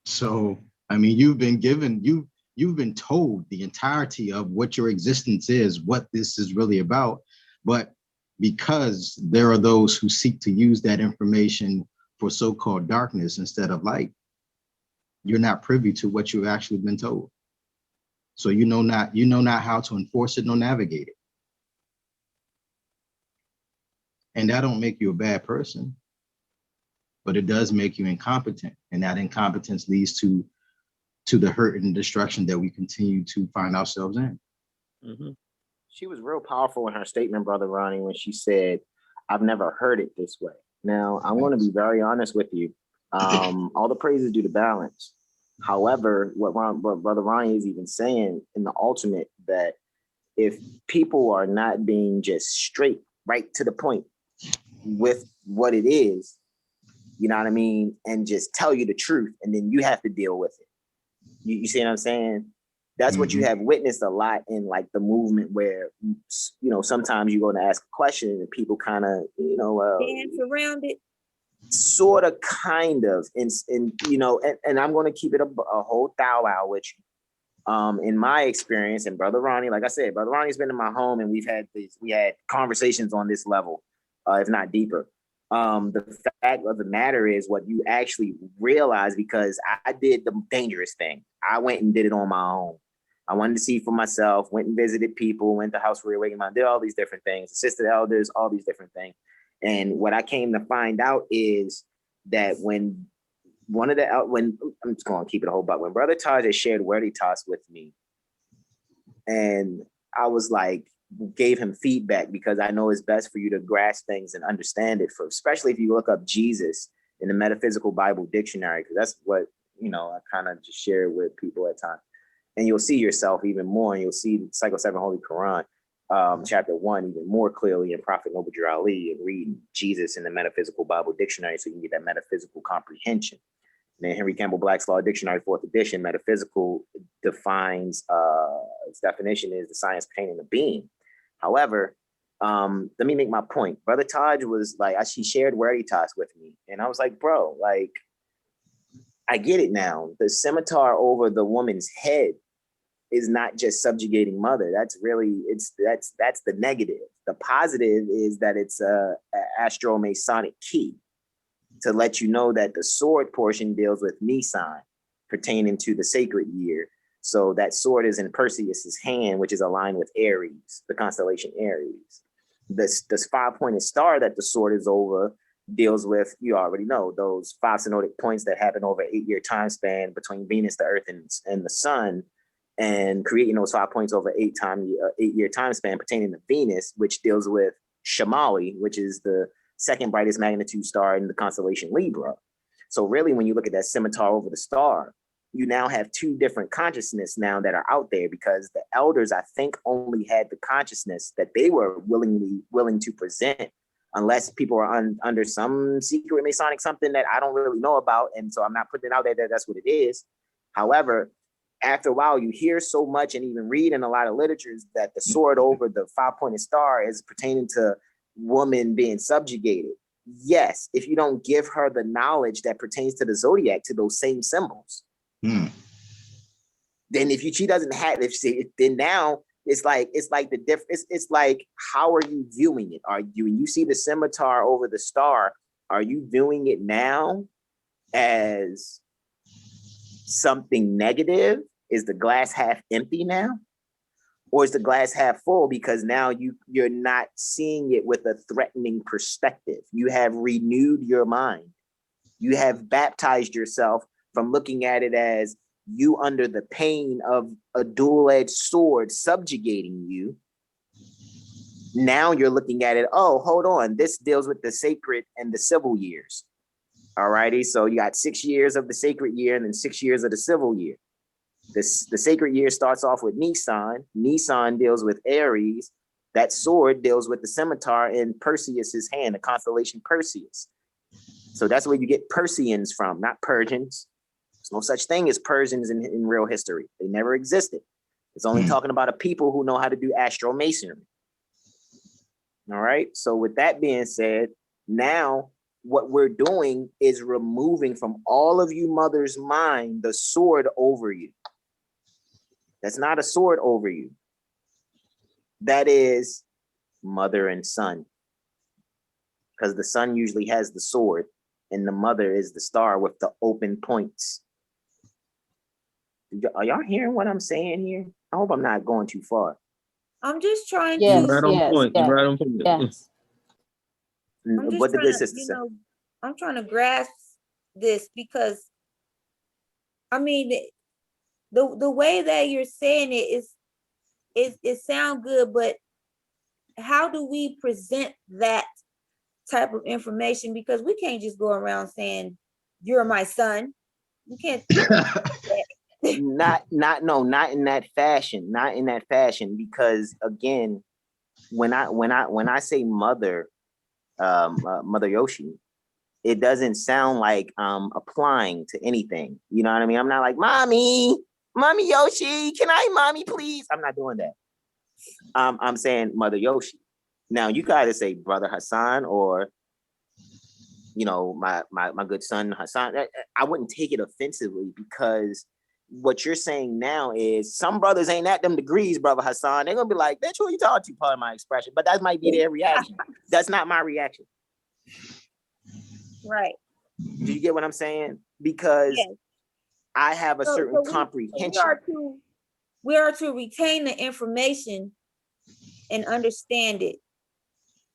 [SPEAKER 8] So, I mean, you've been told the entirety of what your existence is, what this is really about. But because there are those who seek to use that information for so-called darkness instead of light, you're not privy to what you've actually been told. So you know not how to enforce it nor navigate it. And that don't make you a bad person, but it does make you incompetent. And that incompetence leads to the hurt and destruction that we continue to find ourselves in.
[SPEAKER 14] She was real powerful in her statement, Brother Ronnie, when she said, I've never heard it this way. Now, I'm going to be very honest with you. All the praises due to balance. However, what Brother Ronnie is even saying in the ultimate, that if people are not being just straight, right to the point with what it is, you know what I mean, and just tell you the truth, and then you have to deal with it. You see what I'm saying? That's what you have witnessed a lot in like the movement, where, you know, sometimes you go to ask a question and people kind of, you know,
[SPEAKER 3] dance around it.
[SPEAKER 14] Sort of, kind of, and you know, and I'm going to keep it a whole thou wow with you. In my experience, and Brother Ronnie, like I said, Brother Ronnie's been in my home, and we had conversations on this level, if not deeper. The fact of the matter is, what you actually realize, because I did the dangerous thing. I went and did it on my own. I wanted to see for myself, went and visited people, went to House for Reawakening, did all these different things, assisted elders, all these different things. And what I came to find out is that when I'm just going to keep it a whole buck, when Brother Taj had shared Veritas with me, and I was like, gave him feedback, because I know it's best for you to grasp things and understand it, especially if you look up Jesus in the Metaphysical Bible Dictionary, because that's what, you know, I kind of just share with people at times. And you'll see yourself even more, and you'll see the Cycle 7 Holy Quran, chapter 1 even more clearly in Prophet Noble Ali, and read Jesus in the Metaphysical Bible Dictionary, so you can get that metaphysical comprehension. And then Henry Campbell Black's Law Dictionary, 4th edition, metaphysical defines, its definition is the science pertaining to being. However, let me make my point. Brother Taj was like, she shared Veritas with me, and I was like, bro, like, I get it now. The scimitar over the woman's head is not just subjugating mother. That's really, that's the negative. The positive is that it's a astro-Masonic key to let you know that the sword portion deals with Nisan, pertaining to the sacred year. So that sword is in Perseus's hand, which is aligned with Aries, the constellation Aries. This 5-pointed star that the sword is over deals with, you already know, those 5 synodic points that happen over 8-year time span between Venus, the Earth, and the Sun, and creating those 5 points over 8-year time span pertaining to Venus, which deals with Shamali, which is the second brightest magnitude star in the constellation Libra. So really, when you look at that scimitar over the star, you now have 2 different consciousness now that are out there, because the elders, I think, only had the consciousness that they were willing to present, unless people are under some secret Masonic something that I don't really know about. And so I'm not putting it out there that that's what it is. However, after a while, you hear so much and even read in a lot of literatures that the sword over the 5-pointed star is pertaining to woman being subjugated. Yes, if you don't give her the knowledge that pertains to the zodiac, to those same symbols. Then if she doesn't have, then now it's like the difference. It's like, how are you viewing it? Are you see the scimitar over the star? Are you viewing it now as something negative? Is the glass half empty now? Or is the glass half full, because now you're not seeing it with a threatening perspective? You have renewed your mind. You have baptized yourself from looking at it as you under the pain of a dual-edged sword subjugating you. Now you're looking at it, oh, hold on, this deals with the sacred and the civil years. All righty, so you got 6 years of the sacred year and then 6 years of the civil year. The sacred year starts off with Nisan. Nisan deals with Aries. That sword deals with the scimitar in Perseus's hand, the constellation Perseus. So that's where you get Persians from, not Persians. There's no such thing as Persians in real history. They never existed. It's only talking about a people who know how to do astro-masonry. All right. So with that being said, now what we're doing is removing from all of you mothers' mind the sword over you. That's not a sword over you. That is mother and son. Because the son usually has the sword and the mother is the star with the open points. Are y'all hearing what I'm saying here? I hope I'm not going too far.
[SPEAKER 3] I'm just trying
[SPEAKER 6] You're
[SPEAKER 3] to.
[SPEAKER 6] right on point. You're right on point.
[SPEAKER 3] Yes.
[SPEAKER 14] What did this sister say?
[SPEAKER 3] I'm trying to grasp this, because I mean, the way that you're saying it sounds good, but how do we present that type of information? Because we can't just go around saying you're my son. You can't.
[SPEAKER 14] Not in that fashion. Not in that fashion, because again, when I say mother, Mother Yoshi, it doesn't sound like applying to anything. You know what I mean? I'm not like, mommy Yoshi, can I, mommy, please? I'm not doing that. I'm saying Mother Yoshi. Now you gotta say Brother Hassan, or my good son Hassan. I wouldn't take it offensively, because what you're saying now is some brothers ain't at them degrees, Brother Hassan. They're gonna be like, bitch, who you talking to? Part of my expression, but that might be their reaction. That's not my reaction.
[SPEAKER 3] Right.
[SPEAKER 14] Do you get what I'm saying? Because
[SPEAKER 3] yes.
[SPEAKER 14] I have a certain comprehension.
[SPEAKER 3] We are to retain the information and understand it,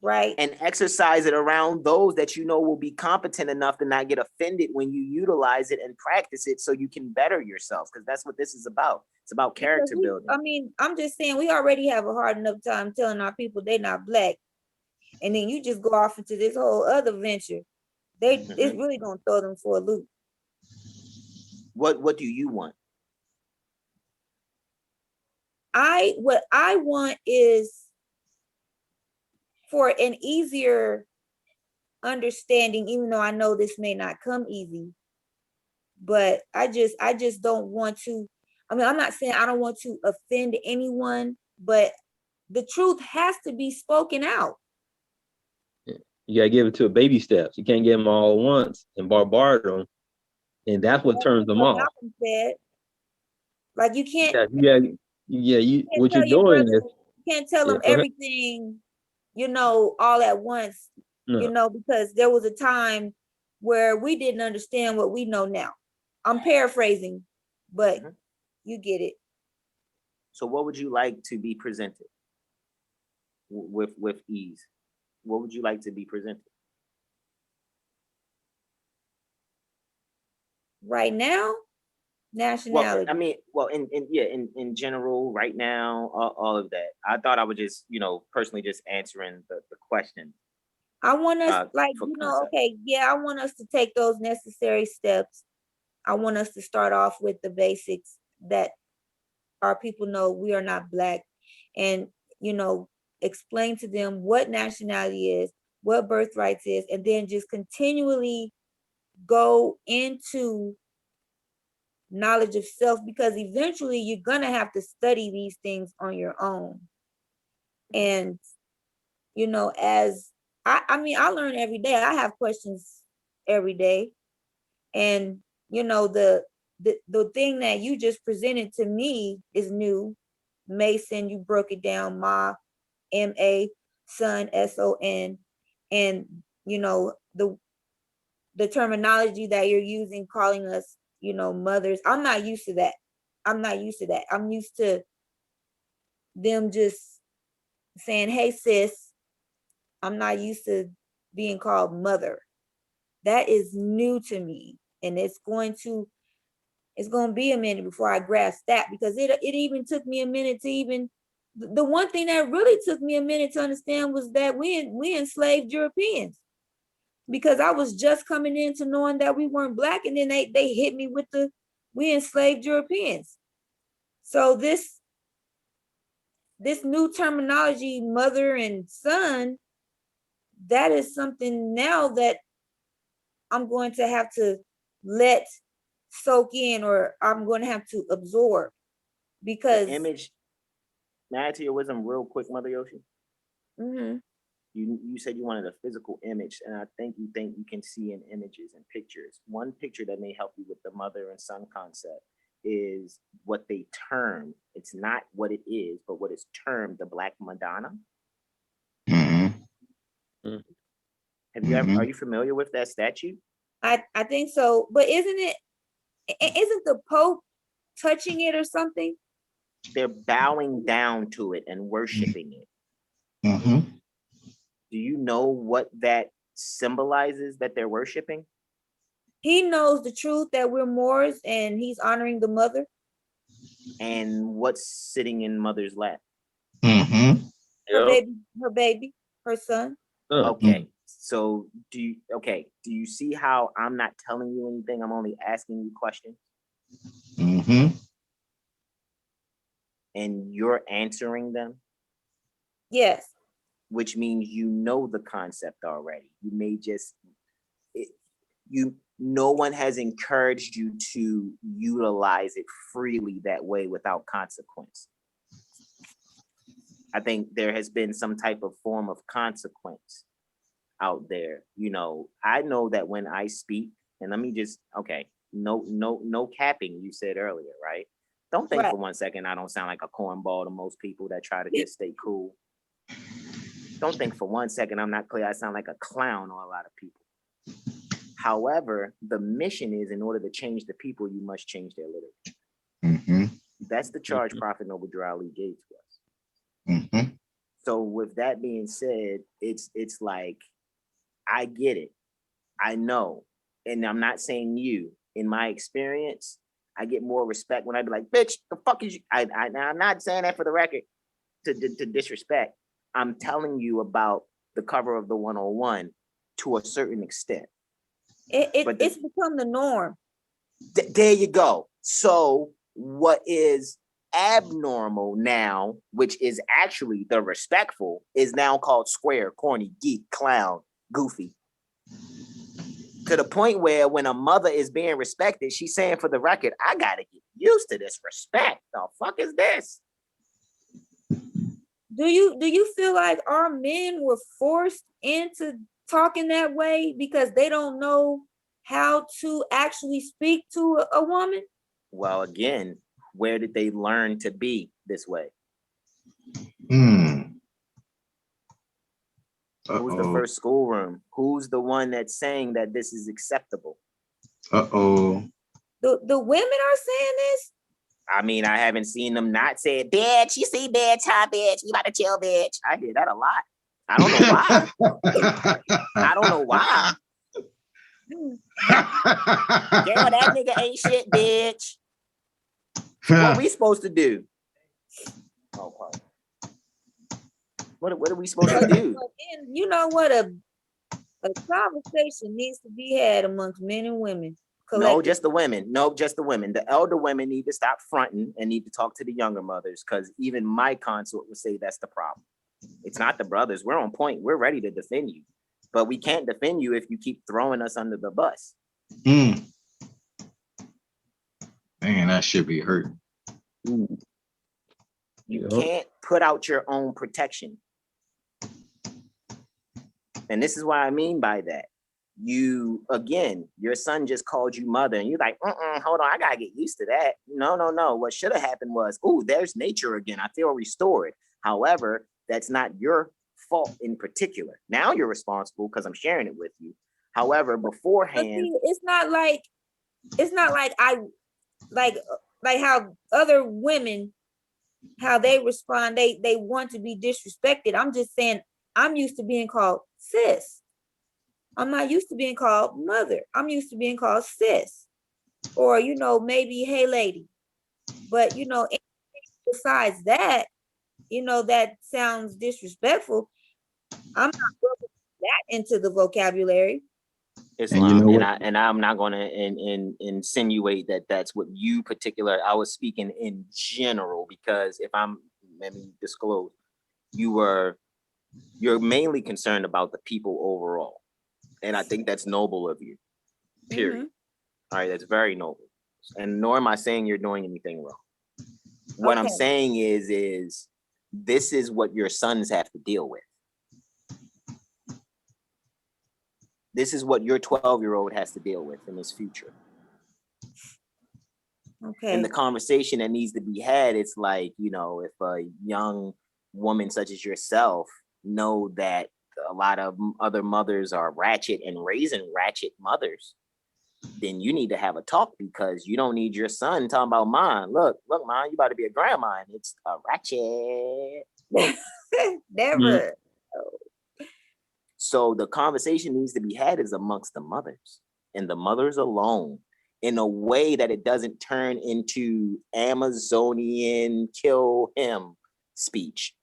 [SPEAKER 3] right?
[SPEAKER 14] And exercise it around those that you know will be competent enough to not get offended when you utilize it and practice it, so you can better yourself, because that's what this is about. It's about character building.
[SPEAKER 3] I mean, I'm just saying, we already have a hard enough time telling our people they're not black, and then you just go off into this whole other venture. It's really gonna throw them for a loop.
[SPEAKER 14] What do you want?
[SPEAKER 3] What I want is for an easier understanding, even though I know this may not come easy, but I just don't want to. I mean, I'm not saying I don't want to offend anyone, but the truth has to be spoken out.
[SPEAKER 6] You gotta give it to baby steps. You can't give them all at once and bombard them, and that's what turns them off.
[SPEAKER 3] Said. Like you can't.
[SPEAKER 6] What you're doing is
[SPEAKER 3] you can't tell them everything, all at once. No. Because there was a time where we didn't understand what we know now. I'm paraphrasing, but you get it.
[SPEAKER 14] So what would you like to be presented with ease? What would you like to be presented?
[SPEAKER 3] Right now, nationality.
[SPEAKER 14] In general, right now, all of that. I thought I would just, personally just answering the question.
[SPEAKER 3] I want us I want us to take those necessary steps. I want us to start off with the basics that our people know we are not black, and, explain to them what nationality is, what birthrights is, and then just continually go into knowledge of self, because eventually you're gonna have to study these things on your own. And as I learn every day. I have questions every day, and the thing that you just presented to me is new. Mason, you broke it down. Ma, M-A, son, S-O-N, and the terminology that you're using, calling us, mothers. I'm not used to that. I'm used to them just saying, hey, sis. I'm not used to being called mother. That is new to me. And it's going to be a minute before I grasp that, because it even took me a minute to even, the one thing that really took me a minute to understand was that we enslaved Europeans, because I was just coming into knowing that we weren't black, and then they hit me with we enslaved Europeans. So this new terminology, mother and son, that is something now that I'm going to have to let soak in, or I'm going to have to absorb, because
[SPEAKER 14] the image. May I add to your wisdom real quick, Mother Yoshi? You said you wanted a physical image, and I think you can see in images and pictures. One picture that may help you with the mother and son concept is what they term. It's not what it is, but what is termed the Black Madonna. Have you ever? Are you familiar with that statue?
[SPEAKER 3] I think so, but isn't the Pope touching it or something?
[SPEAKER 14] They're bowing down to it and worshiping it. Do you know what that symbolizes that they're worshiping?
[SPEAKER 3] He knows the truth that we're Moors, and he's honoring the mother.
[SPEAKER 14] And what's sitting in mother's lap?
[SPEAKER 3] Her baby, her son.
[SPEAKER 14] Okay. So do you see how I'm not telling you anything? I'm only asking you questions.
[SPEAKER 8] Mm-hmm.
[SPEAKER 14] And you're answering them.
[SPEAKER 3] Yes.
[SPEAKER 14] Which means you know the concept already. You may just no one has encouraged you to utilize it freely that way without consequence. I think there has been some type of form of consequence out there. You know, I know that when I speak, and let me just, no capping, you said earlier, right? Don't think for 1 second I don't sound like a cornball to most people that try to just stay cool. Don't think for 1 second I'm not clear. I sound like a clown on a lot of people. However, the mission is, in order to change the people, you must change their literature.
[SPEAKER 8] Mm-hmm.
[SPEAKER 14] That's the charge Prophet Noble Drew Ali gave to us.
[SPEAKER 8] Mm-hmm.
[SPEAKER 14] So with that being said, it's like, I get it. I know. And I'm not saying you. In my experience, I get more respect when I be like, bitch, the fuck is you? I'm not saying that for the record to disrespect. I'm telling you about the cover of the 101 to a certain extent.
[SPEAKER 3] It's become the norm.
[SPEAKER 14] There you go. So what is abnormal now, which is actually the respectful, is now called square, corny, geek, clown, goofy. To the point where when a mother is being respected, she's saying, for the record, I gotta get used to this respect. The fuck is this?
[SPEAKER 3] Do you feel like our men were forced into talking that way because they don't know how to actually speak to a woman?
[SPEAKER 14] Well, again, where did they learn to be this way? Who's the first schoolroom? Who's the one that's saying that this is acceptable?
[SPEAKER 3] The women are saying this?
[SPEAKER 14] I mean, I haven't seen them not say, bitch, you see, bitch, hi, bitch, you about to chill, bitch. I hear that a lot. I don't know why. I don't know why. Girl, that nigga ain't shit, bitch. So what are we supposed to do? What are we supposed to do?
[SPEAKER 3] And you know what? A conversation needs to be had amongst men and women.
[SPEAKER 14] No, just the women. No, just the women. The elder women need to stop fronting and need to talk to the younger mothers, because even my consort would say that's the problem. It's not the brothers. We're on point. We're ready to defend you. But we can't defend you if you keep throwing us under the bus.
[SPEAKER 8] Man, that should be hurting.
[SPEAKER 14] You can't put out your own protection. And this is what I mean by that. You, again, your son just called you mother and you're like, hold on, I gotta get used to that. No. What should have happened was, there's nature again. I feel restored. However, that's not your fault in particular. Now you're responsible because I'm sharing it with you. However, beforehand,
[SPEAKER 3] it's not like I like how other women, how they respond, they want to be disrespected. I'm just saying, I'm used to being called sis. I'm not used to being called mother. I'm used to being called sis, or maybe hey lady. But besides that, that sounds disrespectful. I'm not putting that into the vocabulary.
[SPEAKER 14] Islam, and I'm not going to insinuate that that's what you particular. I was speaking in general, because let me disclose, you're mainly concerned about the people overall, and I think that's noble of you. Period. Mm-hmm. All right, that's very noble, and nor am I saying you're doing anything wrong. What I'm saying is this is what your sons have to deal with. This is what your 12-year-old has to deal with in his future. Okay. And the conversation that needs to be had, it's like, if a young woman such as yourself know that a lot of other mothers are ratchet and raising ratchet mothers, then you need to have a talk, because you don't need your son talking about, mine, look, mine, you about to be a grandma, and it's a ratchet.
[SPEAKER 3] Never.
[SPEAKER 14] So the conversation needs to be had is amongst the mothers, and the mothers alone, in a way that it doesn't turn into Amazonian kill him speech.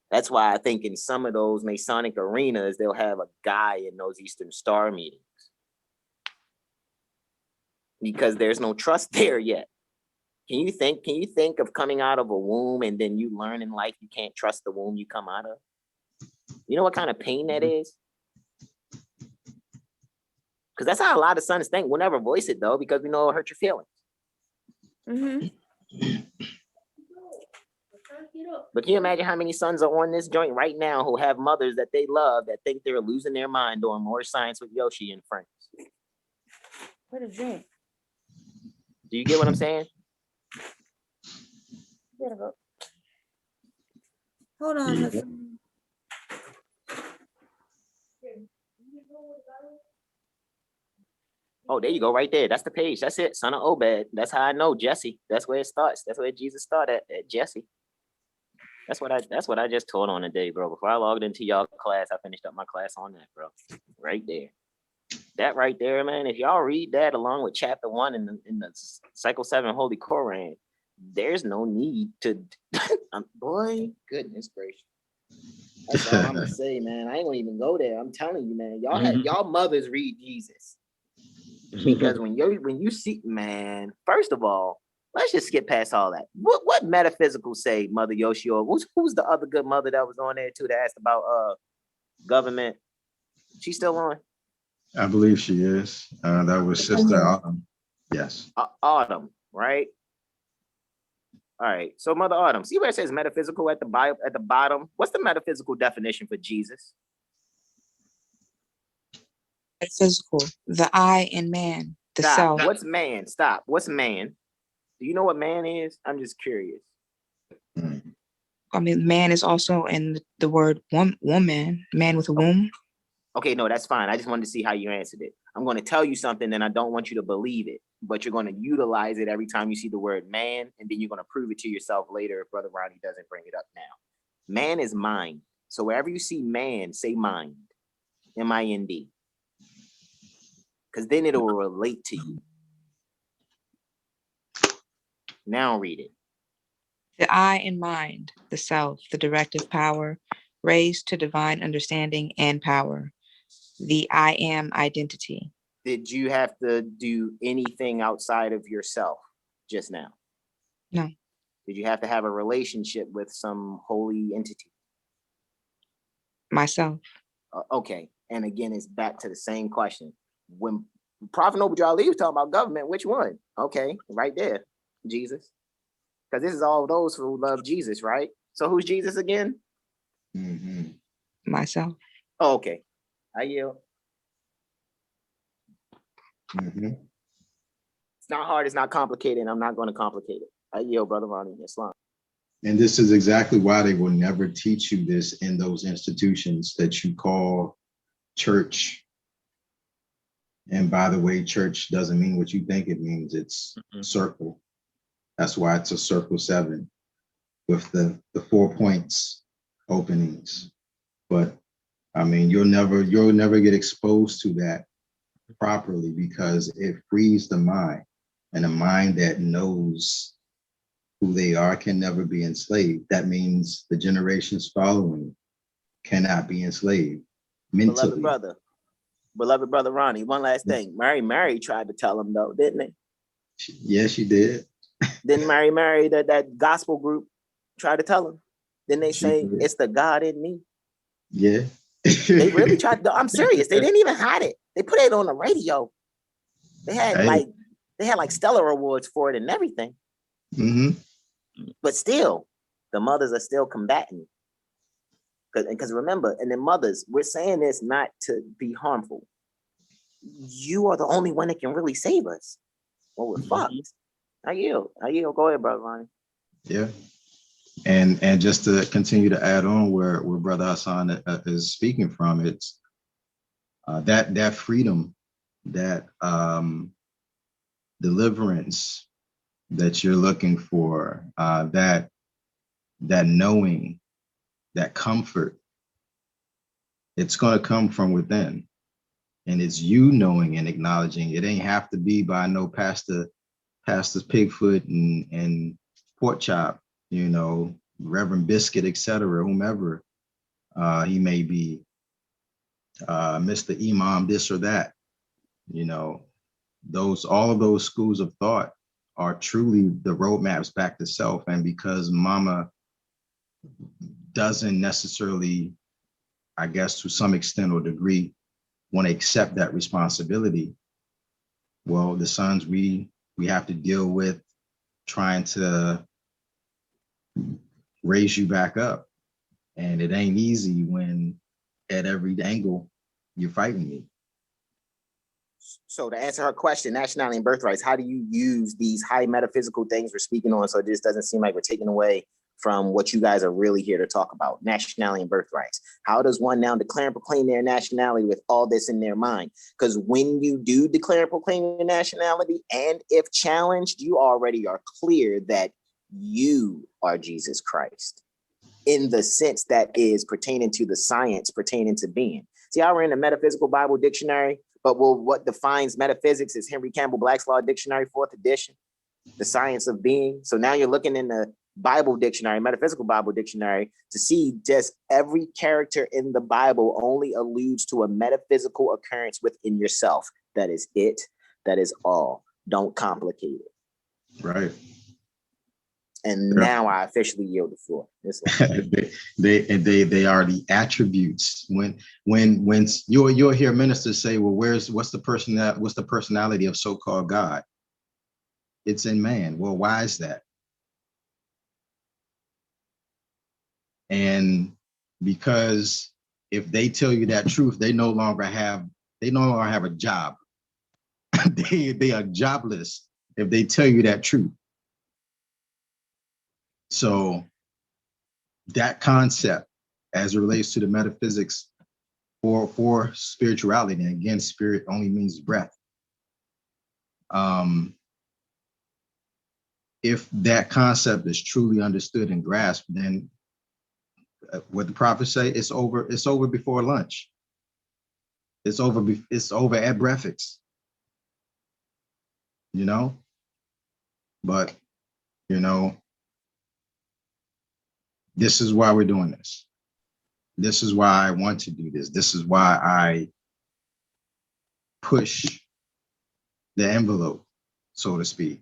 [SPEAKER 14] That's why I think in some of those Masonic arenas, they'll have a guy in those Eastern Star meetings. Because there's no trust there yet. Can you think of coming out of a womb and then you learn in life you can't trust the womb you come out of? You know what kind of pain that is? Because that's how a lot of sons think. We'll never voice it though, because we know it'll hurt your feelings. But can you imagine how many sons are on this joint right now who have mothers that they love that think they're losing their mind doing more science with Yoshi and friends?
[SPEAKER 3] What is that?
[SPEAKER 14] Do you get what I'm saying?
[SPEAKER 3] Hold on.
[SPEAKER 14] Yeah. Oh, there you go, right there. That's the page. That's it. Son of Obed. That's how I know Jesse. That's where it starts. That's where Jesus started at Jesse. That's what I just taught on today, bro. Before I logged into y'all class, I finished up my class on that, bro. Right there. That right there, man. If y'all read that along with chapter 1 in the Cycle 7 Holy Koran, there's no need to. Boy, goodness gracious. That's all I'm gonna say, man. I ain't gonna even go there. I'm telling you, man. Y'all mothers read Jesus. Because when you see, man, first of all, let's just skip past all that. What metaphysical say, Mother Yoshio? Who's the other good mother that was on there too that asked about government? She's still on?
[SPEAKER 8] I believe she is. That was Sister Autumn. Yes.
[SPEAKER 14] Autumn, right? All right. So Mother Autumn, see where it says metaphysical at the bottom? What's the metaphysical definition for Jesus?
[SPEAKER 4] Metaphysical, the I in man, the self.
[SPEAKER 14] What's man? Stop. What's man? Do you know what man is? I'm just curious.
[SPEAKER 4] I mean, man is also in the word woman, man with a womb.
[SPEAKER 14] Okay, no, that's fine. I just wanted to see how you answered it. I'm going to tell you something, and I don't want you to believe it, but you're going to utilize it every time you see the word man, and then you're going to prove it to yourself later if Brother Ronnie doesn't bring it up now. Man is mind. So wherever you see man, say mind. M-I-N-D. Because then it'll relate to you. Now read it.
[SPEAKER 4] The I in mind, the self, the directive power, raised to divine understanding and power. The I am identity.
[SPEAKER 14] Did you have to do anything outside of yourself just now?
[SPEAKER 4] No.
[SPEAKER 14] Did you have to have a relationship with some holy entity?
[SPEAKER 4] Myself.
[SPEAKER 14] Okay. And again, it's back to the same question. When Prophet Noble Ali was talking about government, which one? Okay, right there, Jesus. Because this is all those who love Jesus, right? So who's Jesus again?
[SPEAKER 8] Mm-hmm.
[SPEAKER 4] Myself.
[SPEAKER 14] Oh, okay. I yield.
[SPEAKER 8] Mm-hmm.
[SPEAKER 14] It's not hard. It's not complicated. And I'm not going to complicate it. I yield, Brother Ronnie. Islam.
[SPEAKER 8] And this is exactly why they will never teach you this in those institutions that you call church. And by the way, church doesn't mean what you think it means. It's circle. That's why it's a circle 7 with the 4 points openings. But I mean, you'll never get exposed to that properly because it frees the mind, and a mind that knows who they are can never be enslaved. That means the generations following cannot be enslaved mentally.
[SPEAKER 14] Beloved brother Ronnie, one last thing. Mary tried to tell him though, didn't they?
[SPEAKER 8] Yes, she did.
[SPEAKER 14] Didn't Mary that gospel group try to tell him? Didn't they say it's the God in me?
[SPEAKER 8] Yeah.
[SPEAKER 14] They really tried. I'm serious. They didn't even hide it. They put it on the radio. They had like stellar awards for it and everything.
[SPEAKER 8] Mm-hmm.
[SPEAKER 14] But still, the mothers are still combating. Because remember, and the mothers, we're saying this not to be harmful. You are the only one that can really save us. Well, we're fucked. I yield. Go ahead, Brother Ronnie.
[SPEAKER 8] Yeah. And just to continue to add on where Brother Hassan is speaking from, it's that freedom, that deliverance that you're looking for, that knowing, that comfort, it's going to come from within. And it's you knowing and acknowledging. It ain't have to be by no pastor's Pigfoot and pork chop, Reverend Biscuit, etc., whomever he may be, Mr. Imam, this or that. You know, all of those schools of thought are truly the roadmaps back to self. And because mama doesn't necessarily, I guess, to some extent or degree, want to accept that responsibility, well, the sons, we have to deal with trying to raise you back up. And it ain't easy when at every angle you're fighting me.
[SPEAKER 14] So to answer her question, nationality and birthrights, how do you use these high metaphysical things we're speaking on so this doesn't seem like we're taking away from what you guys are really here to talk about, nationality and birthrights? How does one now declare and proclaim their nationality with all this in their mind? Because when you do declare and proclaim your nationality, and if challenged, you already are clear that you are Jesus Christ in the sense that is pertaining to the science pertaining to being. See, I ran the Metaphysical Bible Dictionary, but what defines metaphysics is Henry Campbell Black's Law Dictionary, 4th edition, the science of being. So now you're looking in the Bible Dictionary, Metaphysical Bible Dictionary, to see just every character in the Bible only alludes to a metaphysical occurrence within yourself. That is it. That is all. Don't complicate it.
[SPEAKER 8] Right.
[SPEAKER 14] And now I officially yield the floor.
[SPEAKER 8] they are the attributes. When you'll hear ministers say, well, what's the personality of so-called God? It's in man. Well, why is that? And because if they tell you that truth, they no longer have a job. they are jobless if they tell you that truth. So that concept, as it relates to the metaphysics for spirituality, and again, spirit only means breath. If that concept is truly understood and grasped, then what the prophets say, it's over before lunch. It's over at breakfast. You know, but you know, this is why we're doing this. This is why I want to do this. This is why I push the envelope, so to speak,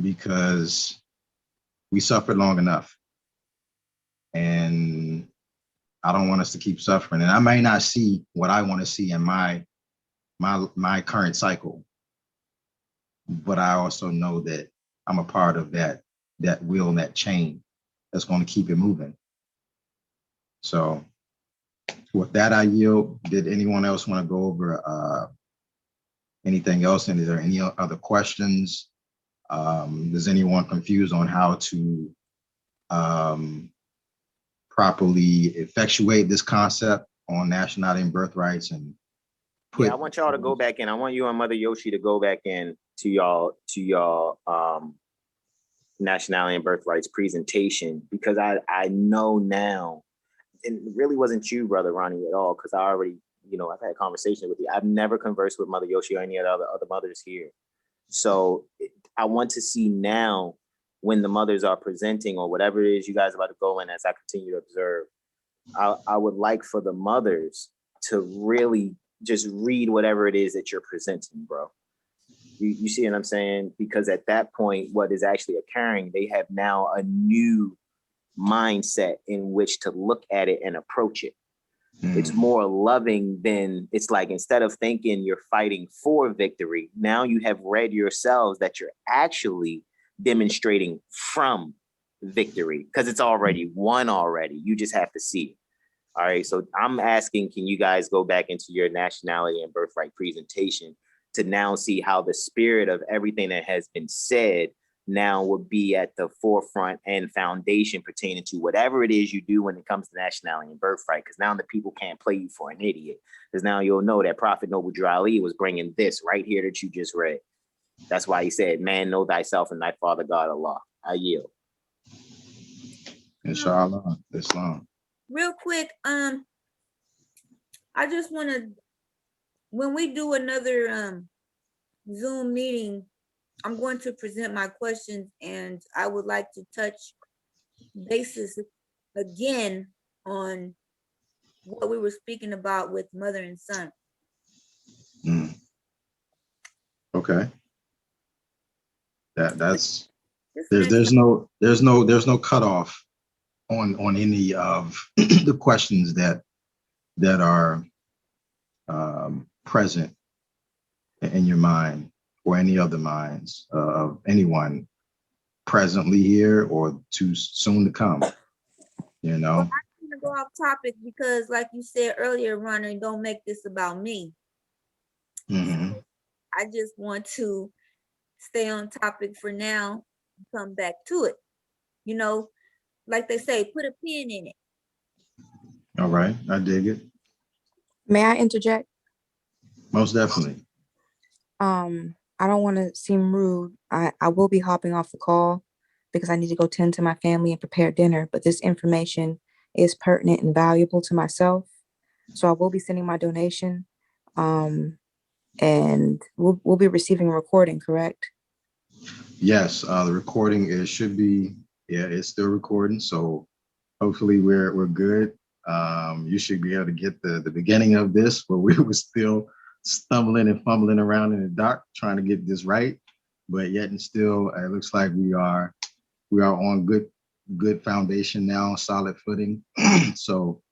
[SPEAKER 8] because we suffered long enough. And I don't want us to keep suffering. And I may not see what I want to see in my current cycle, but I also know that I'm a part of that wheel and that chain that's going to keep it moving. So with that, I yield. Did anyone else want to go over anything else? And is there any other questions? Is anyone confused on how to properly effectuate this concept on nationality and birthrights? And
[SPEAKER 14] yeah, I want y'all to go back in. I want you and Mother Yoshi to go back in to y'all nationality and birthrights presentation, because I know now, and it really wasn't you, Brother Ronnie, at all, because I already, I've had a conversation with you. I've never conversed with Mother Yoshi or any of the other mothers here. So I want to see now, when the mothers are presenting or whatever it is you guys are about to go in, as I continue to observe, I would like for the mothers to really just read whatever it is that you're presenting, bro. You see what I'm saying? Because at that point, what is actually occurring, they have now a new mindset in which to look at it and approach it. It's more loving than, it's like, instead of thinking you're fighting for victory, now you have read yourselves that you're actually demonstrating from victory, because it's already won already. You just have to see it. All right. So I'm asking, can you guys go back into your nationality and birthright presentation to now see how the spirit of everything that has been said now would be at the forefront and foundation pertaining to whatever it is you do when it comes to nationality and birthright? Because now the people can't play you for an idiot, because now you'll know that Prophet Noble Drew Ali was bringing this right here that you just read. That's why he said, man, know thyself and thy father God Allah. I yield.
[SPEAKER 8] Inshallah, Islam.
[SPEAKER 3] Real quick, I just want to, when we do another Zoom meeting, I'm going to present my questions, and I would like to touch basis again on what we were speaking about with mother and son.
[SPEAKER 8] Okay. That's there's no cutoff on any of the questions that are present in your mind or any other minds of anyone presently here or too soon to come. You know.
[SPEAKER 3] Well, I'm gonna go off topic because, like you said earlier, Ronnie, don't make this about me. So I just want to stay on topic for now, come back to it. You know, like they say, put a pin in it.
[SPEAKER 8] All right, I dig it.
[SPEAKER 4] May I interject?
[SPEAKER 8] Most definitely.
[SPEAKER 4] I don't want to seem rude. I will be hopping off the call because I need to go tend to my family and prepare dinner, but this information is pertinent and valuable to myself. So I will be sending my donation. And we'll be receiving a recording, correct?
[SPEAKER 8] Yes, the recording should be, it's still recording. So hopefully we're good. You should be able to get the beginning of this where we were still stumbling and fumbling around in the dark trying to get this right, but yet and still it looks like we are on good foundation now, solid footing. So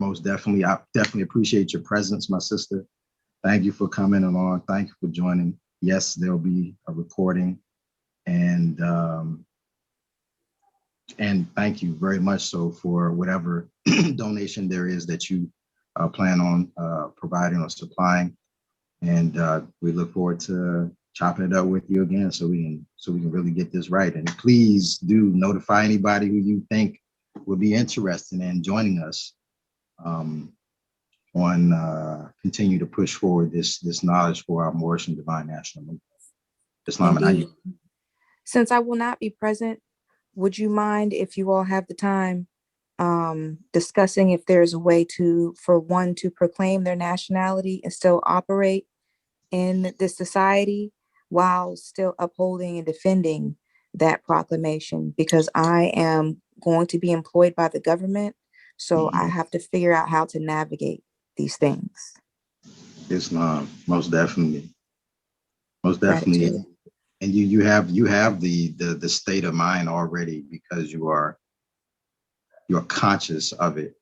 [SPEAKER 8] most definitely, I definitely appreciate your presence, my sister. Thank you for coming along. Thank you for joining. Yes, there'll be a recording, and thank you very much so for whatever donation there is that you plan on providing or supplying. And we look forward to chopping it up with you again so we can really get this right. And please do notify anybody who you think would be interested in joining us on continue to push forward this knowledge for our Moorish and divine national movement. Islam and Hajj.
[SPEAKER 4] Since I will not be present, would you mind if you all have the time discussing if there's a way for one to proclaim their nationality and still operate in this society while still upholding and defending that proclamation? Because I am going to be employed by the government, so I have to figure out how to navigate these things.
[SPEAKER 8] Islam, most definitely. And you have the state of mind already because you're conscious of it.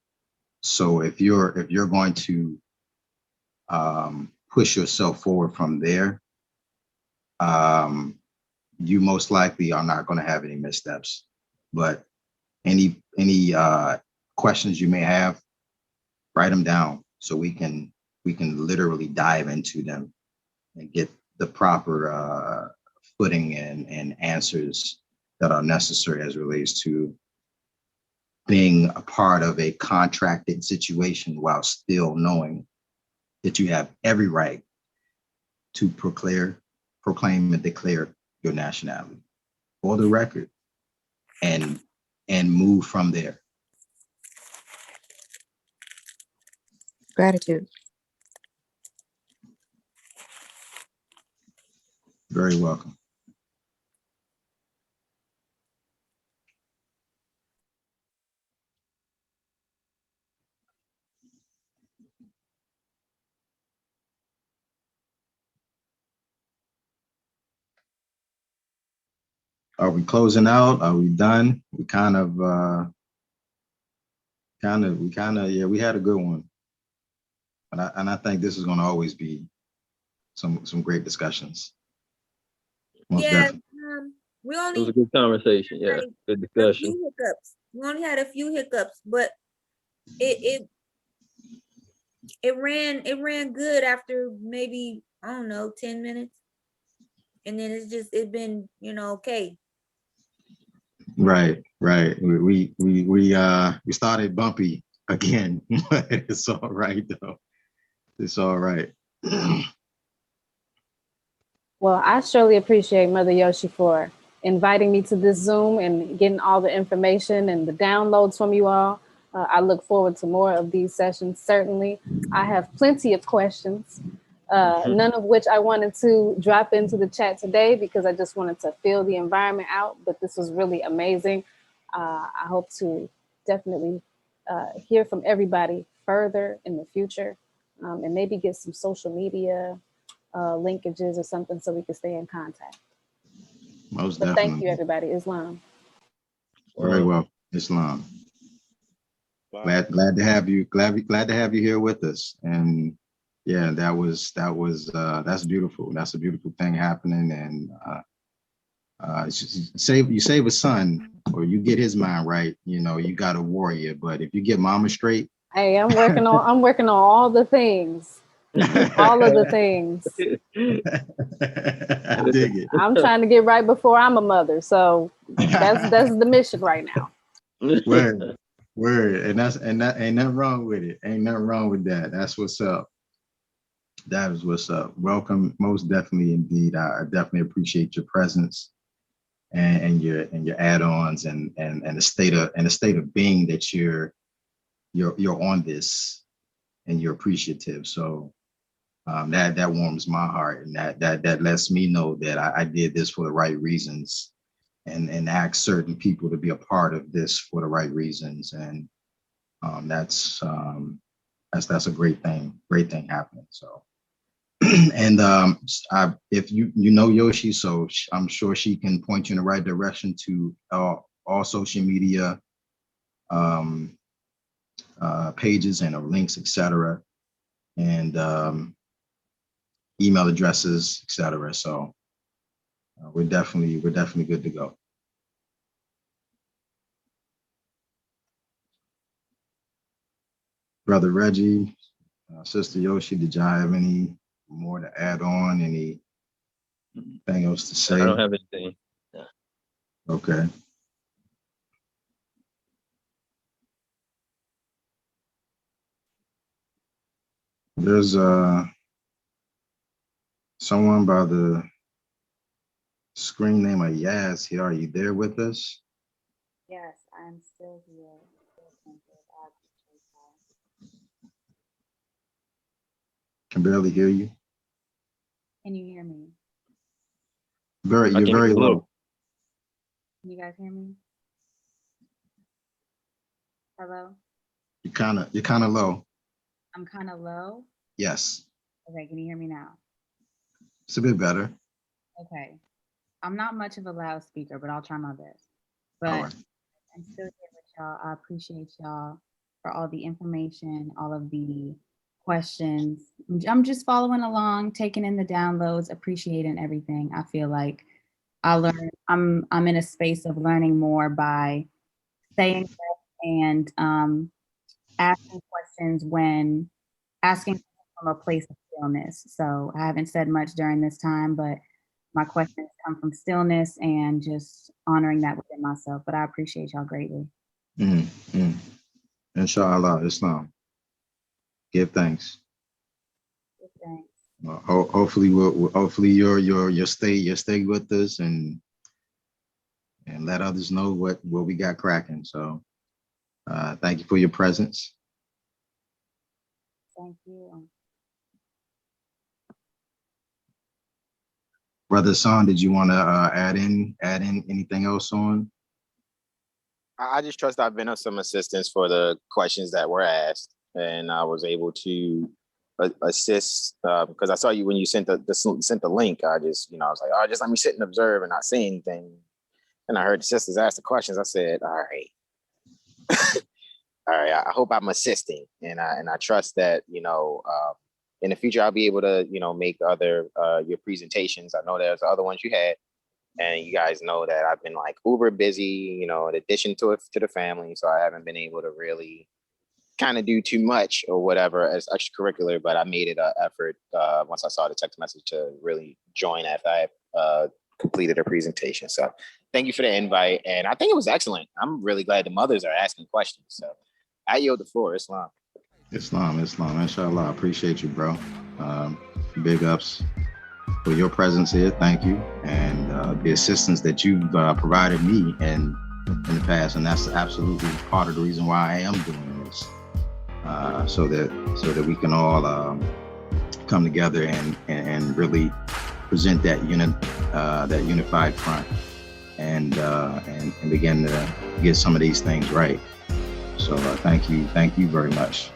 [SPEAKER 8] So if you're going to push yourself forward from there, you most likely are not going to have any missteps. But any questions you may have, write them down so we can literally dive into them and get the proper footing and answers that are necessary as it relates to being a part of a contracted situation while still knowing that you have every right to proclaim and declare your nationality for the record and move from there.
[SPEAKER 4] Gratitude.
[SPEAKER 8] Very welcome. Are we closing out? Are we done? We we had a good one. And I think this is going to always be some great discussions. Most definitely.
[SPEAKER 3] We
[SPEAKER 6] It was a good conversation. Yeah, good discussion.
[SPEAKER 3] Hiccups. We only had a few hiccups, but it ran good after maybe, I don't know, 10 minutes. And then it's been, okay.
[SPEAKER 8] Right. We started bumpy again, but it's all right though. It's all right.
[SPEAKER 7] Well, I surely appreciate Mother Yoshi for inviting me to this Zoom and getting all the information and the downloads from you all. I look forward to more of these sessions, certainly. I have plenty of questions, none of which I wanted to drop into the chat today because I just wanted to feel the environment out, but this was really amazing. I hope to definitely hear from everybody further in the future, and maybe get some social media linkages or something so we can stay in contact.
[SPEAKER 8] Most
[SPEAKER 7] But
[SPEAKER 8] definitely.
[SPEAKER 7] thank you, everybody. Islam.
[SPEAKER 8] Very well, Islam. Glad to have you. Glad to have you here with us. And yeah, that's beautiful. That's a beautiful thing happening. And you save a son, or you get his mind right. You know, you got a warrior. But if you get mama straight,
[SPEAKER 7] Hey, I'm working on all the things. All of the things.
[SPEAKER 8] I dig it.
[SPEAKER 7] I'm trying to get right before I'm a mother. So that's the mission right now.
[SPEAKER 8] Word. And ain't nothing wrong with it. Ain't nothing wrong with that. That's what's up. That is what's up. Welcome, most definitely indeed. I definitely appreciate your presence and your add-ons and the state of being that you're on this and you're appreciative. So that warms my heart, and that lets me know that I did this for the right reasons, and ask certain people to be a part of this for the right reasons. And that's a great thing happening. So and if you know Yoshi, so I'm sure she can point you in the right direction to all social media pages and links, etc., and email addresses, etc. So we're definitely good to go. Brother Reggie, Sister Yoshi, did y'all have any more to add on? Anything else to say?
[SPEAKER 6] I don't have anything. Yeah.
[SPEAKER 8] Okay. There's someone by the screen name of Yaz here. Are you there with us?
[SPEAKER 10] Yes, I'm still here.
[SPEAKER 8] Can barely hear you.
[SPEAKER 10] Can you hear me?
[SPEAKER 8] You're very low.
[SPEAKER 10] Can you guys hear me? Hello?
[SPEAKER 8] You're kind of low.
[SPEAKER 10] I'm kind of low?
[SPEAKER 8] Yes.
[SPEAKER 10] Okay, can you hear me now?
[SPEAKER 8] It's a bit better.
[SPEAKER 10] Okay. I'm not much of a loudspeaker, but I'll try my best. But
[SPEAKER 8] All right.
[SPEAKER 10] I'm still here with y'all. I appreciate y'all for all the information, all of the questions. I'm just following along, taking in the downloads, appreciating everything. I feel like I'm in a space of learning more by saying and asking questions when asking from a place of stillness. So I haven't said much during this time, but my questions come from stillness and just honoring that within myself. But I appreciate y'all greatly.
[SPEAKER 8] Inshallah, Islam. Give thanks.
[SPEAKER 10] Give thanks.
[SPEAKER 8] Hopefully you'll stay with us and let others know what we got cracking. So thank you for your presence.
[SPEAKER 10] Thank you.
[SPEAKER 8] Brother Son, did you want to add in anything else on?
[SPEAKER 14] I just trust I've been of some assistance for the questions that were asked, and I was able to assist because I saw you when you sent the link. I just, I was like, oh, just let me sit and observe and not say anything. And I heard the sisters ask the questions. I said, all right, all right. I hope I'm assisting, and I trust that in the future I'll be able to make other your presentations. I know there's other ones you had. And you guys know that I've been like uber busy, in addition to the family. So I haven't been able to really kind of do too much or whatever as extracurricular, but I made it an effort once I saw the text message to really join after I completed a presentation. So thank you for the invite. And I think it was excellent. I'm really glad the mothers are asking questions. So I yield the floor. Islam.
[SPEAKER 8] Inshallah. I appreciate you, bro. Big ups for your presence here. Thank you. And the assistance that you've provided me in the past. And that's absolutely part of the reason why I am doing this. So that we can all come together and really present that unified front and begin to get some of these things right. So thank you very much,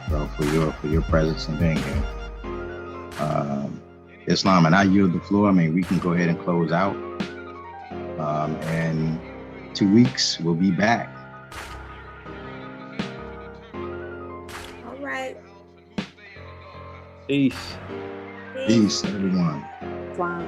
[SPEAKER 8] bro, for your presence and being here. Islam, and I yield the floor. I mean, we can go ahead and close out. And 2 weeks, we'll be back.
[SPEAKER 3] All right.
[SPEAKER 6] Peace.
[SPEAKER 8] Peace, everyone.
[SPEAKER 7] Wow.